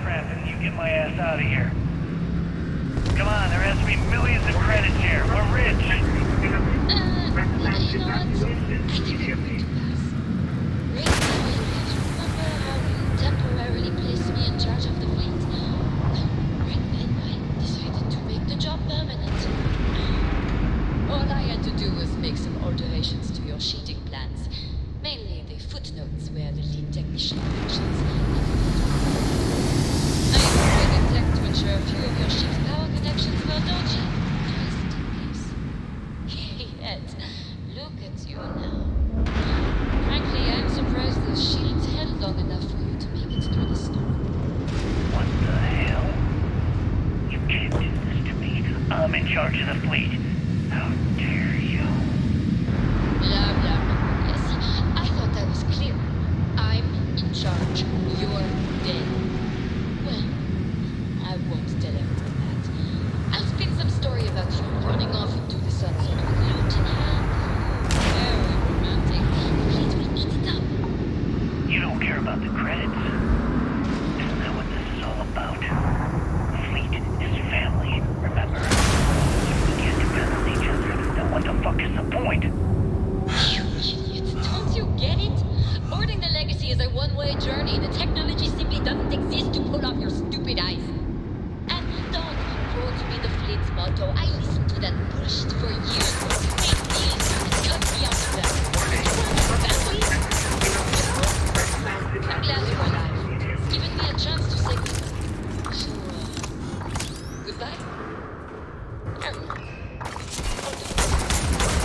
crap and you get my ass out of here. Come on, there has to be millions of credits here. We're rich. You know what? I think I'm going to pass. Right now, remember how you temporarily placed me in charge of the fleet? Right then, I decided to make the job permanent. All I had to do was make some alterations to your sheeting plans. Mainly the footnotes where the lead technician mentions. I upgraded tech to ensure a few of your ship's power connections were dodgy. Just in case. Yet, look at you now. Frankly, I'm surprised those shields held long enough for you to make it through the storm. What the hell? You can't do this to me. I'm in charge of the fleet. How dare you? Blah, blah, blah. Yes, I thought that was clear. I'm in charge. You're dead. Well, I won't tell everyone that. I'll spin some story about you running off into the sunset with lute in hand. Very romantic. Fleet will eat it up. You don't care about the credits. Isn't that what this is all about? Fleet is family, remember? If we can't depend on each other, then what the fuck is the point? You idiot. Don't you get it? Boarding the Legacy is a one-way journey. The technology simply doesn't exist to pull off your stupid eyes. And don't quote me the fleet's motto. I listened to that bullshit for years. Fake deals and cut me out of that. Family? I'm glad you're alive. It's given me a chance to say goodbye. So, goodbye?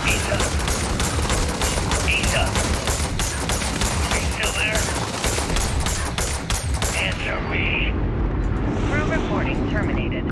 Isa! Isa! Are you still there? Answer me! Crew reporting terminated.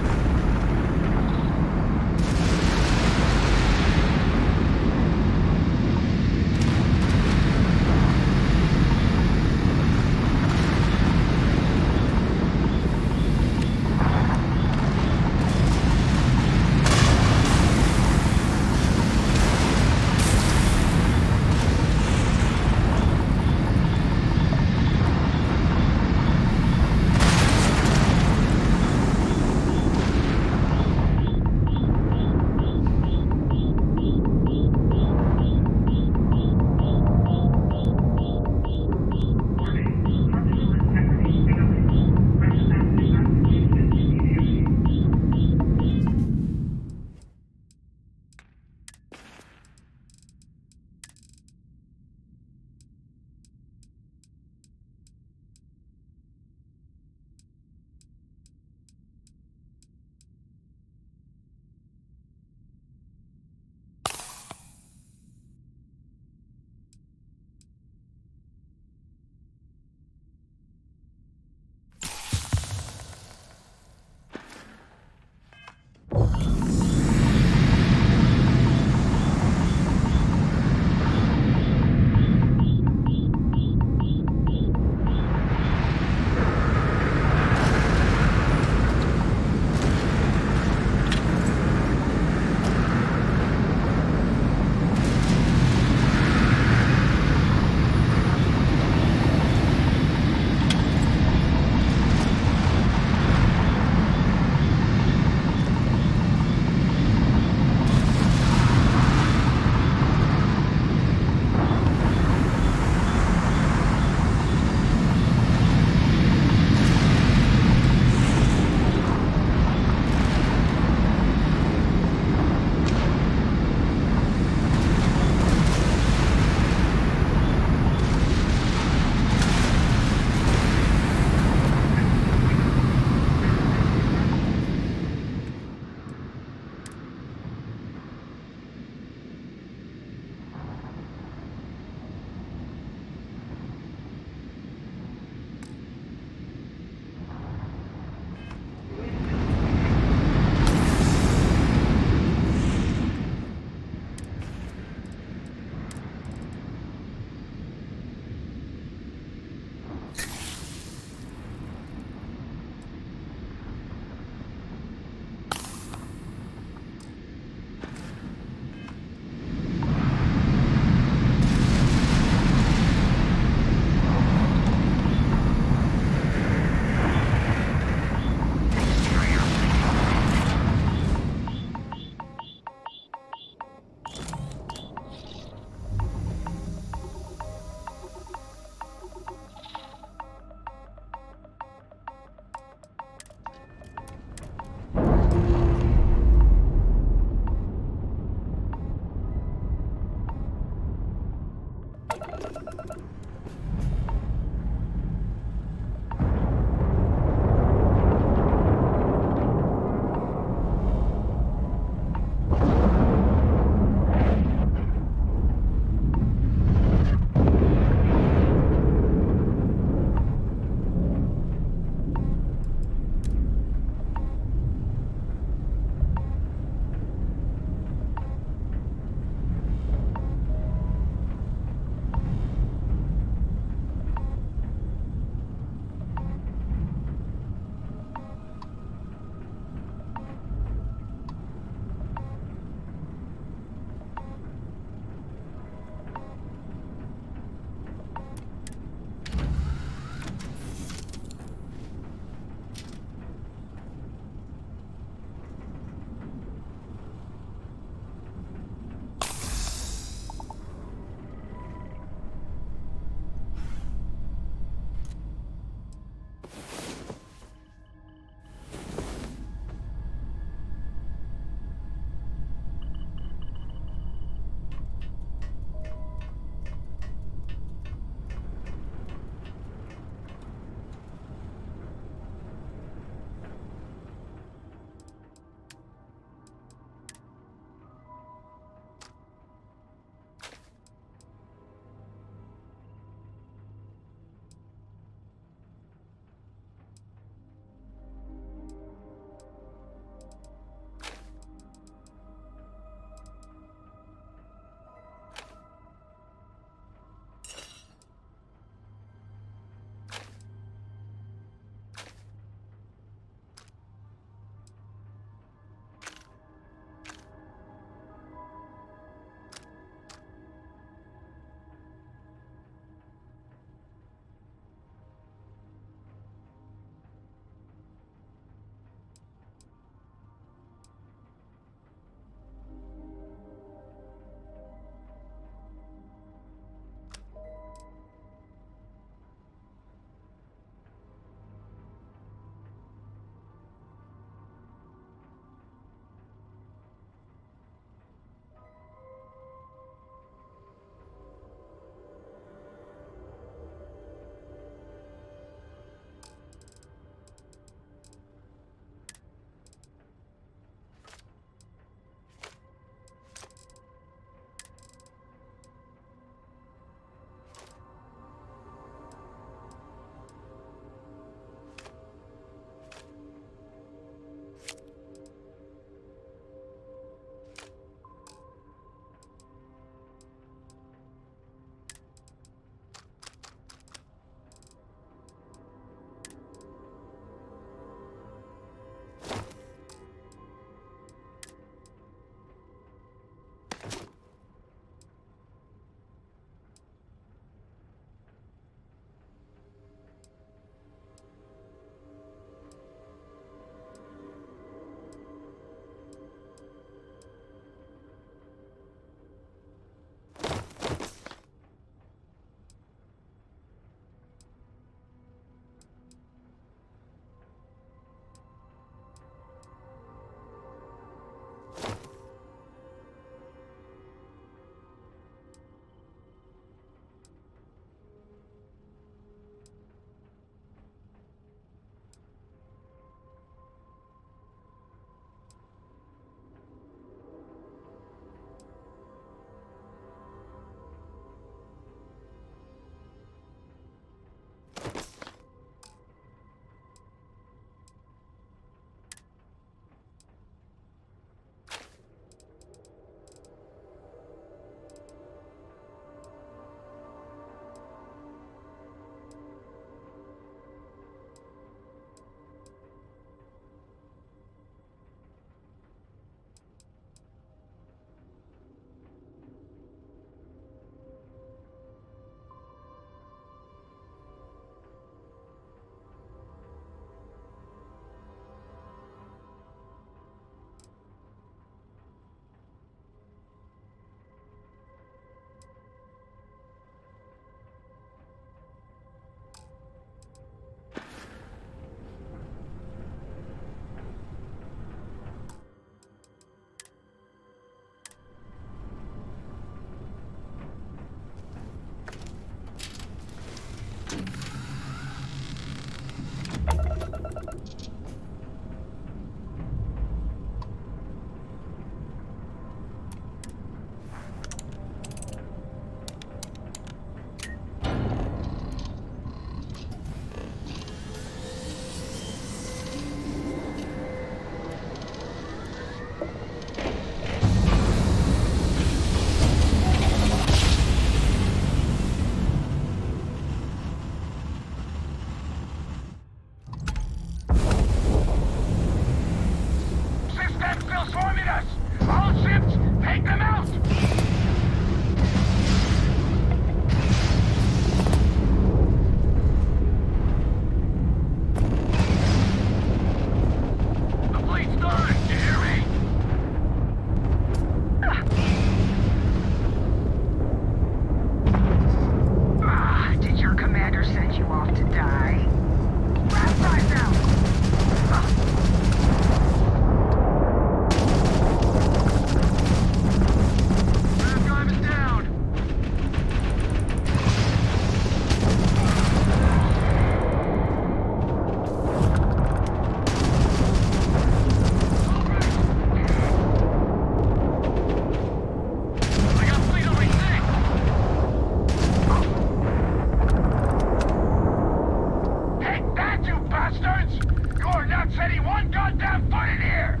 one goddamn foot in here!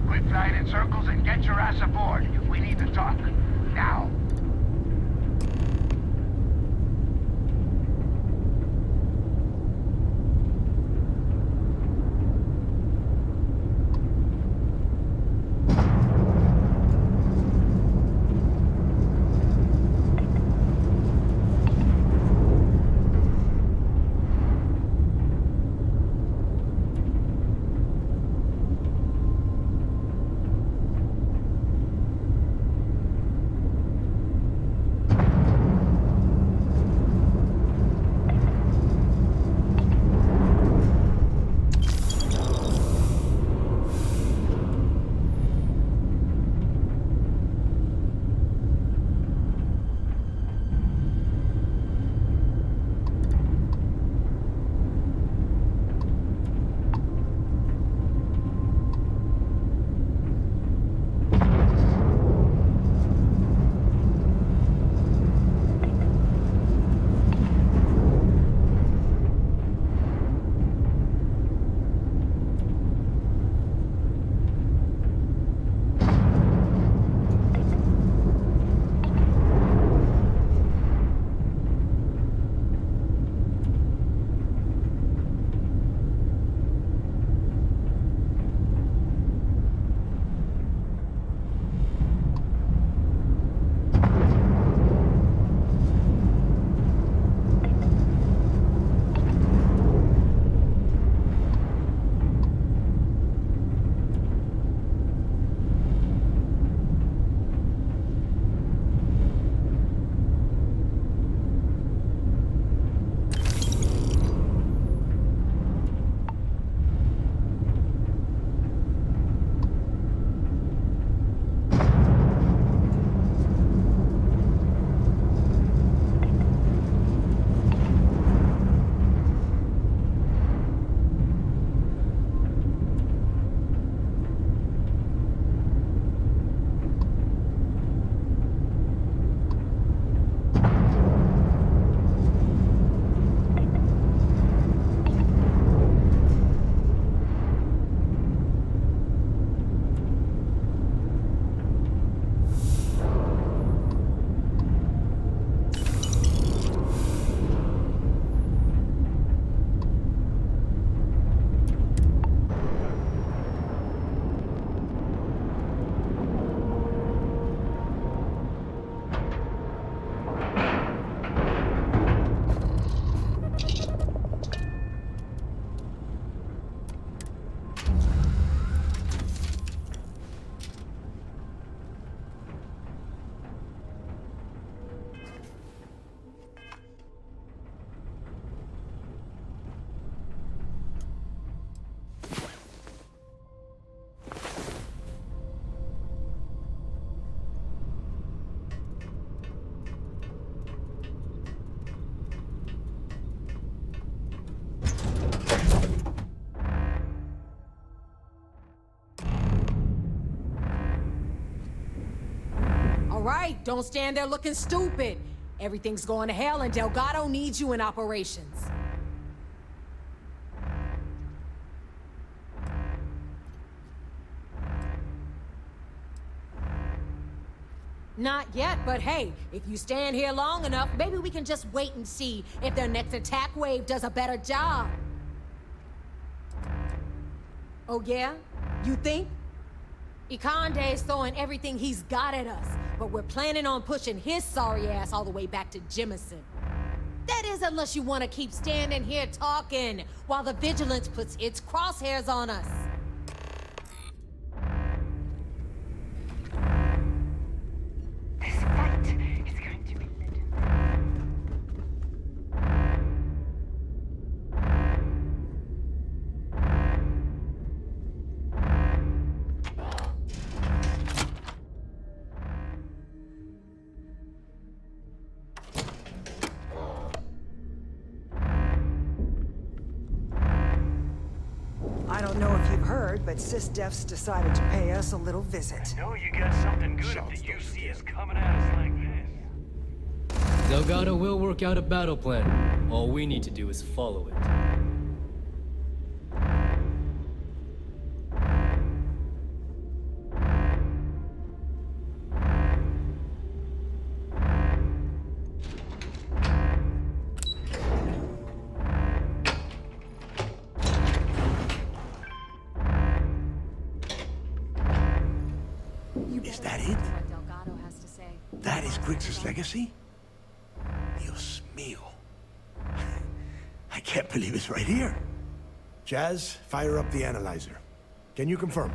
Quit flying in circles and get your ass aboard. We need to talk. Now. right, don't stand there looking stupid. Everything's going to hell and Delgado needs you in operations. Not yet, but hey, if you stand here long enough, maybe we can just wait and see if their next attack wave does a better job. Oh yeah? You think? Ikande's throwing everything he's got at us, but we're planning on pushing his sorry ass all the way back to Jemison. That is, unless you want to keep standing here talking while the Vigilance puts its crosshairs on us. This fight is going to be I don't know if you've heard, but SysDef's decided to pay us a little visit. I know you got something good if the UC is coming at us like this. Delgado will work out a battle plan. All we need to do is follow it. it? What Delgado has to say. That is Grix's legacy? Dios mío. I can't believe it's right here. Jazz, fire up the analyzer. Can you confirm?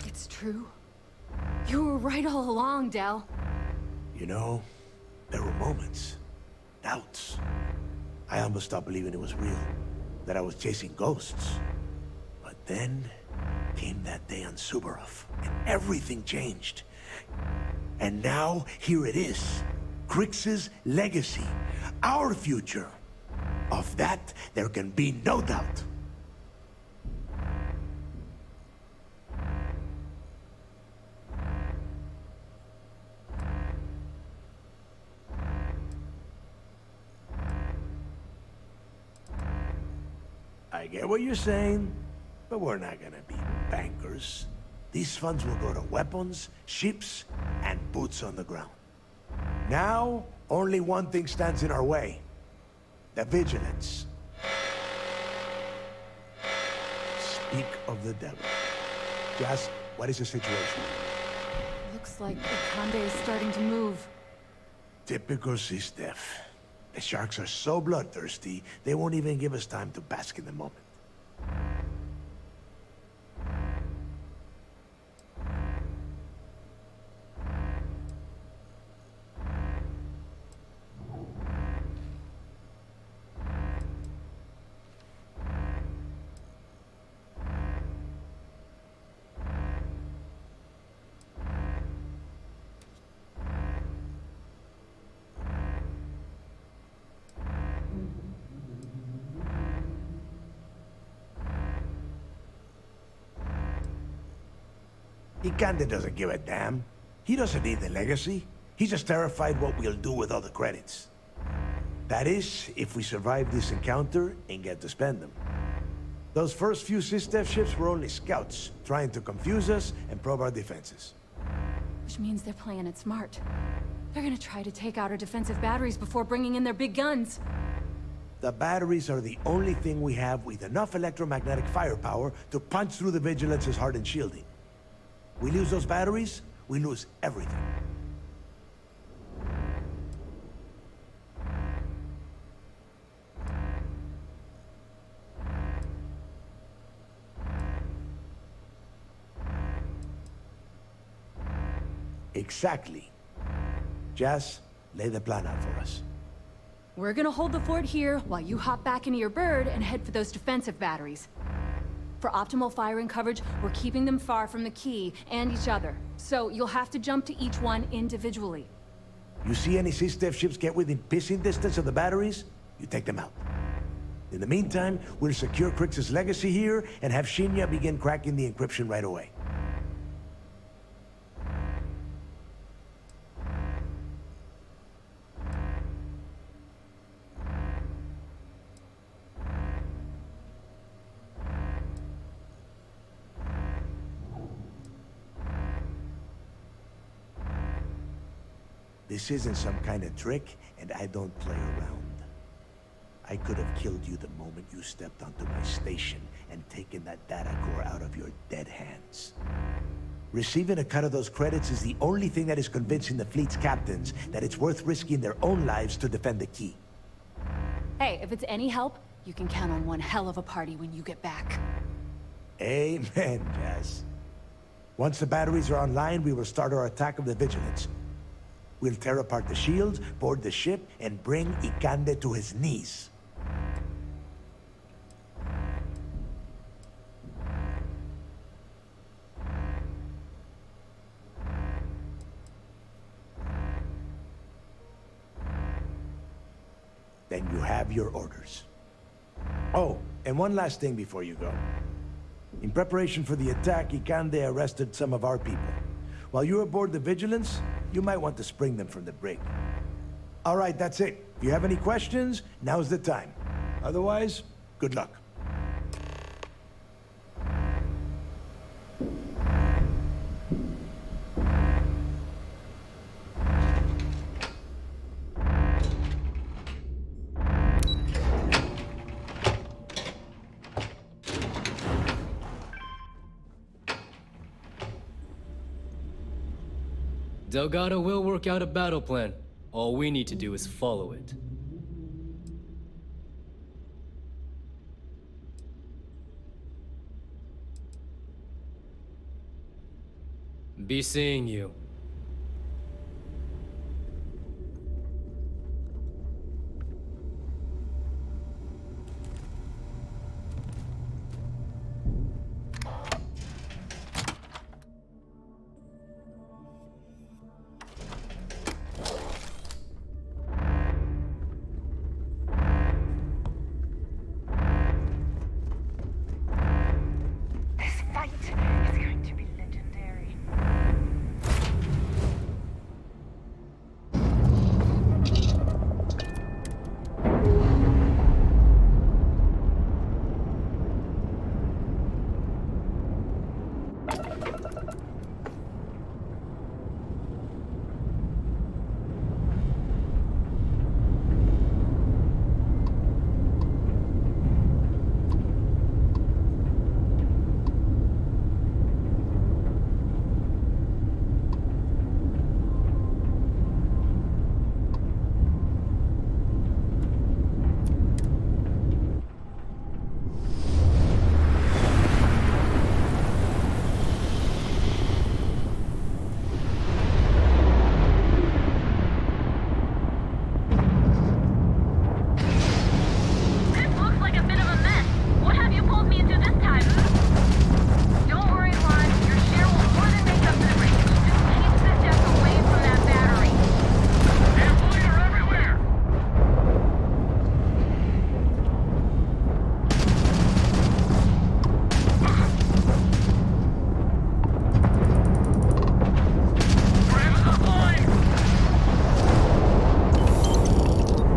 It's true. You were right all along, Del. You know, there were moments, doubts. I almost stopped believing it was real, that I was chasing ghosts. But then came that day on Subaroff, and everything changed. And now, here it is. Grix's legacy. Our future. Of that, there can be no doubt. I get what you're saying, but we're not gonna be bankers. These funds will go to weapons, ships, and boots on the ground. Now, only one thing stands in our way. The Vigilance. Speak of the devil. Jazz, what is the situation? Looks like Ikande is starting to move. Typical SysDef. The sharks are so bloodthirsty, they won't even give us time to bask in the moment. Ikande doesn't give a damn. He doesn't need the legacy. He's just terrified what we'll do with all the credits. That is, if we survive this encounter and get to spend them. Those first few SysDef ships were only scouts, trying to confuse us and probe our defenses. Which means they're playing it smart. They're gonna try to take out our defensive batteries before bringing in their big guns. The batteries are the only thing we have with enough electromagnetic firepower to punch through the Vigilance's hardened shielding. We lose those batteries, we lose everything. Exactly. Jazz, lay the plan out for us. We're gonna hold the fort here while you hop back into your bird and head for those defensive batteries. For optimal firing coverage, we're keeping them far from the key and each other. So you'll have to jump to each one individually. You see any SysDef ships get within pissing distance of the batteries, you take them out. In the meantime, we'll secure Grix's legacy here and have Shinya begin cracking the encryption right away. This isn't some kind of trick, and I don't play around. I could have killed you the moment you stepped onto my station and taken that data core out of your dead hands. Receiving a cut of those credits is the only thing that is convincing the fleet's captains that it's worth risking their own lives to defend the key. Hey, if it's any help, you can count on one hell of a party when you get back. Amen, Jazz. Once the batteries are online, we will start our attack of the Vigilance. We'll tear apart the shields, board the ship, and bring Ikande to his knees. Then you have your orders. Oh, and one last thing before you go. In preparation for the attack, Ikande arrested some of our people. While you're aboard the Vigilance, you might want to spring them from the brig. All right, that's it. If you have any questions, now's the time. Otherwise, good luck. Delgado will work out a battle plan. All we need to do is follow it. Be seeing you. This fight is going to be legendary. This looks like a bit of a mess. What have you pulled me into this time? Don't worry, Lon. Your share will more than make up for the break. Just keep this desk away from that battery. Employees are everywhere.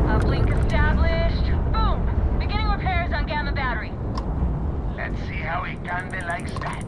Uplink established. Boom! Beginning repairs on Gamma battery. Let's see how Ikande likes that.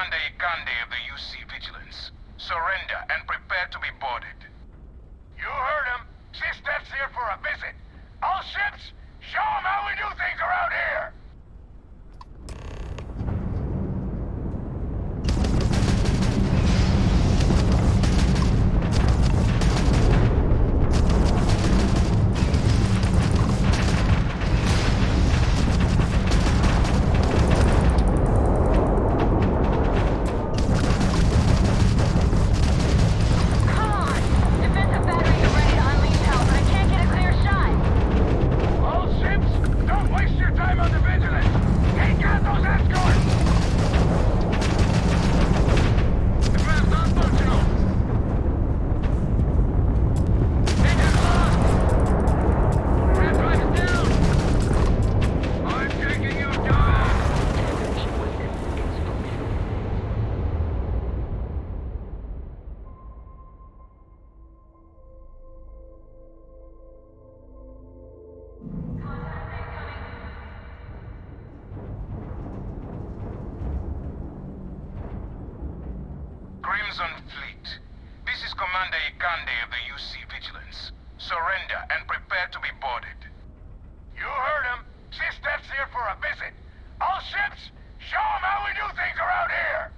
Commander Ikande of the UC Vigilance. Surrender and prepare to be boarded. You heard him. SysDef's here for a visit. All ships, show them how we do things around here! Crimson Fleet. This is Commander Ikande of the UC Vigilance. Surrender and prepare to be boarded. You heard him. SysDef's here for a visit. All ships, show them how we do things around here!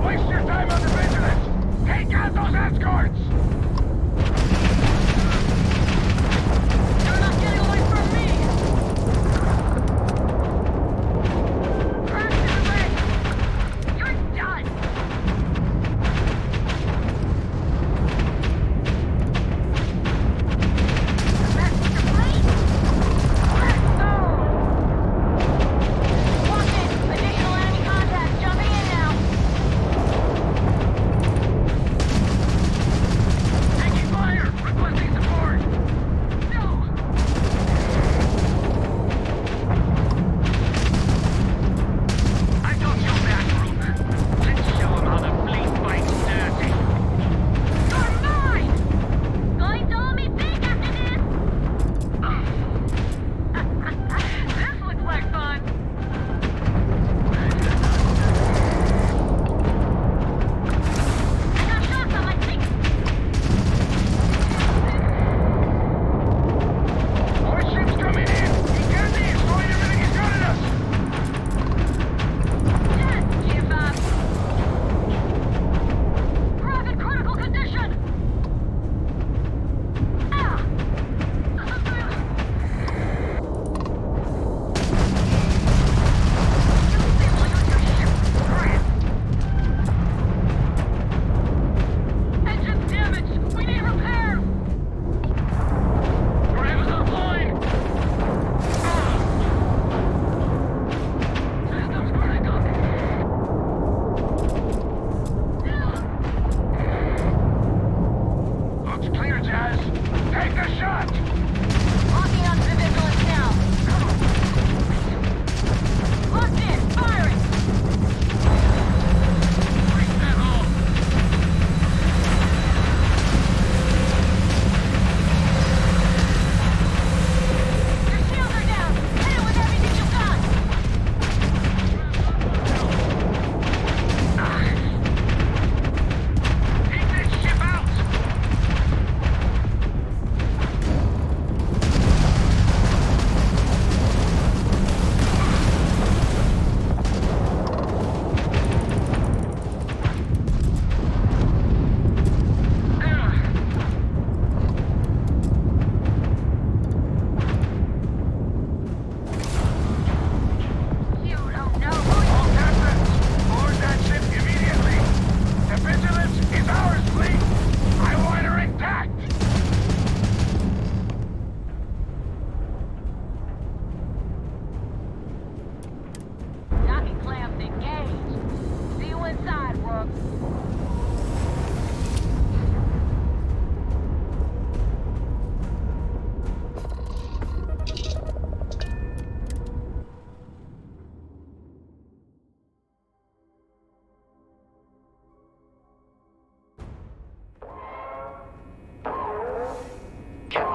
Wait!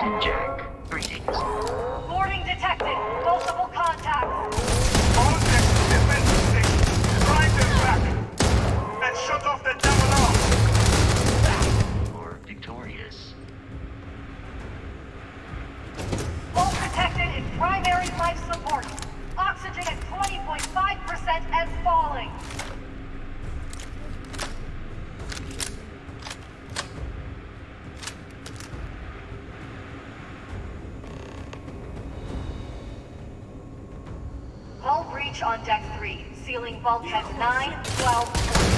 Captain Jack. Greetings. Boarding detected. Multiple contacts. All next defense stations, drive them back! And shut off the damn alarm! Or victorious. All protected in primary life support. Oxygen at 20.5% and falling. Hull breach on deck 3. Sealing bulkheads 9, 12, 14.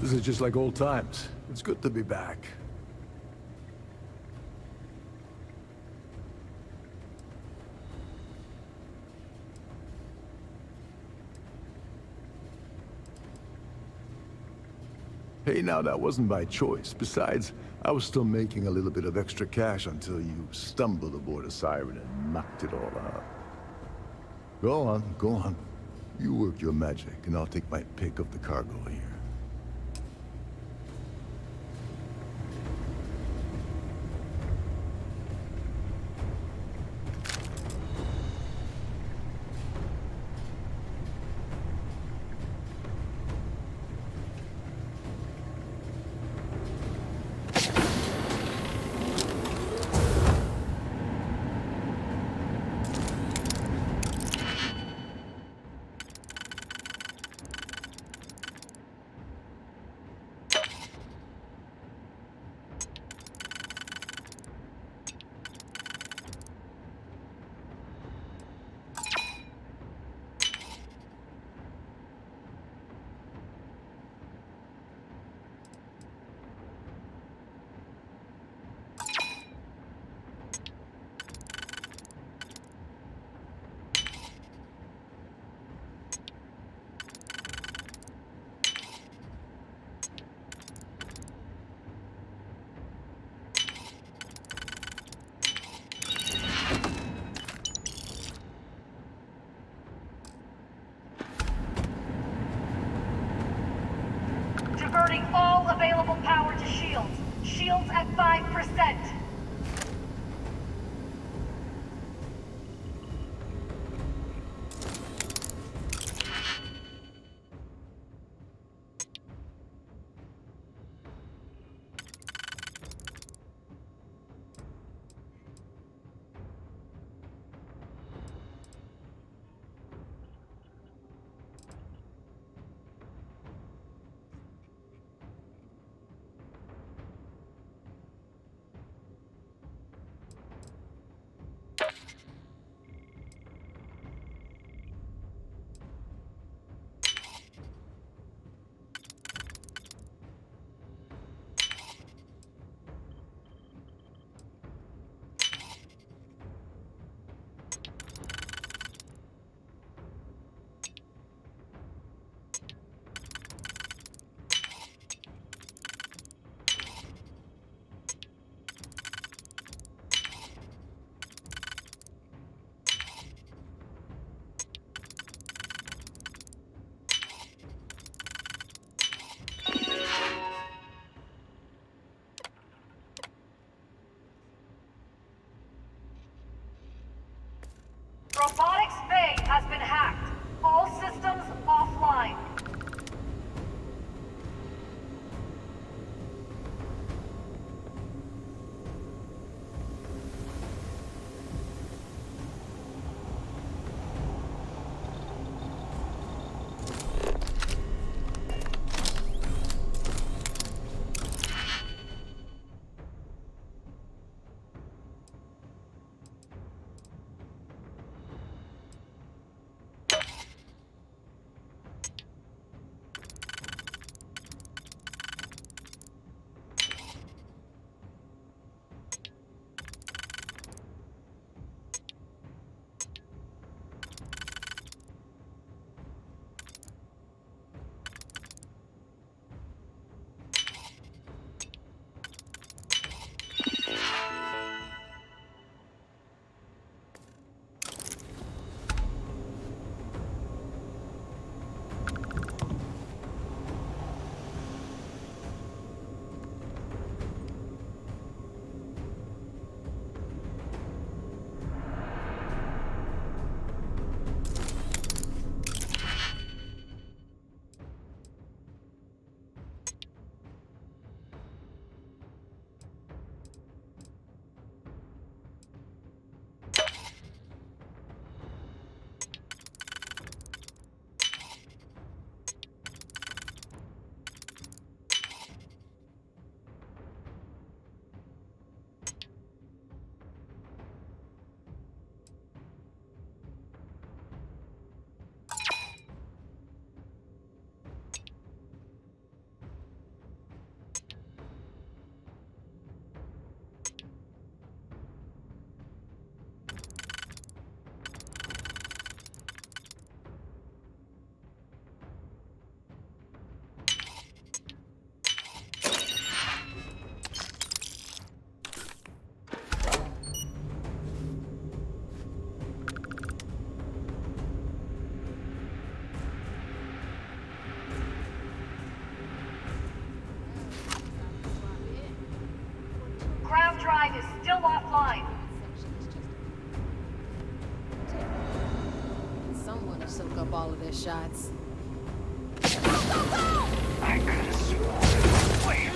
This is just like old times. It's good to be back. Hey, now that wasn't by choice. Besides, I was still making a little bit of extra cash until you stumbled aboard a siren and knocked it all out. Go on, go on. You work your magic, and I'll take my pick of the cargo here. Diverting all available power to shields. Shields at 5%. Robotics Bay has been hacked. All systems offline. drive is still offline. Someone to soak up all of their shots. I could have sworn. Wait.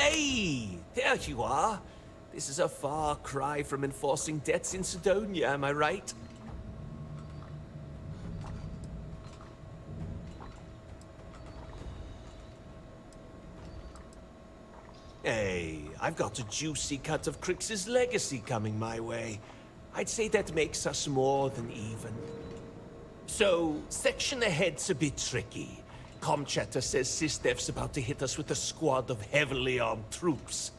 Hey, there you are. This is a far cry from enforcing debts in Sidonia, am I right? Hey, I've got a juicy cut of Crix's legacy coming my way. I'd say that makes us more than even. So, section ahead's a bit tricky. Comchatter says SysDef's about to hit us with a squad of heavily armed troops.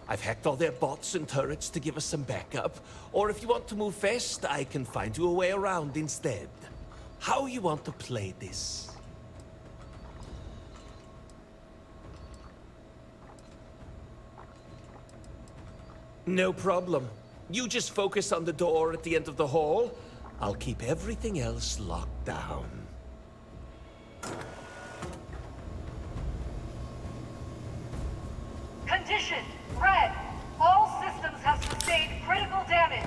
I've hacked all their bots and turrets to give us some backup, or if you want to move fast, I can find you a way around instead. How you want to play this? No problem. You just focus on the door at the end of the hall. I'll keep everything else locked down. Condition, red. All systems have sustained critical damage.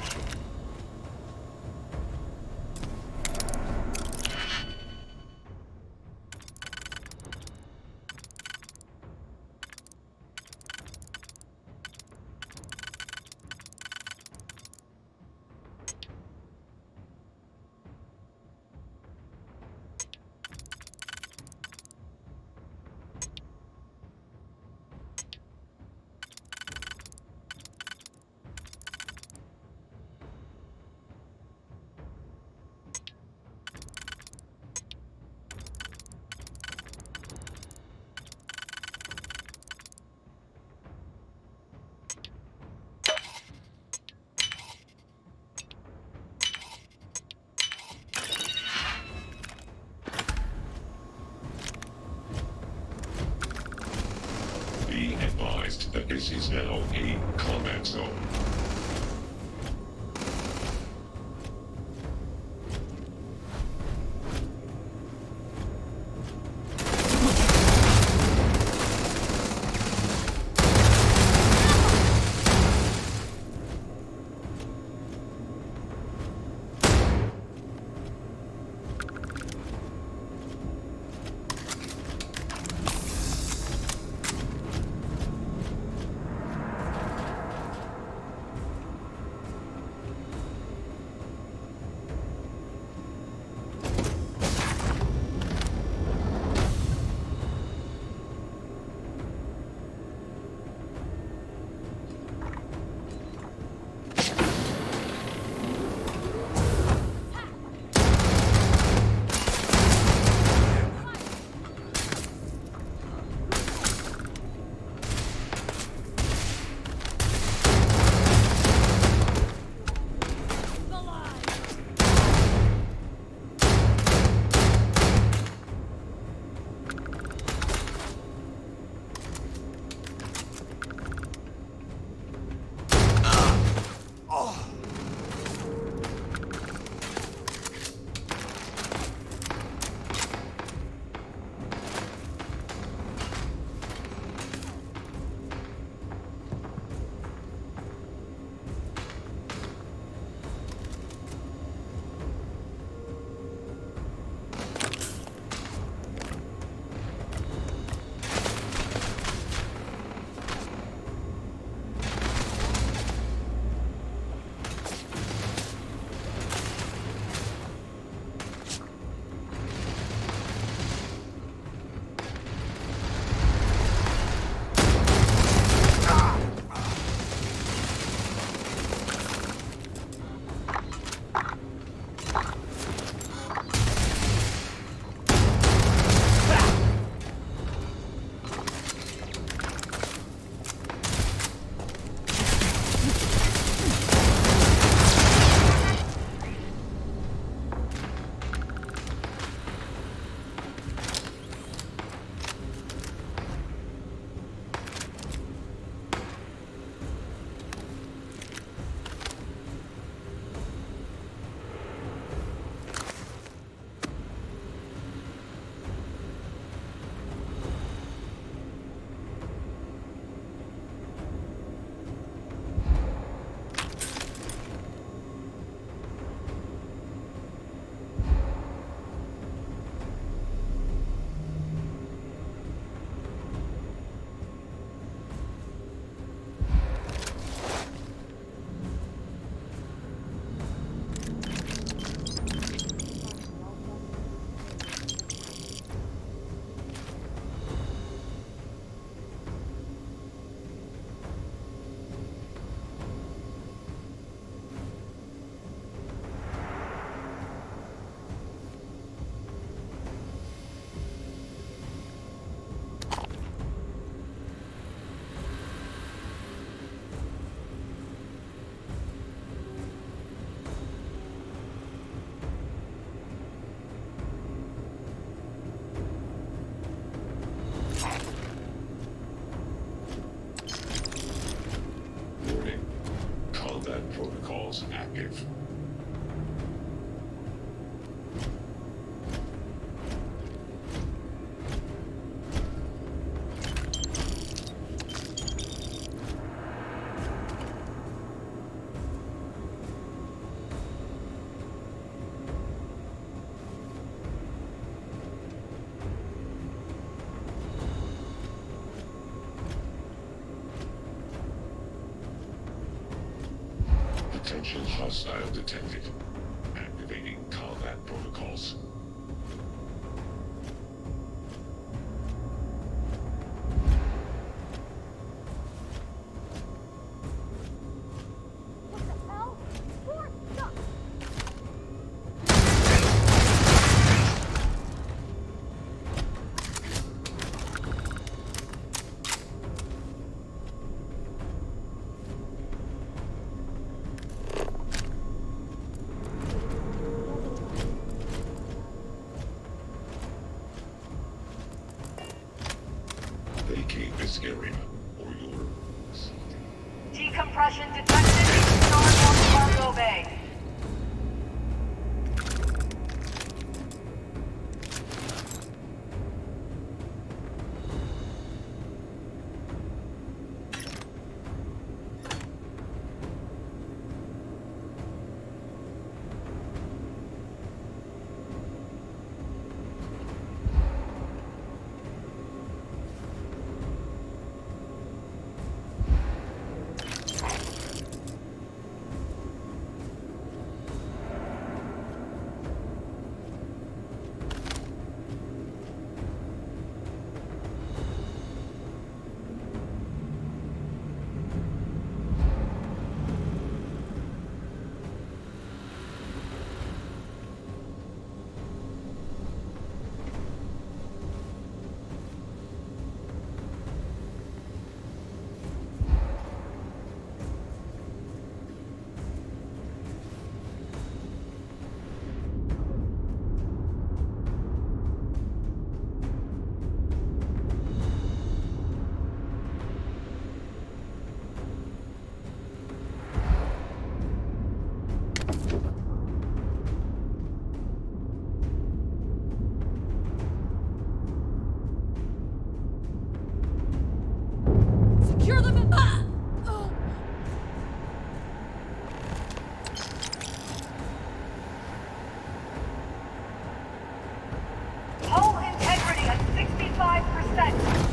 Be advised that this is now a combat zone. Negative. Potential hostile detected. Activating combat protocols. Vacate this area, or your Decompression detected in north cargo bay. Secure them! Hull integrity at 65%.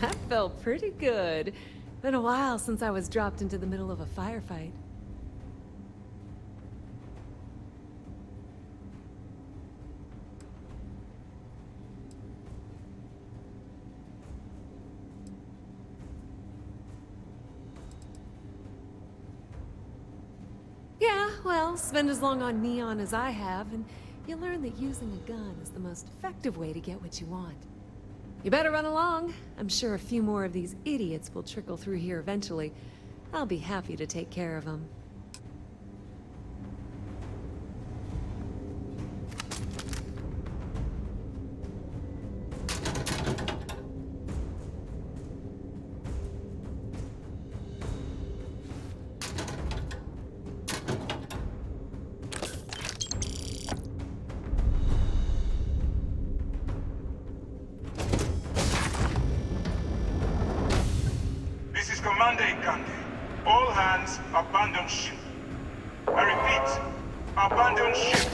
That felt pretty good. Been a while since I was dropped into the middle of a firefight. Yeah, well, spend as long on Neon as I have, and you'll learn that using a gun is the most effective way to get what you want. You better run along. I'm sure a few more of these idiots will trickle through here eventually. I'll be happy to take care of them. This is Commander Ikande. All hands, abandon ship. I repeat, abandon ship.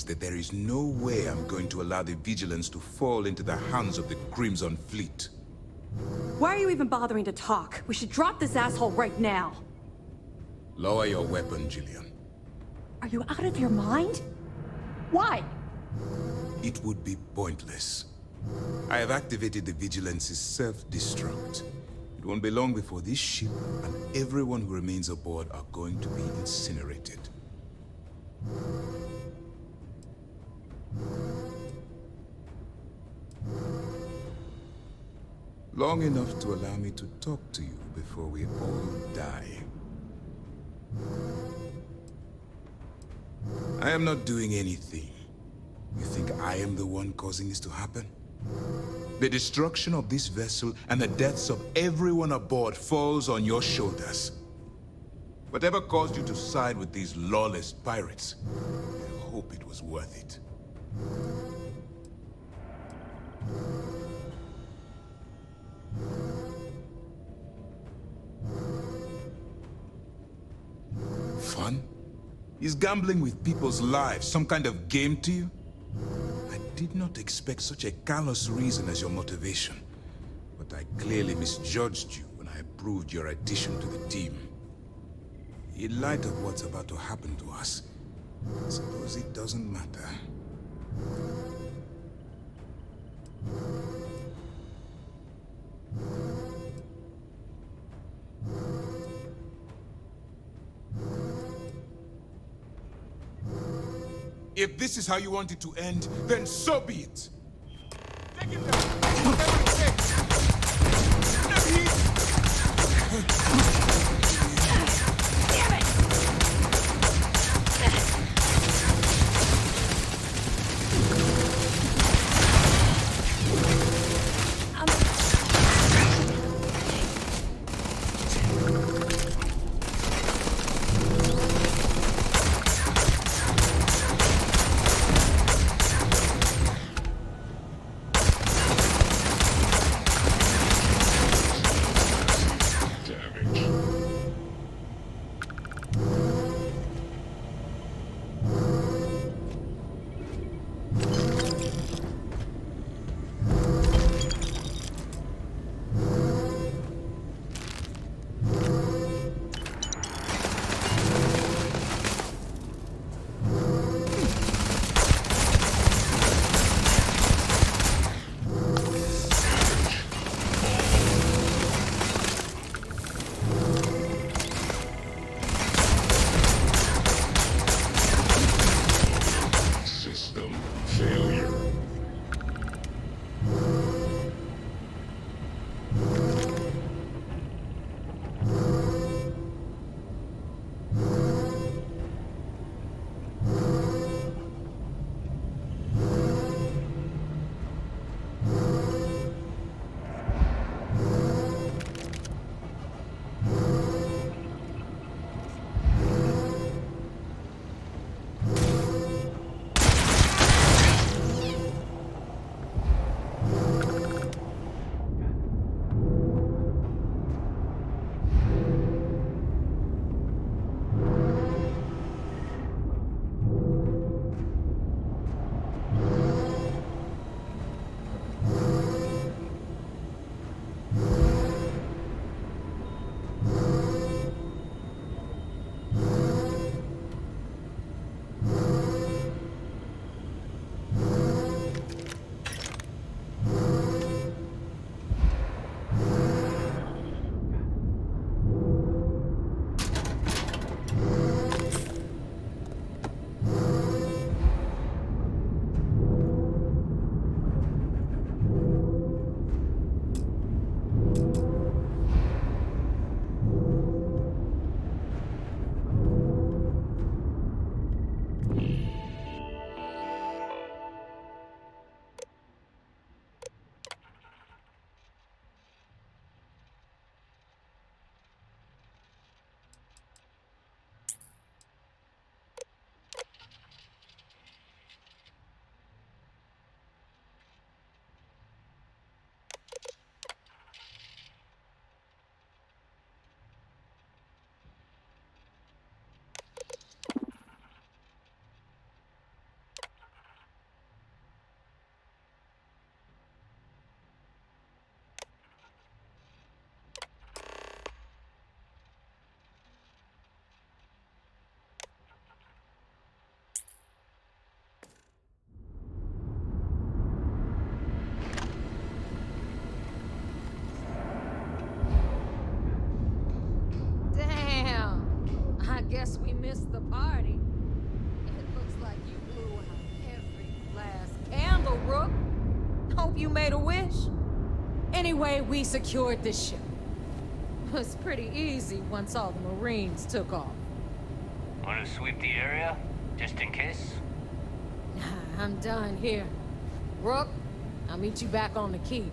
That there is no way I'm going to allow the Vigilance to fall into the hands of the Crimson Fleet. Why are you even bothering to talk? We should drop this asshole right now. Lower your weapon, Jillian. Are you out of your mind? Why? It would be pointless. I have activated the Vigilance's self-destruct. It won't be long before this ship and everyone who remains aboard are going to be incinerated. Long enough to allow me to talk to you before we all die. I am not doing anything. You think I am the one causing this to happen? The destruction of this vessel and the deaths of everyone aboard falls on your shoulders. Whatever caused you to side with these lawless pirates, I hope it was worth it. Fun? Is gambling with people's lives some kind of game to you? I did not expect such a callous reason as your motivation, but I clearly misjudged you when I approved your addition to the team. In light of what's about to happen to us, I suppose it doesn't matter. If this is how you want it to end, then so be it. Take it down. Whatever it takes. Damn it! guess we missed the party. It looks like you blew out every last candle, Rook. Hope you made a wish. Anyway, we secured the ship. It was pretty easy once all the Marines took off. Want to sweep the area? Just in case? Nah, I'm done here. Rook, I'll meet you back on the quay.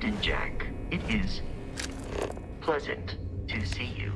Captain Jack, it is pleasant to see you.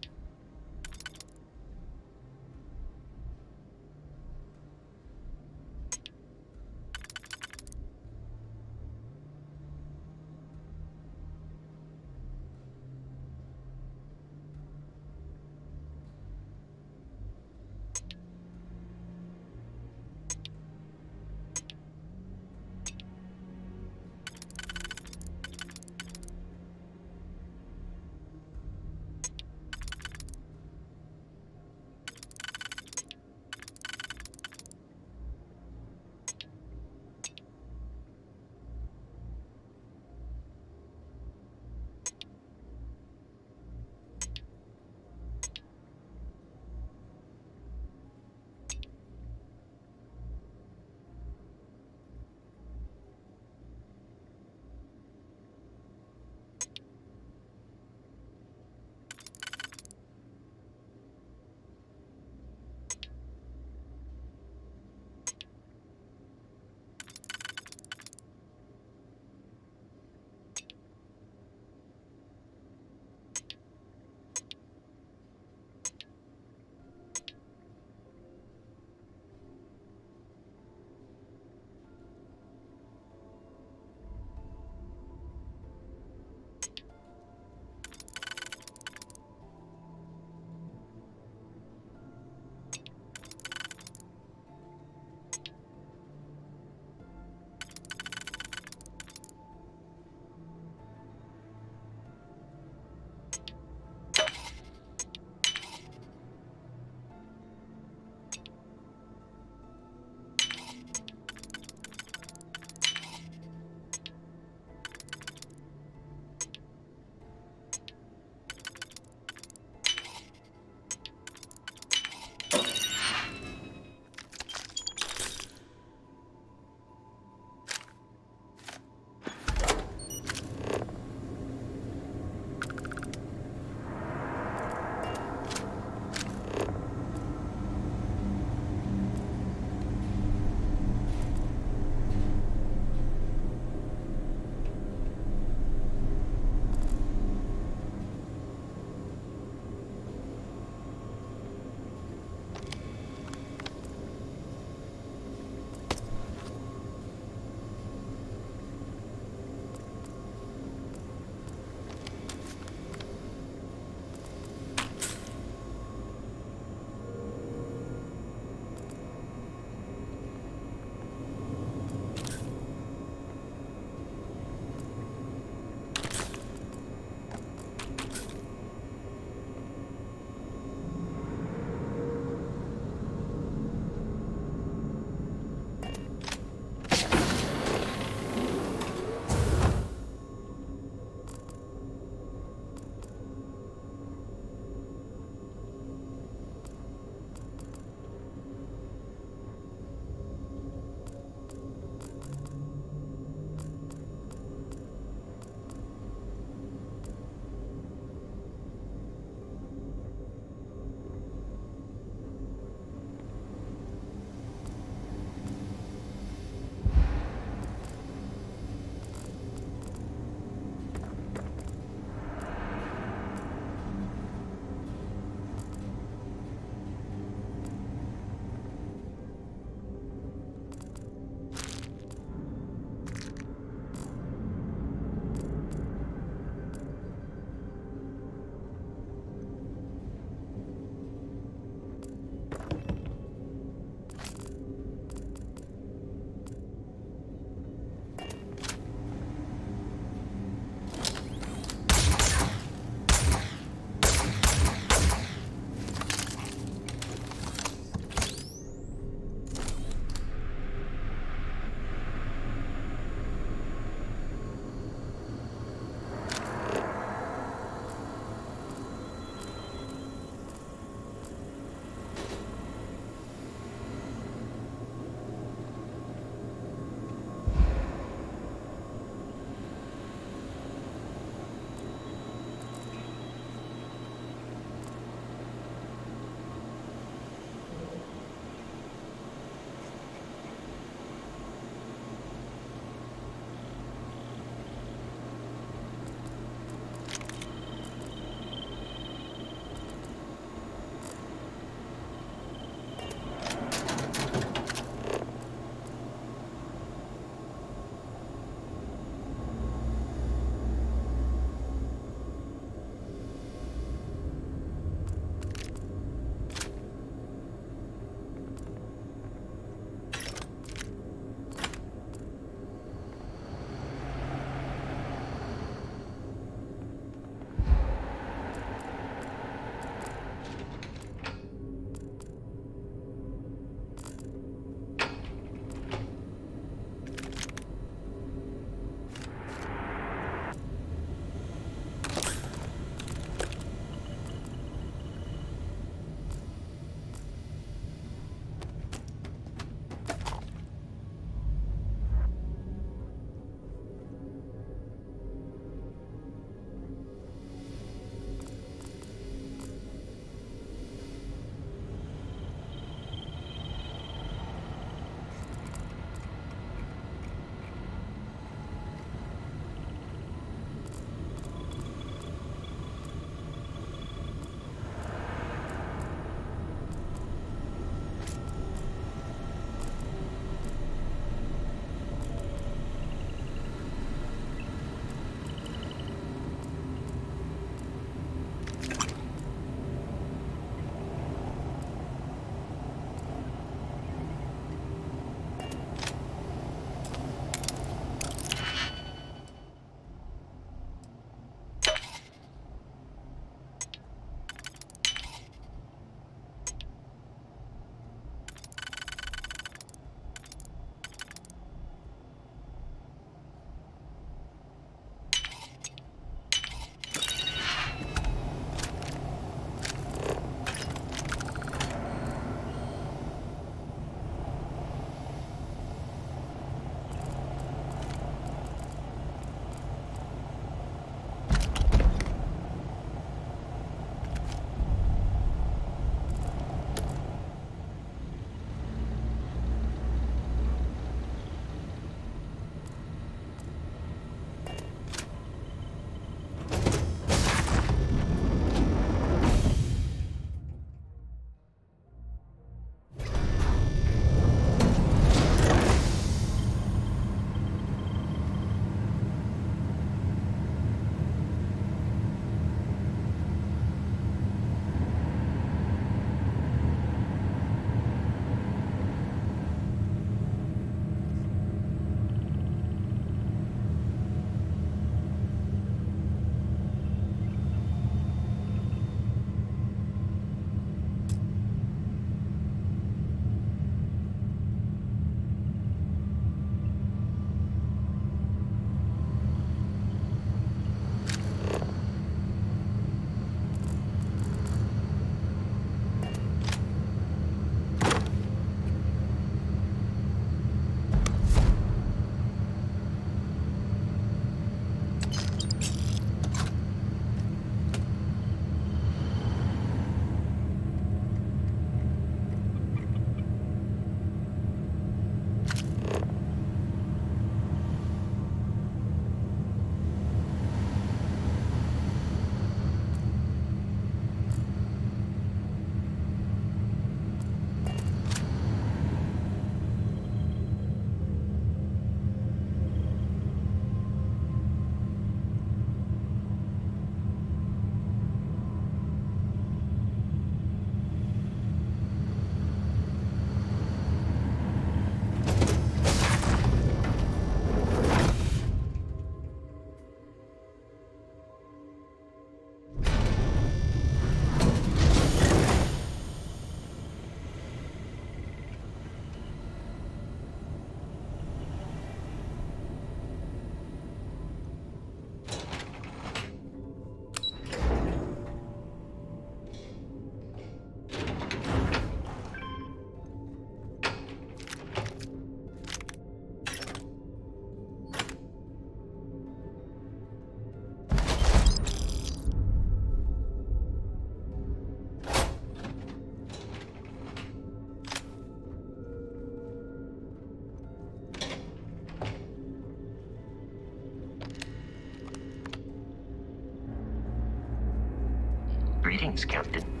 Greetings, Captain.